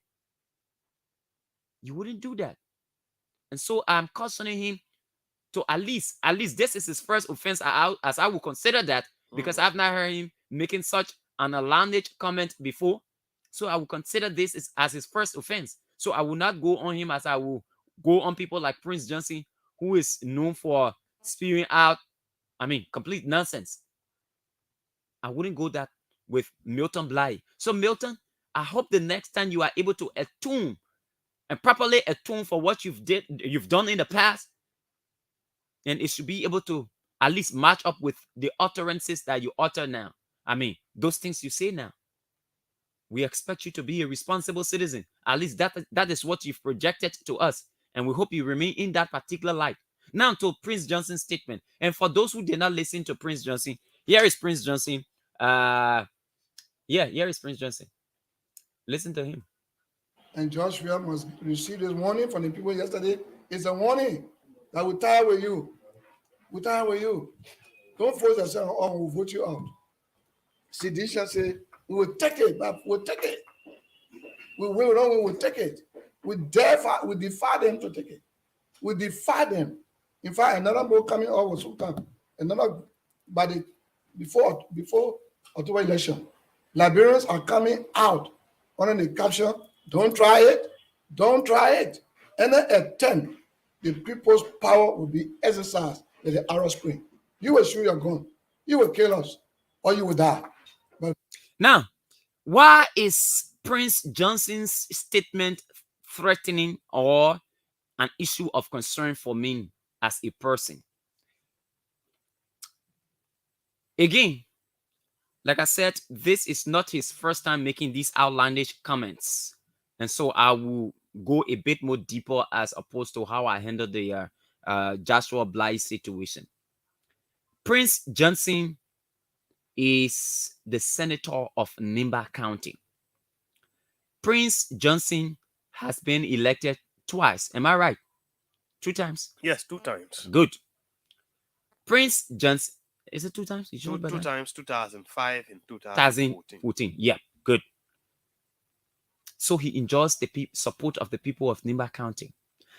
You wouldn't do that. And so I'm cautioning him to at least this is his first offense, as I will consider that, because I've not heard him making such an outlandish comment before. So I will consider this as his first offense. So I will not go on him as I will go on people like Prince Johnson, who is known for spewing out, complete nonsense. I wouldn't go that with Milton Blai. So Milton, I hope the next time you are able to attune and properly attune for what you've done in the past, and it should be able to at least match up with the utterances that you utter now. Those things you say now. We expect you to be a responsible citizen. At least that is what you've projected to us. And we hope you remain in that particular light. Now to Prince Johnson's statement. And for those who did not listen to Prince Johnson, here is Prince Johnson. Here is Prince Johnson. Listen to him. And Joshua must receive this warning from the people yesterday. It's a warning that we tire with you. We tire with you. Don't force yourself on, we'll vote you out. Sedisha say, we will take it, but we'll take it. We will take it. We defy them to take it. We defy them. In fact, another book coming out was Sultan. Another before October election. Liberians are coming out under the caption, don't try it, don't try it. Any attempt, the people's power will be exercised at the Arab Spring. You will shoot your gun, you will kill us, or you will die. But now, why is Prince Johnson's statement threatening or an issue of concern for me as a person? Again, like I said, this is not his first time making these outlandish comments. And so I will go a bit more deeper as opposed to how I handled the Joshua Blai situation. Prince Johnson is the senator of Nimba County. Prince Johnson has been elected twice. Am I right? 2 times? Yes, 2 times. Good. Prince Johnson, is it 2 times? Two times, 2005 and 2014. Yeah, good. So he enjoys the support of the people of Nimba County.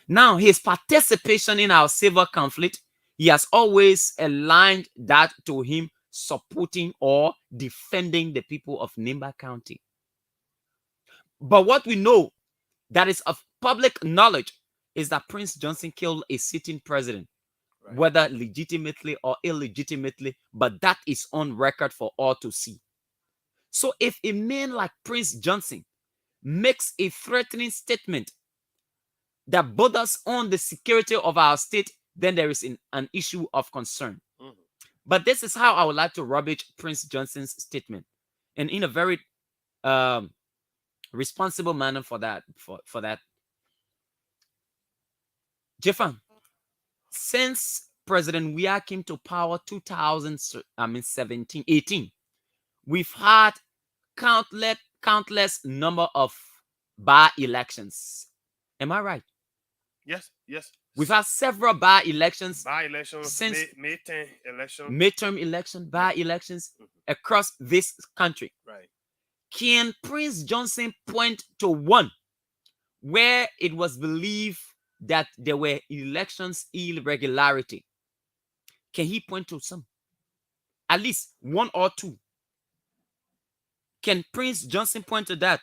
Now, his participation in our civil conflict, he has always aligned that to him supporting or defending the people of Nimba County. But what we know that is of public knowledge is that Prince Johnson killed a sitting president, right, whether legitimately or illegitimately, but that is on record for all to see. So if a man like Prince Johnson makes a threatening statement that borders on the security of our state, then there is an issue of concern. But this is how I would like to rubbish Prince Johnson's statement, and in a very responsible manner for that. For that, Jeffan, since President Weah came to power 18, we've had countless number of by-elections. Am I right? Yes, yes. We've had several by-elections. By-elections, since midterm election. Midterm election, by-elections across this country. Right. Can Prince Johnson point to one where it was believed that there were elections irregularity? Can he point to some? At least one or two. Can Prince Johnson point to that?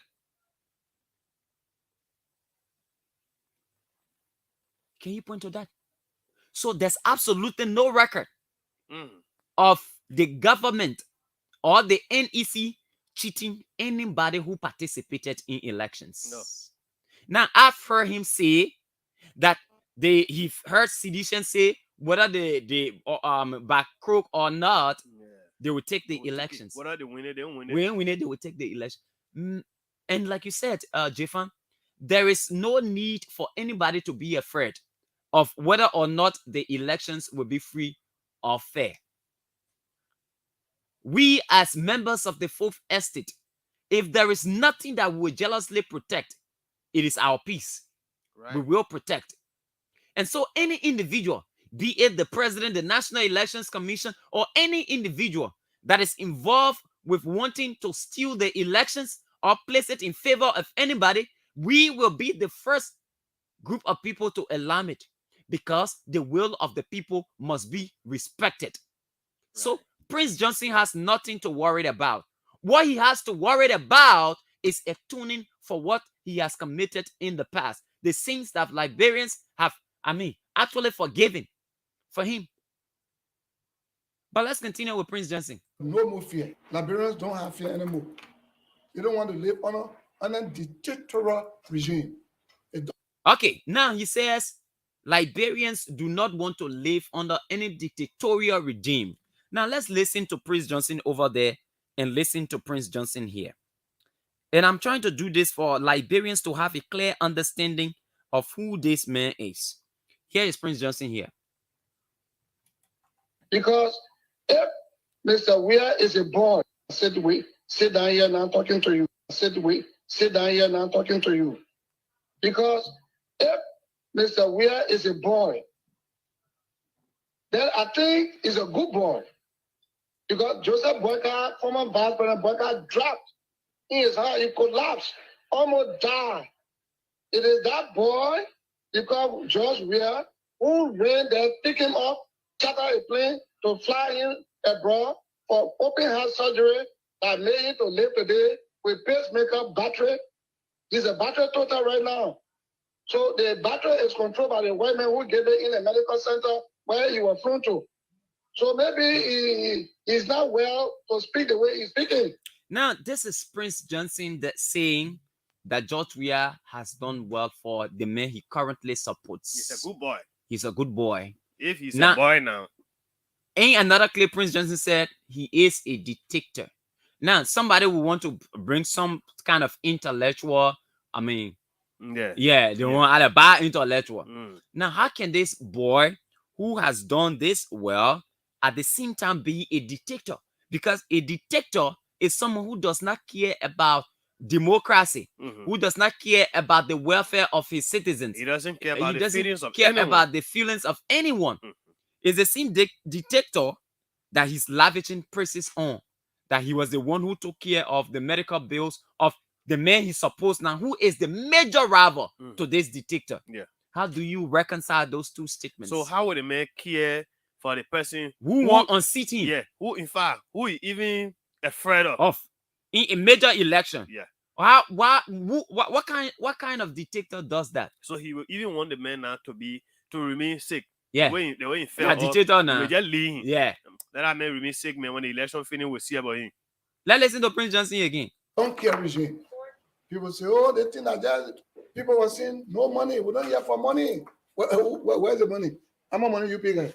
Can you point to that? So there's absolutely no record of the government or the NEC cheating anybody who participated in elections. No. Now, I've heard him say that he heard sedition say whether they back crook or not, they will take the elections. Whether they win it, they don't win it. When win it, they will take the election. And like you said, Jeffan, there is no need for anybody to be afraid of whether or not the elections will be free or fair. We as members of the Fourth Estate, if there is nothing that we will jealously protect, it is our peace. Right. We will protect. And so any individual, be it the president, the National Elections Commission, or any individual that is involved with wanting to steal the elections or place it in favor of anybody, we will be the first group of people to alarm it, because the will of the people must be respected. Right. So Prince Johnson has nothing to worry about. What he has to worry about is atoning for what he has committed in the past. The sins that Liberians have, actually forgiven for him. But let's continue with Prince Johnson. No more fear. Liberians don't have fear anymore. You don't want to live on a dictatorial regime. Okay, now he says Liberians do not want to live under any dictatorial regime. Now let's listen to Prince Johnson over there and listen to Prince Johnson here. And I'm trying to do this for Liberians to have a clear understanding of who this man is. Here is Prince Johnson here. Because if Mr. Weah is a boy, sit down here now, I'm talking to you. Sit down here now, I'm talking to you. Because if Mr. Weah is a boy, then I think he's a good boy. Because Joseph Boyka, former Vice President Boyka, dropped in his heart, he collapsed, almost died. It is that boy, because George Weah, who ran there, pick him up, charter a plane to fly him abroad for open heart surgery that made him to live today with pacemaker battery. He's a battery total right now. So the battery is controlled by the white man who gave it in a medical center where he was flown to. So maybe he's not well to speak the way he's speaking. Now, this is Prince Johnson that saying that George Weah has done well for the man he currently supports. He's a good boy. He's a good boy. If he's a boy now. In another clip, Prince Johnson said he is a dictator. Now, somebody will want to bring some kind of intellectual, they want to buy intellectual. Now, how can this boy who has done this well at the same time be a dictator? Because a dictator is someone who does not care about democracy, who does not care about the welfare of his citizens. He doesn't care about the feelings of care anyone. about the feelings of anyone. It's the same dictator that he's lavishing praises on, that he was the one who took care of the medical bills of the man he supposed now, who is the major rival to this dictator. Yeah. How do you reconcile those two statements? So how would a man care for the person who want unseat him? Yeah, who is even afraid of in a major election? Yeah. What kind of dictator does that? So he will even want the man now to remain sick. Yeah. The way he felt. Dictator now. We just leave him. Yeah. That man remain sick, man. When the election finish, we'll see about him. Let's listen to Prince Johnson again. Don't care regime. People say, oh, they think that just people were saying no money. We don't hear for money. Where's the money? How much money you pay guys?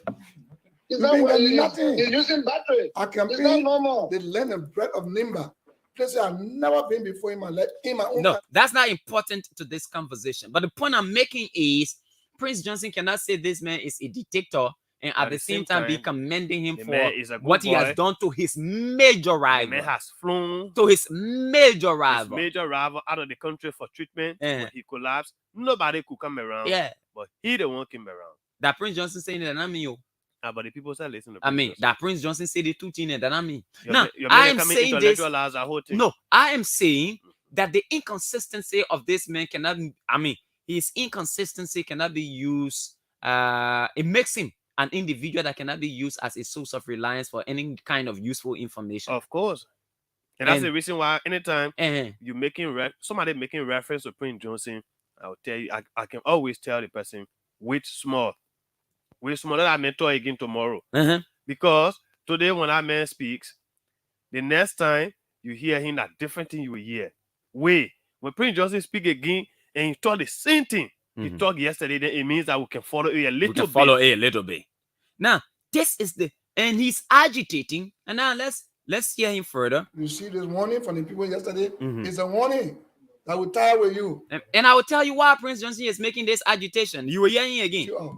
It's not nothing. You're using battery. I can pay the land and bread of Nimba. Place I've never been before in my life. No, that's not important to this conversation. But the point I'm making is Prince Johnson cannot say this man is a dictator and at the same time be commending him the for man is a good what he has boy. done to his major The rival. man has flown To his major his rival. major rival out of the country for treatment. Eh. When he collapsed, nobody could come around. Yeah. But he the one came around. That Prince Johnson saying that, I mean, yo. But the people say listen to I Prince mean, Johnson. that Prince Johnson said the two things that I mean. Your Now, man- your I man am coming saying this. intellectualize the whole thing. No, I am saying that the inconsistency of this man cannot, I mean, his inconsistency cannot be used, it makes him an individual that cannot be used as a source of reliance for any kind of useful information. Of course. And that's And- the reason why anytime Eh. you making somebody making reference to Prince Johnson, I'll tell you, I can always tell the person, wait small. Wait small. Let that mentor again tomorrow. Because today when that man speaks, the next time you hear him, that different thing you will hear. Wait, when Prince Johnson speak again and he talk the same thing he talked yesterday, then it means that we can follow it a little We can bit. follow it a little bit. Now, this is and he's agitating. And now let's hear him further. You see this warning from the people yesterday? Mhm. It's a warning that will tire with you. And I will tell you why Prince Johnson is making this agitation. You will hear him again. You out.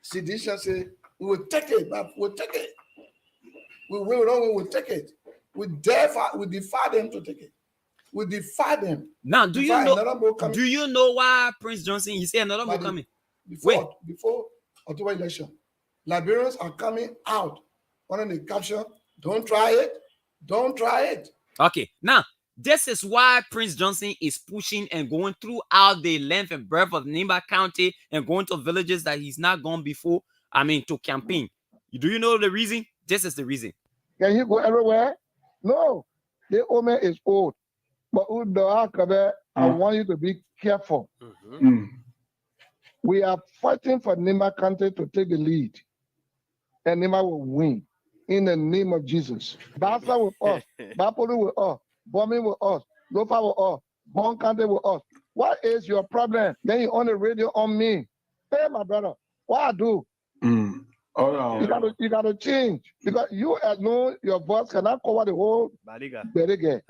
Sedisha say, we will take it, but we'll take it. We will take it. We defy them to take it. We defy them. Now, do you Defy know? another more coming. Do you know why Prince Johnson? He said another more But coming. Before October election, Liberians are coming out under the caption, don't try it, don't try it. Okay, now this is why Prince Johnson is pushing and going throughout the length and breadth of Nimba County and going to villages that he's not gone before. I mean, to campaign. Do you know the reason? This is the reason. Can he go everywhere? No. The Ome is old. But I want you to be careful. We are fighting for Nimba County to take the lead. And Nimba will win. In the name of Jesus. Basa with us. Bapolu with us. Bombing with us. Lofa with us. Bon County with us. What is your problem? Then you on the radio on me. Hey, my brother, what I do? You gotta change. Because you alone, your voice cannot cover the whole Berege.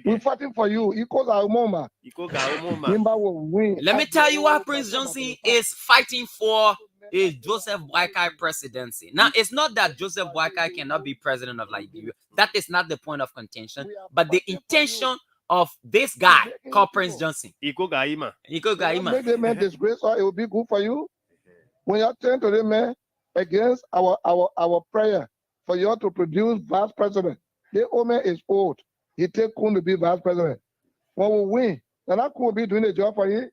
We're fighting for you. Equals our moment. Nimba will win. Let me tell you why Prince Johnson is fighting for a Joseph Boakai presidency. Now, it's not that Joseph Boakai cannot be president of Liberia. That is not the point of contention. But the intention of this guy called Prince Johnson. Iko Gaima. Make the man disgrace or it will be good for you. When you turn to the man against our prayer for you to produce vice president. The Ome is old. He take Kun to be vice president. When we win, then I could be doing the job for you.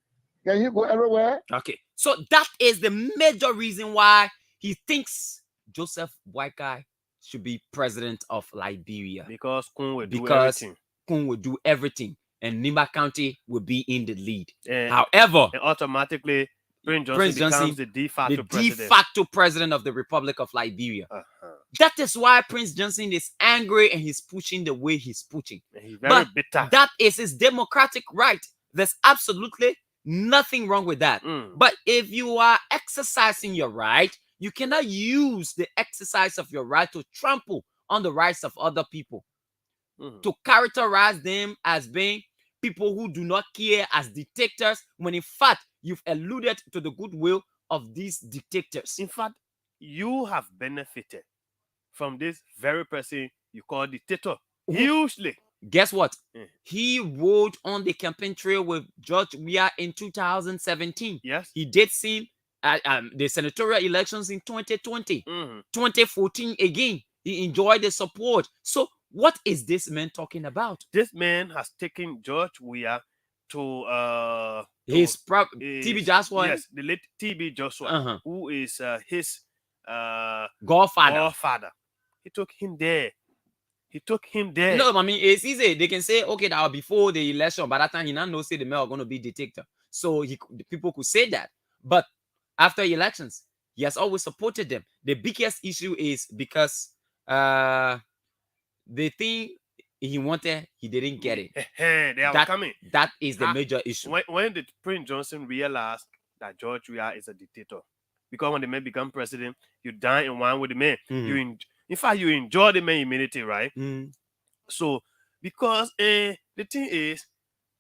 Can he go everywhere? Okay. So that is the major reason why he thinks Joseph Boakai should be president of Liberia. Because Kun will do everything. Kun will do everything. And Nimba County will be in the lead. And automatically, Prince Johnson becomes the de facto president of the Republic of Liberia. That is why Prince Johnson is angry and he's pushing the way he's pushing. And he's very bitter. That is his democratic right. There's absolutely nothing wrong with that. But if you are exercising your right, you cannot use the exercise of your right to trample on the rights of other people, to characterize them as being people who do not care, as dictators, when in fact you've alluded to the goodwill of these dictators. In fact, you have benefited from this very person you call dictator hugely. Guess what? He rode on the campaign trail with George Weah in 2017. Yes. He did see the senatorial elections in 2020. 2014 again. He enjoyed the support. So what is this man talking about? This man has taken George Weah to TB Joshua. Yes, the late TB Joshua, who is his godfather. He took him there. No, I mean, it's easy. They can say, okay, that was before the election. By that time, he now knows the man are going to be dictator. So the people could say that. But after elections, he has always supported them. The biggest issue is because the thing he wanted, he didn't get it. They are coming. That is the major issue. When did Prince Johnson realize that George Weah is a dictator? Because when the man become president, you dine in wine with the man. In fact, you enjoy the man immunity, right? So, because the thing is,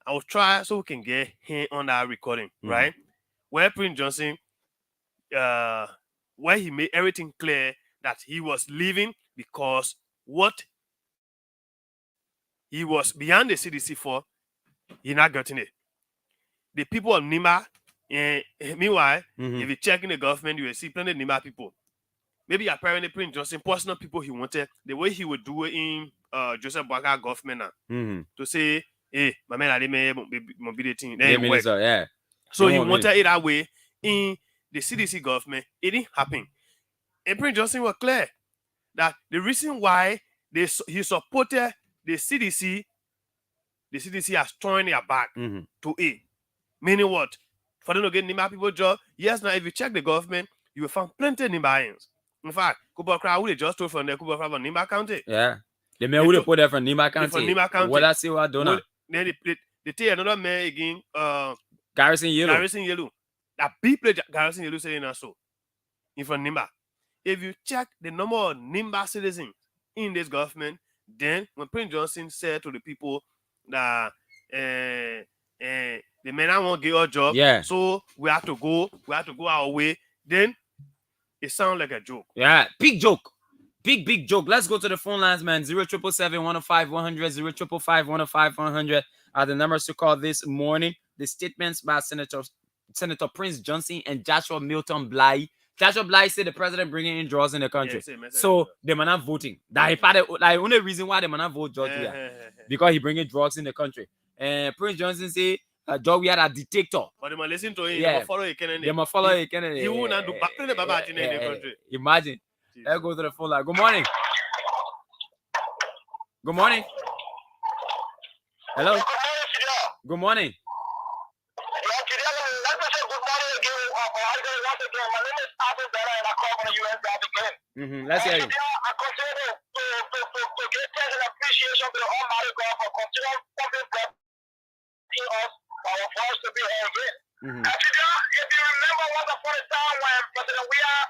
I will try so we can get him on that recording, right? Where Prince Johnson where he made everything clear that he was leaving because what he was behind the CDC for, he not getting it. The people of Nima, meanwhile, if you check in the government, you will see plenty of Nima people. Maybe apparently Prince Johnson, personal people he wanted, the way he would do it in Joseph Boakai government now, to say, hey, my man, I didn't mobility. Yeah. So he wanted it that way in the CDC government. It didn't happen. And Prince Johnson was clear that the reason why he supported the CDC has turned their back to it. Meaning what? For them to get Nima people job, yes, now if you check the government, you will find plenty of Nimbayans. In fact, Kuba Crowd would just told from there, Kuba from Nima County. Yeah. The man would have put that from Nima County. From Nima County. What I see what I do now. Then they take another man again, Garrison Yellow. Garrison Yellow. That big play Garrison Yellow saying also in from Nimba. If you check the number of Nimba citizens in this government, then when Prince Johnson said to the people that the men won't get our job, so we have to go our way, then it sounds like a joke. Yeah, big joke. Big joke. Let's go to the phone lines, man. 0777-105-100, 05-105-100 are the numbers to call this morning. The statements by Senator Prince Johnson and Joshua Milton Bly. Joshua Bly said the president bringing in drugs in the country. So they are not voting. That the only reason why they are not vote George because he bringing drugs in the country. And Prince Johnson said George had a dictator. But they must listen to him. They must follow a Kennedy. They must follow a Kennedy. He will not do back in the country. Imagine. Let's go to the phone line. Good morning. Good morning. Hello. Good morning. Let's hear you. I consider to give thanks and appreciation to the Almighty God for continuing pumping blood in us for us to be here again. And today, if you remember once upon a time when President Weah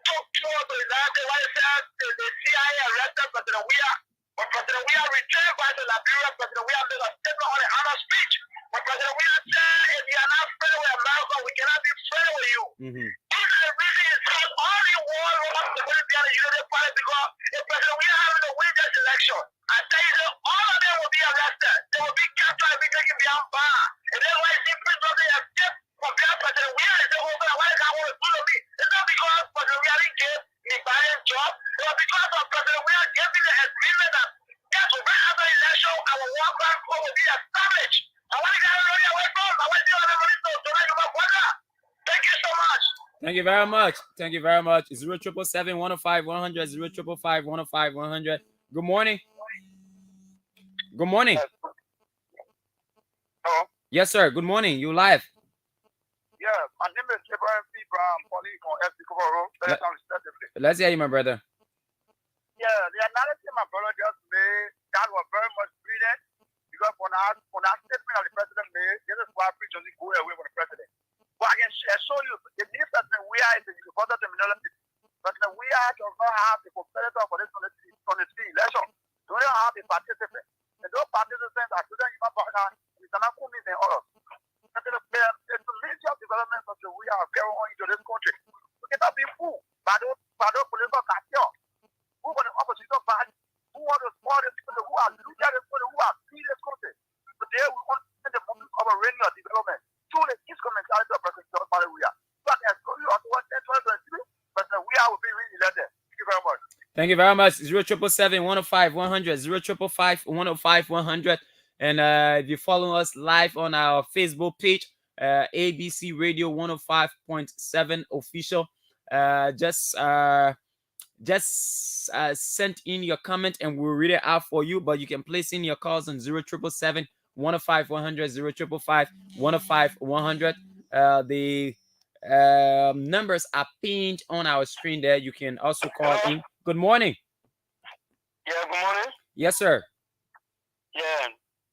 took tour to the United States, what he said, the CIA arrested President Weah. When President Weah returned back to Liberia, President Weah made a statement on the honor speech. When President Weah said, if you are not friendly with America, we cannot be friendly with you. If the reason is that all the war was to win the United Party because if President Weah having to win this election, I tell you that all of them will be arrested. They will be captured and be taken behind bar. And that's why you see Prince Johnson have kept from President Weah and say, oh, why does I want to do to me? It's not because President Weah didn't give me Biden's job. It was because of President Weah gave me the agreement that yes, right after the election, our war crime code will be established. I want to get everybody away from. I want to get everybody to donate to my brother. Thank you so much. Thank you very much. Thank you very much. 0777-105-100, 05-105-100. Good morning. Good morning. Hello. Yes, sir. Good morning. You live. Yeah, my name is Abraham P. Brown, calling from FC Cover Road. Let's hear you, my brother. Yeah, the analysis my brother just made, that was very much brilliant because for that statement of the president made, this is why Prince Johnson go away from the president. But I can show you, the new President Weah is the further terminology. President Weah does not have the competitor for this 2023 election. They don't have the participants. And those participants are President Yuma Baka, Mr. Kumis, and others. The major developments of the Weah are carrying on into this country. We cannot be fooled by those political cartels who want the opposition party, who want to spoil this country, who are looting this country, who are feeding this country. Today we want to send the moment of a reigning development. Truly, his comments are President John Weah. So I can show you on what 2023, President Weah will be re-elected. Thank you very much. Thank you very much. 0777-105-100, 05-105-100. And if you follow us live on our Facebook page, ABC Radio 105.7 official, just send in your comment and we'll read it out for you. But you can place in your calls on 0777-105-100, 05-105-105-100. The numbers are pinned on our screen there. You can also call in. Good morning. Yeah, good morning. Yes, sir. Yeah.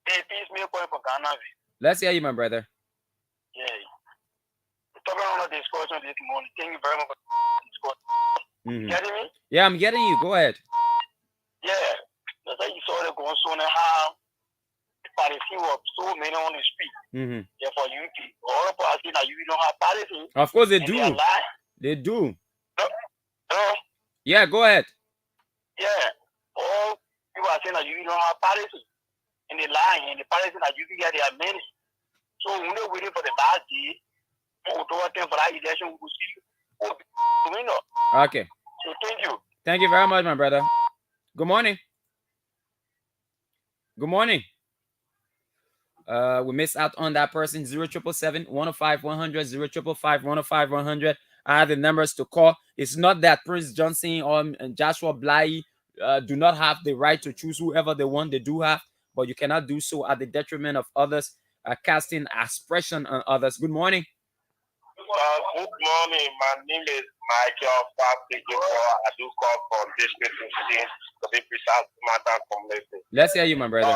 Hey, peace, me calling from Ghana. Let's hear you, my brother. Yeah. We're talking about the discussion this morning. Thank you very much for the discussion. Getting me? Yeah, I'm getting you. Go ahead. Yeah. That's how you saw the going on and how the party was so many on the street. Yeah, for UP. All the parties that you don't have parties. Of course they do. They do. Yeah, go ahead. Yeah. All people are saying that you don't have policy. And they lying, and the policy that you get their many. So when they're waiting for the last day, for that election, we will see. Okay. So thank you. Thank you very much, my brother. Good morning. Good morning. We missed out on that person. 0777 105 100 0555 105 100. I have the numbers to call. It's not that Prince Johnson or Joshua Bly do not have the right to choose whoever they want. They do have, but you cannot do so at the detriment of others, casting aspersion on others. Good morning. Good morning. My name is Michael Fabijo. I do call from District 16 to be precise, Matter Community. Let's hear you, my brother.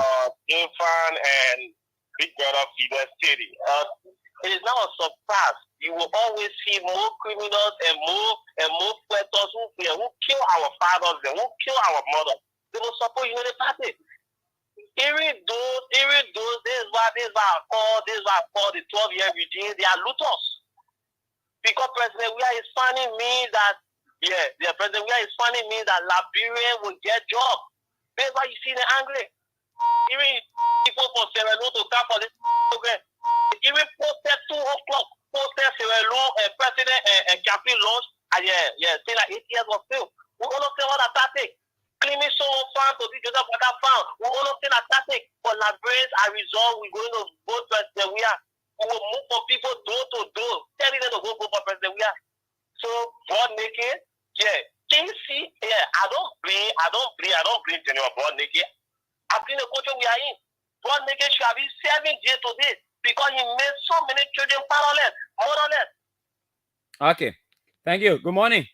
Infan and Big Brother Fidel City. It is not a surprise. You will always see more criminals and more predators who kill our fathers and who kill our mothers. They will support you in the party. Even those, this is why I call the 12-year regime, they are looters. Because President Weah is funny means that, President Weah is funny means that Liberia will get jobs. That's why you see them angry. Even people from Sierra Leone to come for this program. Even posted 2 o'clock, posted Sierra Leone president and campaign launch, saying like 8 years of fail. We understand what that take. Claiming someone found to be Joseph Boakai found. We understand that take. But Liberians are resolved. We're going to vote President Weah. We will move from people door to door, telling them to go for President Weah. So board naked, Can you see? I don't blame General Board naked. I blame the culture we are in. Board naked should have been 7 years today because he made so many children powerless, motherless. Okay. Thank you. Good morning.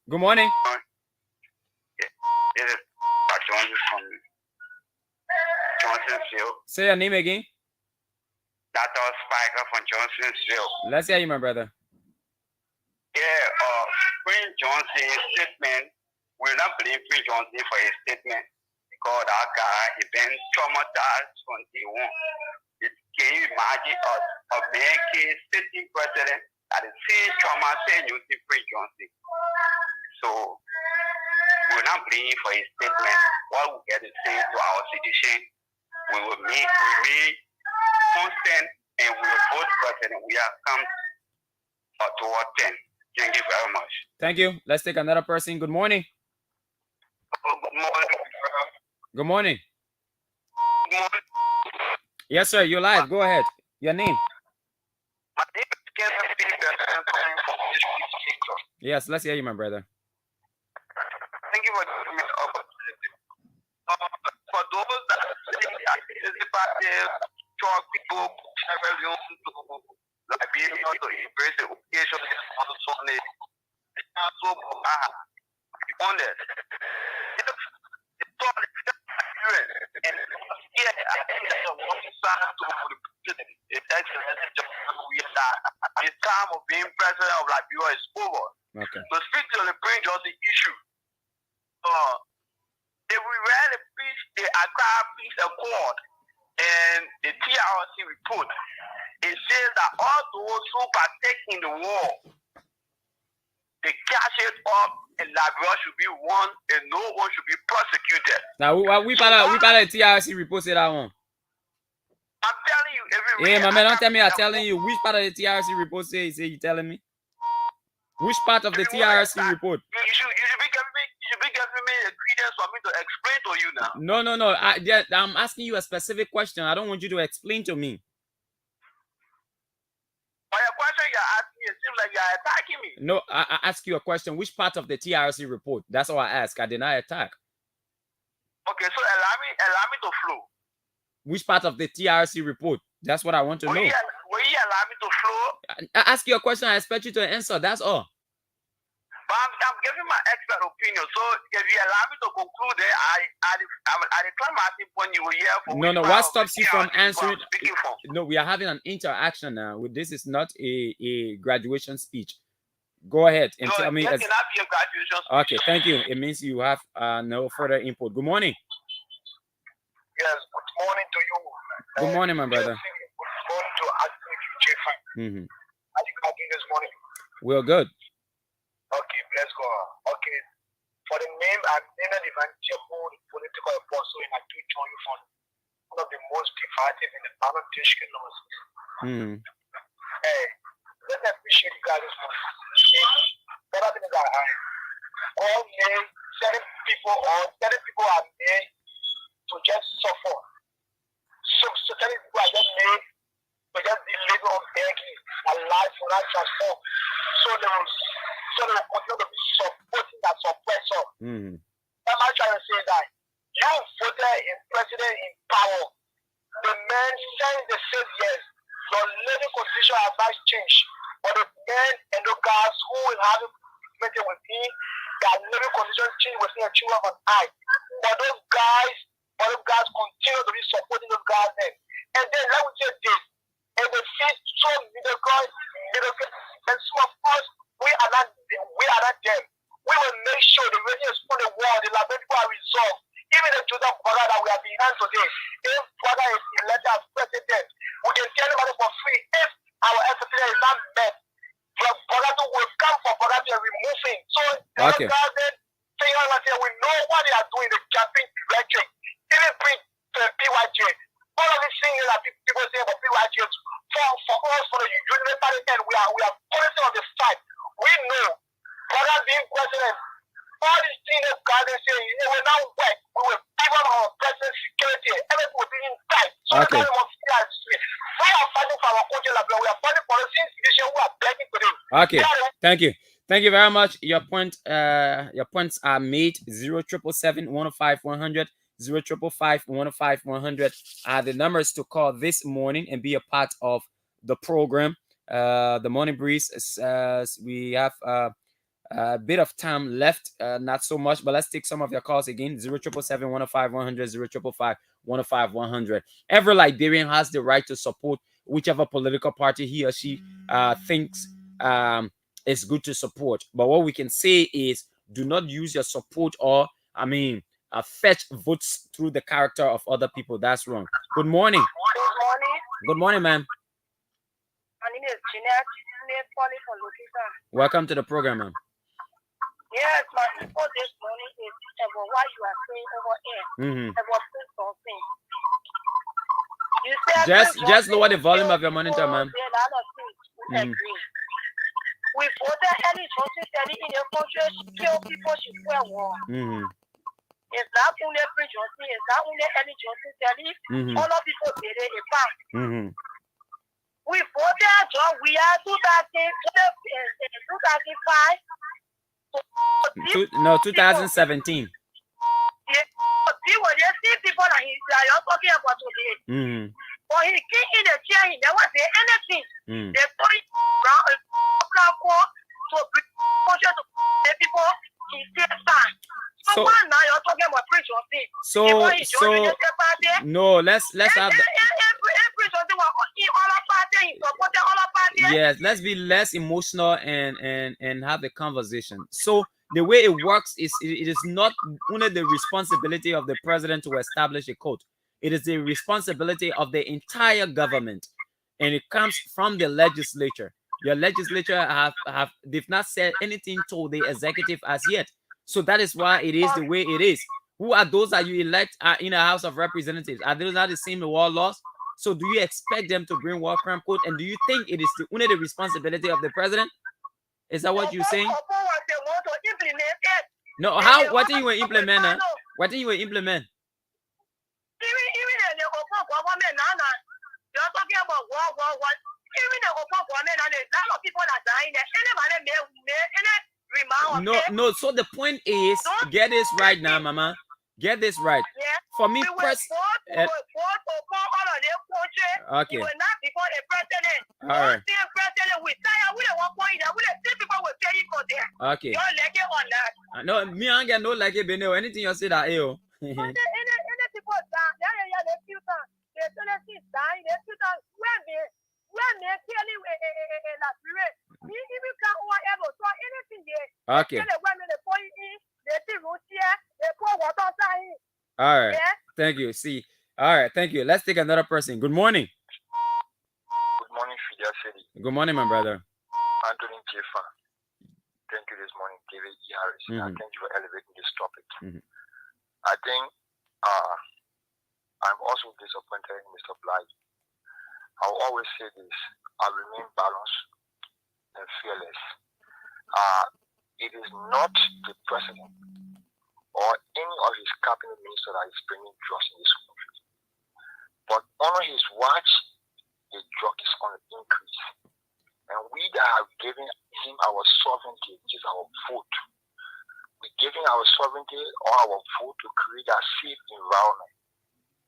Good morning. It is Johnson from Johnsonville. Say your name again. Dr. Spiker from Johnsonville. Let's hear you, my brother. Prince Johnson's statement, we will not blame Prince Johnson for his statement because that guy has been traumatized from day one. Can you imagine a man sitting president that is same trauma saying using Prince Johnson? So we will not blame him for his statement. What we get to say to our citizens, we will remain constant and we will vote president. We have come toward 10. Thank you very much. Thank you. Let's take another person. Good morning. Good morning. Good morning. Good morning. Yes, sir. You're live. Go ahead. Your name. My name is Kevin Peter. I'm calling from District 6. Yes, let's hear you, my brother. Thank you for giving me the opportunity. For those that say that the party talk people travel to Liberia to embrace the occasion on Sunday. It's not so bad. Be honest. It's all and here I think that one side to the president. It's excellent. The time of being president of Liberia is over. Okay. So speak to the Prince Johnson issue. If we read the Accra Peace Accord and the TRC report, it says that all those who partake in the war, they catch it up and Liberia should be one and no one should be prosecuted. Now we better TRC report say that one. I'm telling you, hey, my man, don't tell me I'm telling you. Which part of the TRC report say you telling me? Which part of the TRC report? You should be giving me the credence for me to explain to you now. No. I'm asking you a specific question. I don't want you to explain to me. For your question you're asking, it seems like you're attacking me. No, I ask you a question. Which part of the TRC report? That's all I ask. I did not attack. Okay, so allow me to flow. Which part of the TRC report? That's what I want to know. Will you allow me to flow? I ask you a question. I expect you to answer. That's all. But I'm giving my expert opinion. So if you allow me to conclude there, I declare my point you will hear from. No. What stops you from answering? No, we are having an interaction now. This is not a graduation speech. Go ahead and tell me. Cannot be a graduation speech. Okay, thank you. It means you have no further input. Good morning. Yes, good morning to you. Good morning, my brother. Good morning to How you doing this morning? We're good. political apostle in a two join you from one of the most divisive in the Bible district laws. Hey, let's appreciate you guys this morning. But I think that all men, certain people are made to just suffer. So certain people are just made to just be living on begging, and life will not transform. So they will continue to be supporting that suppressor. I'm not trying to say that you voted in president in power. The man saying they said yes, your living condition has not changed. But the men and the guys who will have it with me, their living condition change within a children of an eye. But those guys continue to be supporting those guys then. And then let me say this. And they feel so middle class, and some of us, we are not them. We will make sure the radio is on the wall, the laboratory are resolved. Even the Joseph brother that we are behind today, if brother is elected as president, we can tell everybody for free. If our expectation is not met, the brother will come for brother to remove him. So the government, we know what they are doing, the campaign rhetoric. Even bring PYJ. All of these things that people say about PYJ, for us, for the Unitarian end, we are policy on the side. We know, brother being president, all these things that God is saying, it will not work. We will give up our present security. Everything will be inside. So we are fighting for our country. We are fighting for the same situation we are begging today. Okay, thank you. Thank you very much. Your points are made. 0777 105 100, 0555 105 100 are the numbers to call this morning and be a part of the program. The Morning Breeze. We have a bit of time left, not so much, but let's take some of your calls again. 0777 105 100, 0555 105 100. Every Liberian has the right to support whichever political party he or she thinks is good to support. But what we can say is, do not use your support or, fetch votes through the character of other people. That's wrong. Good morning. Good morning. Good morning, ma'am. My name is Jeanette. Calling from Lokita. Welcome to the program, ma'am. Yes, my info this morning is about what you are saying over here. About Prince Johnson. You said Just lower the volume of your monitor, ma'am. We voted Ellie Johnson in the country to kill people she swear war. It's not only Prince Johnson, it's not only Ellie Johnson all of people did it in fact. We voted John Weah 2005. 2017. Yeah, see what you see people that you're talking about today. But he came in the chair, he never said anything. They put it around to bring culture to the people he said that. So now you're talking about Prince Johnson. No, let's have yes, let's be less emotional and have a conversation. So the way it works is it is not only the responsibility of the president to establish a code. It is the responsibility of the entire government, and it comes from the legislature. Your legislature they've not said anything to the executive as yet. So that is why it is the way it is. Who are those that you elect in a House of Representatives? Are those not the same war laws? So do you expect them to bring war crime code? And do you think it is only the responsibility of the president? Is that what you're saying? No, how? What do you will implement? What do you will implement? Even the government now, you're talking about war. Even the government, a lot of people are dying there. No. So the point is, get this right now, Mama. Get this right. For me, okay. All right. Okay. No, me I get no like it, Benio. Anything you say that, yo. Okay. All right. Thank you. See. All right. Thank you. Let's take another person. Good morning. Good morning, Fidia City. Good morning, my brother. Anthony Jefa. Thank you this morning, David E. Harris. Thank you for elevating this topic. I think I'm also disappointed in Mr. Blige. I'll always say this: I remain balanced and fearless. It is not the president or any of his cabinet ministers that is bringing drugs in this country, but on his watch, the drug is going to increase. And we that have given him our sovereignty, which is our vote, we're giving our sovereignty or our vote to create a safe environment.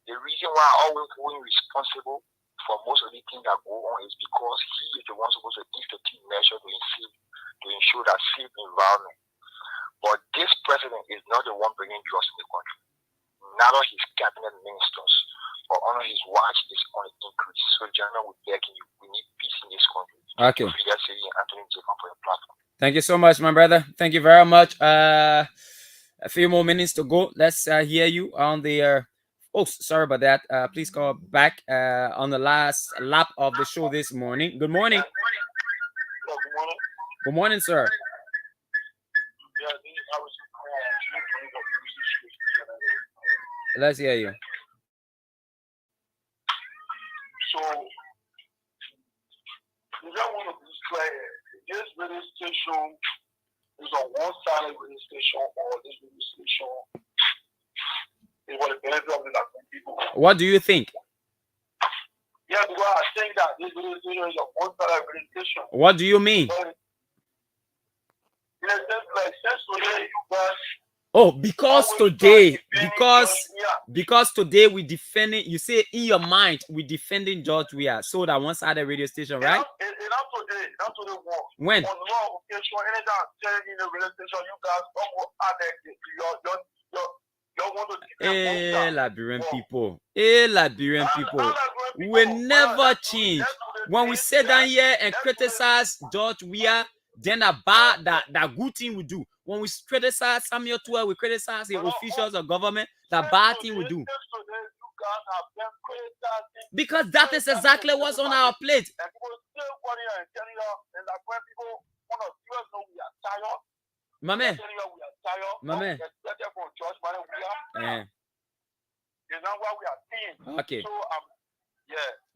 The reason why I always going responsible for most of the things that go on is because he is the one supposed to institute measures to ensure that safe environment. But this president is not the one bringing drugs in the country. Neither his cabinet ministers or on his watch is going to increase. So, General, we're begging you, we need peace in this country. Okay. Anthony Jacob for your platform. Thank you so much, my brother. Thank you very much. A few more minutes to go. Let's hear you on the. Oh, sorry about that. Please call back on the last lap of the show this morning. Good morning. Good morning, sir. Let's hear you. So, you don't want to be clear. This radio station is a one-sided radio station, or this radio station is what the benefit of the people. What do you think? Yeah, because I think that this radio station is a one-sided radio station. What do you mean? Since today, you guys. Oh, because today we defending. You say in your mind we defending George Weah, so that one-sided radio station, right? Not today. When? On no occasion, anytime telling in the radio station, you guys don't go Liberian people. Liberian people. We never change. When we sit down here and criticize George Weah, then that good thing we do. When we criticize Samuel Tuah, we criticize the officials of government, the bad thing we do. Because that is exactly what's on our plate. My man. Okay.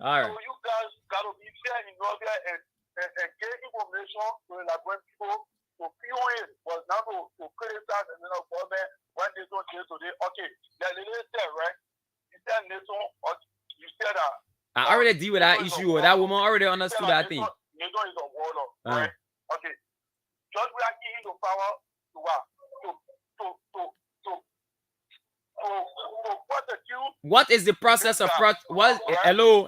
All right. So you guys got to be fair in Novia and get information to the people to feel it, but not to criticize and government when they don't do today. Okay, the lady said, right? You said Nation, or you said that. I already deal with that issue. That woman already understood that thing. Nation is a warlord, right? Okay. Just we are giving the power to what? To prosecute. What is the process of hello?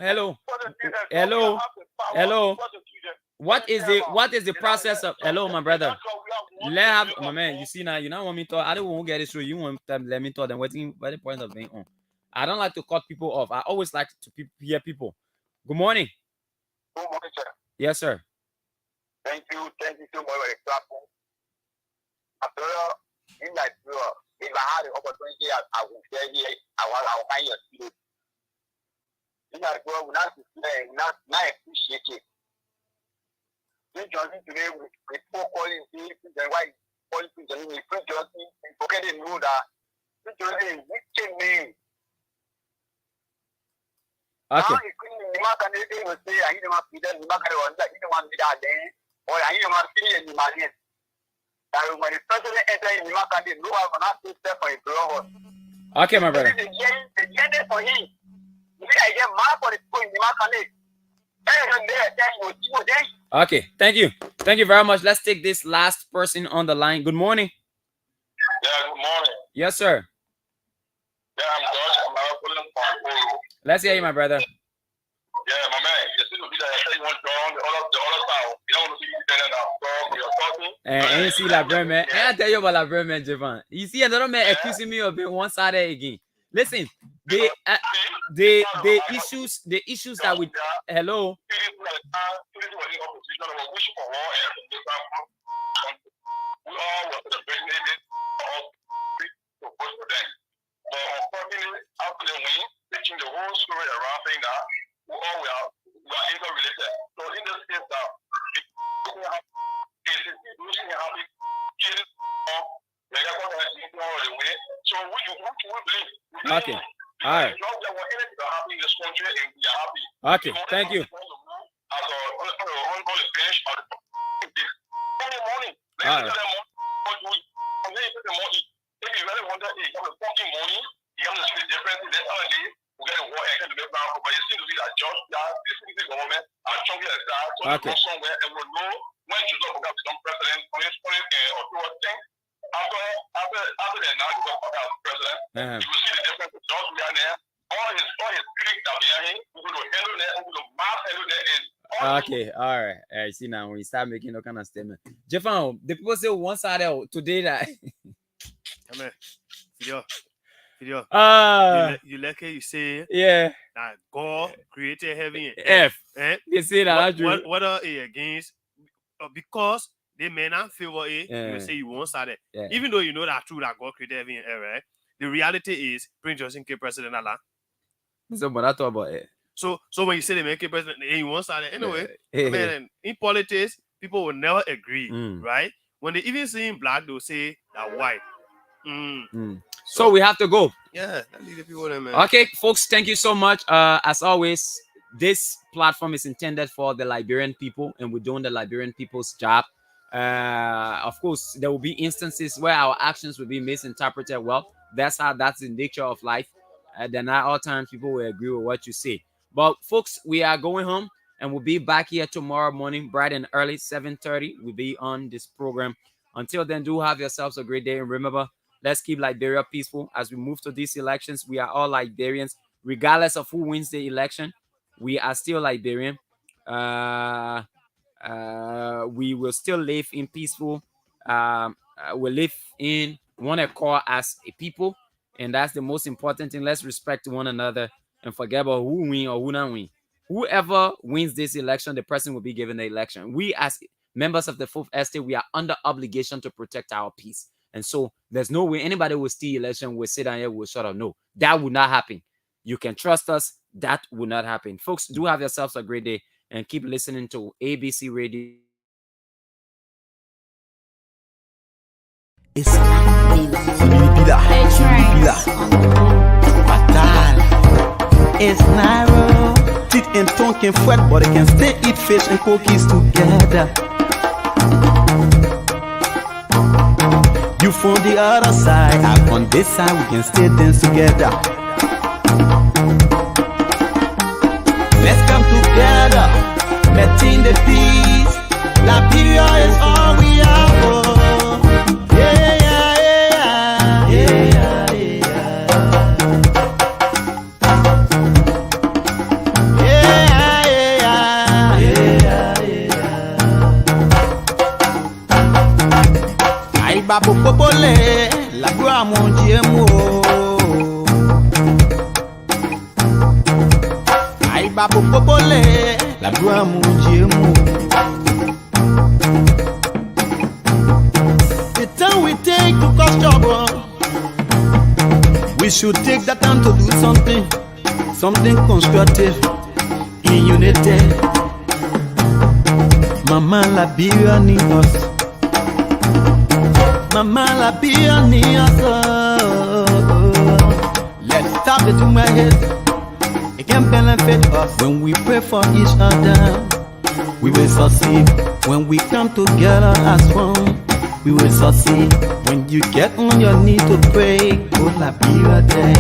What is the process of my brother? My man, you see now, you don't want me to talk. I don't want to get it through. You want to let me talk. Then waiting by the point of being on. I don't like to cut people off. I always like to hear people. Good morning. Good morning, sir. Yes, sir. Thank you so much for the platform. After in Nigeria, if I had the opportunity, I would say here, I will find your spirit. In Nigeria, we not appreciate it. This Johnson today, we people calling then why calling Johnson, we put Johnson, we forget to know that this Johnson is wicked man. Okay. Now, if you can say, I need to be there, you want to be there, or I need to see any man. When the president enters in the country, no one cannot step for a brother. Okay, my brother. For him. I get mad for the people in the country. Okay, thank you. Thank you very much. Let's take this last person on the line. Good morning. Yeah, good morning. Yes, sir. Yeah, I'm George. Let's hear you, my brother. Yeah, my man. You see, you want to go on the other side. You don't want to see you now. You're talking. And you see Labrin, man. And I tell you about Labrin, man, Javon. You see another man accusing me of being one-sided again. Listen, the issues that we hello. The whole story around saying that we are interrelated. So in this case now, so which Okay. All right. Okay. Thank you. All right. If you really wonder, hey, you have a fucking money, you have to see the difference in the day, we get a war and the background, but it seems to be that just that the city government are chunky as that, so we go somewhere and we'll know when to look at some president, or two things. After that, now you go for president, you will see the difference with just we are there. All his critics are behind him, we will handle that, we will mass handle that, and okay, all right. I see now when you start making that kind of statement. Jeffan, the people say one side out today that Amen. Video. You like it, you say that God created heaven and earth. They say that what are against because they may not favor it, you say you won't start it. Even though you know that true that God created heaven and earth, right? The reality is Prince Johnson K president Allah. So but I thought about it. So when you say they make it president, you won't start it anyway. Man, in politics, people will never agree, right? When they even see in black, they'll say that white. So we have to go. Yeah, leave the people there, man. Okay, folks, thank you so much. As always, this platform is intended for the Liberian people, and we're doing the Liberian people's job. Of course, there will be instances where our actions will be misinterpreted. Well, that's the nature of life. Then at all times, people will agree with what you say. But folks, we are going home, and we'll be back here tomorrow morning, bright and early, 7:30. We'll be on this program. Until then, do have yourselves a great day, and remember, let's keep Liberia peaceful as we move to these elections. We are all Liberians, regardless of who wins the election. We are still Liberian. We will still live in peaceful. We live in one accord as a people, and that's the most important thing. Let's respect one another and forget about who win or who not win. Whoever wins this election, the person will be given the election. We, as members of the Fourth Estate, we are under obligation to protect our peace. And so there's no way anybody will steal election, will sit down here, will sort of no. That would not happen. You can trust us. That would not happen. Folks, do have yourselves a great day and keep listening to ABC Radio. It's narrow. Teeth and tongue can fret, but they can still eat fish and cookies together. You from the other side, I on this side, we can still dance together. Let's come together, maintain the peace. Liberia is all we are. Babu popole, la gloire mon Dieu mo. Aïe babu popole, la gloire mon Dieu mo. The time we take to cause trouble, we should take that time to do something constructive in unity. Mama Liberia need us. Mama Liberia need us. Let's stop the to my head. It can benefit us when we pray for each other. We will succeed when we come together as one. We will succeed when you get on your knees to pray. Oh, Liberia there.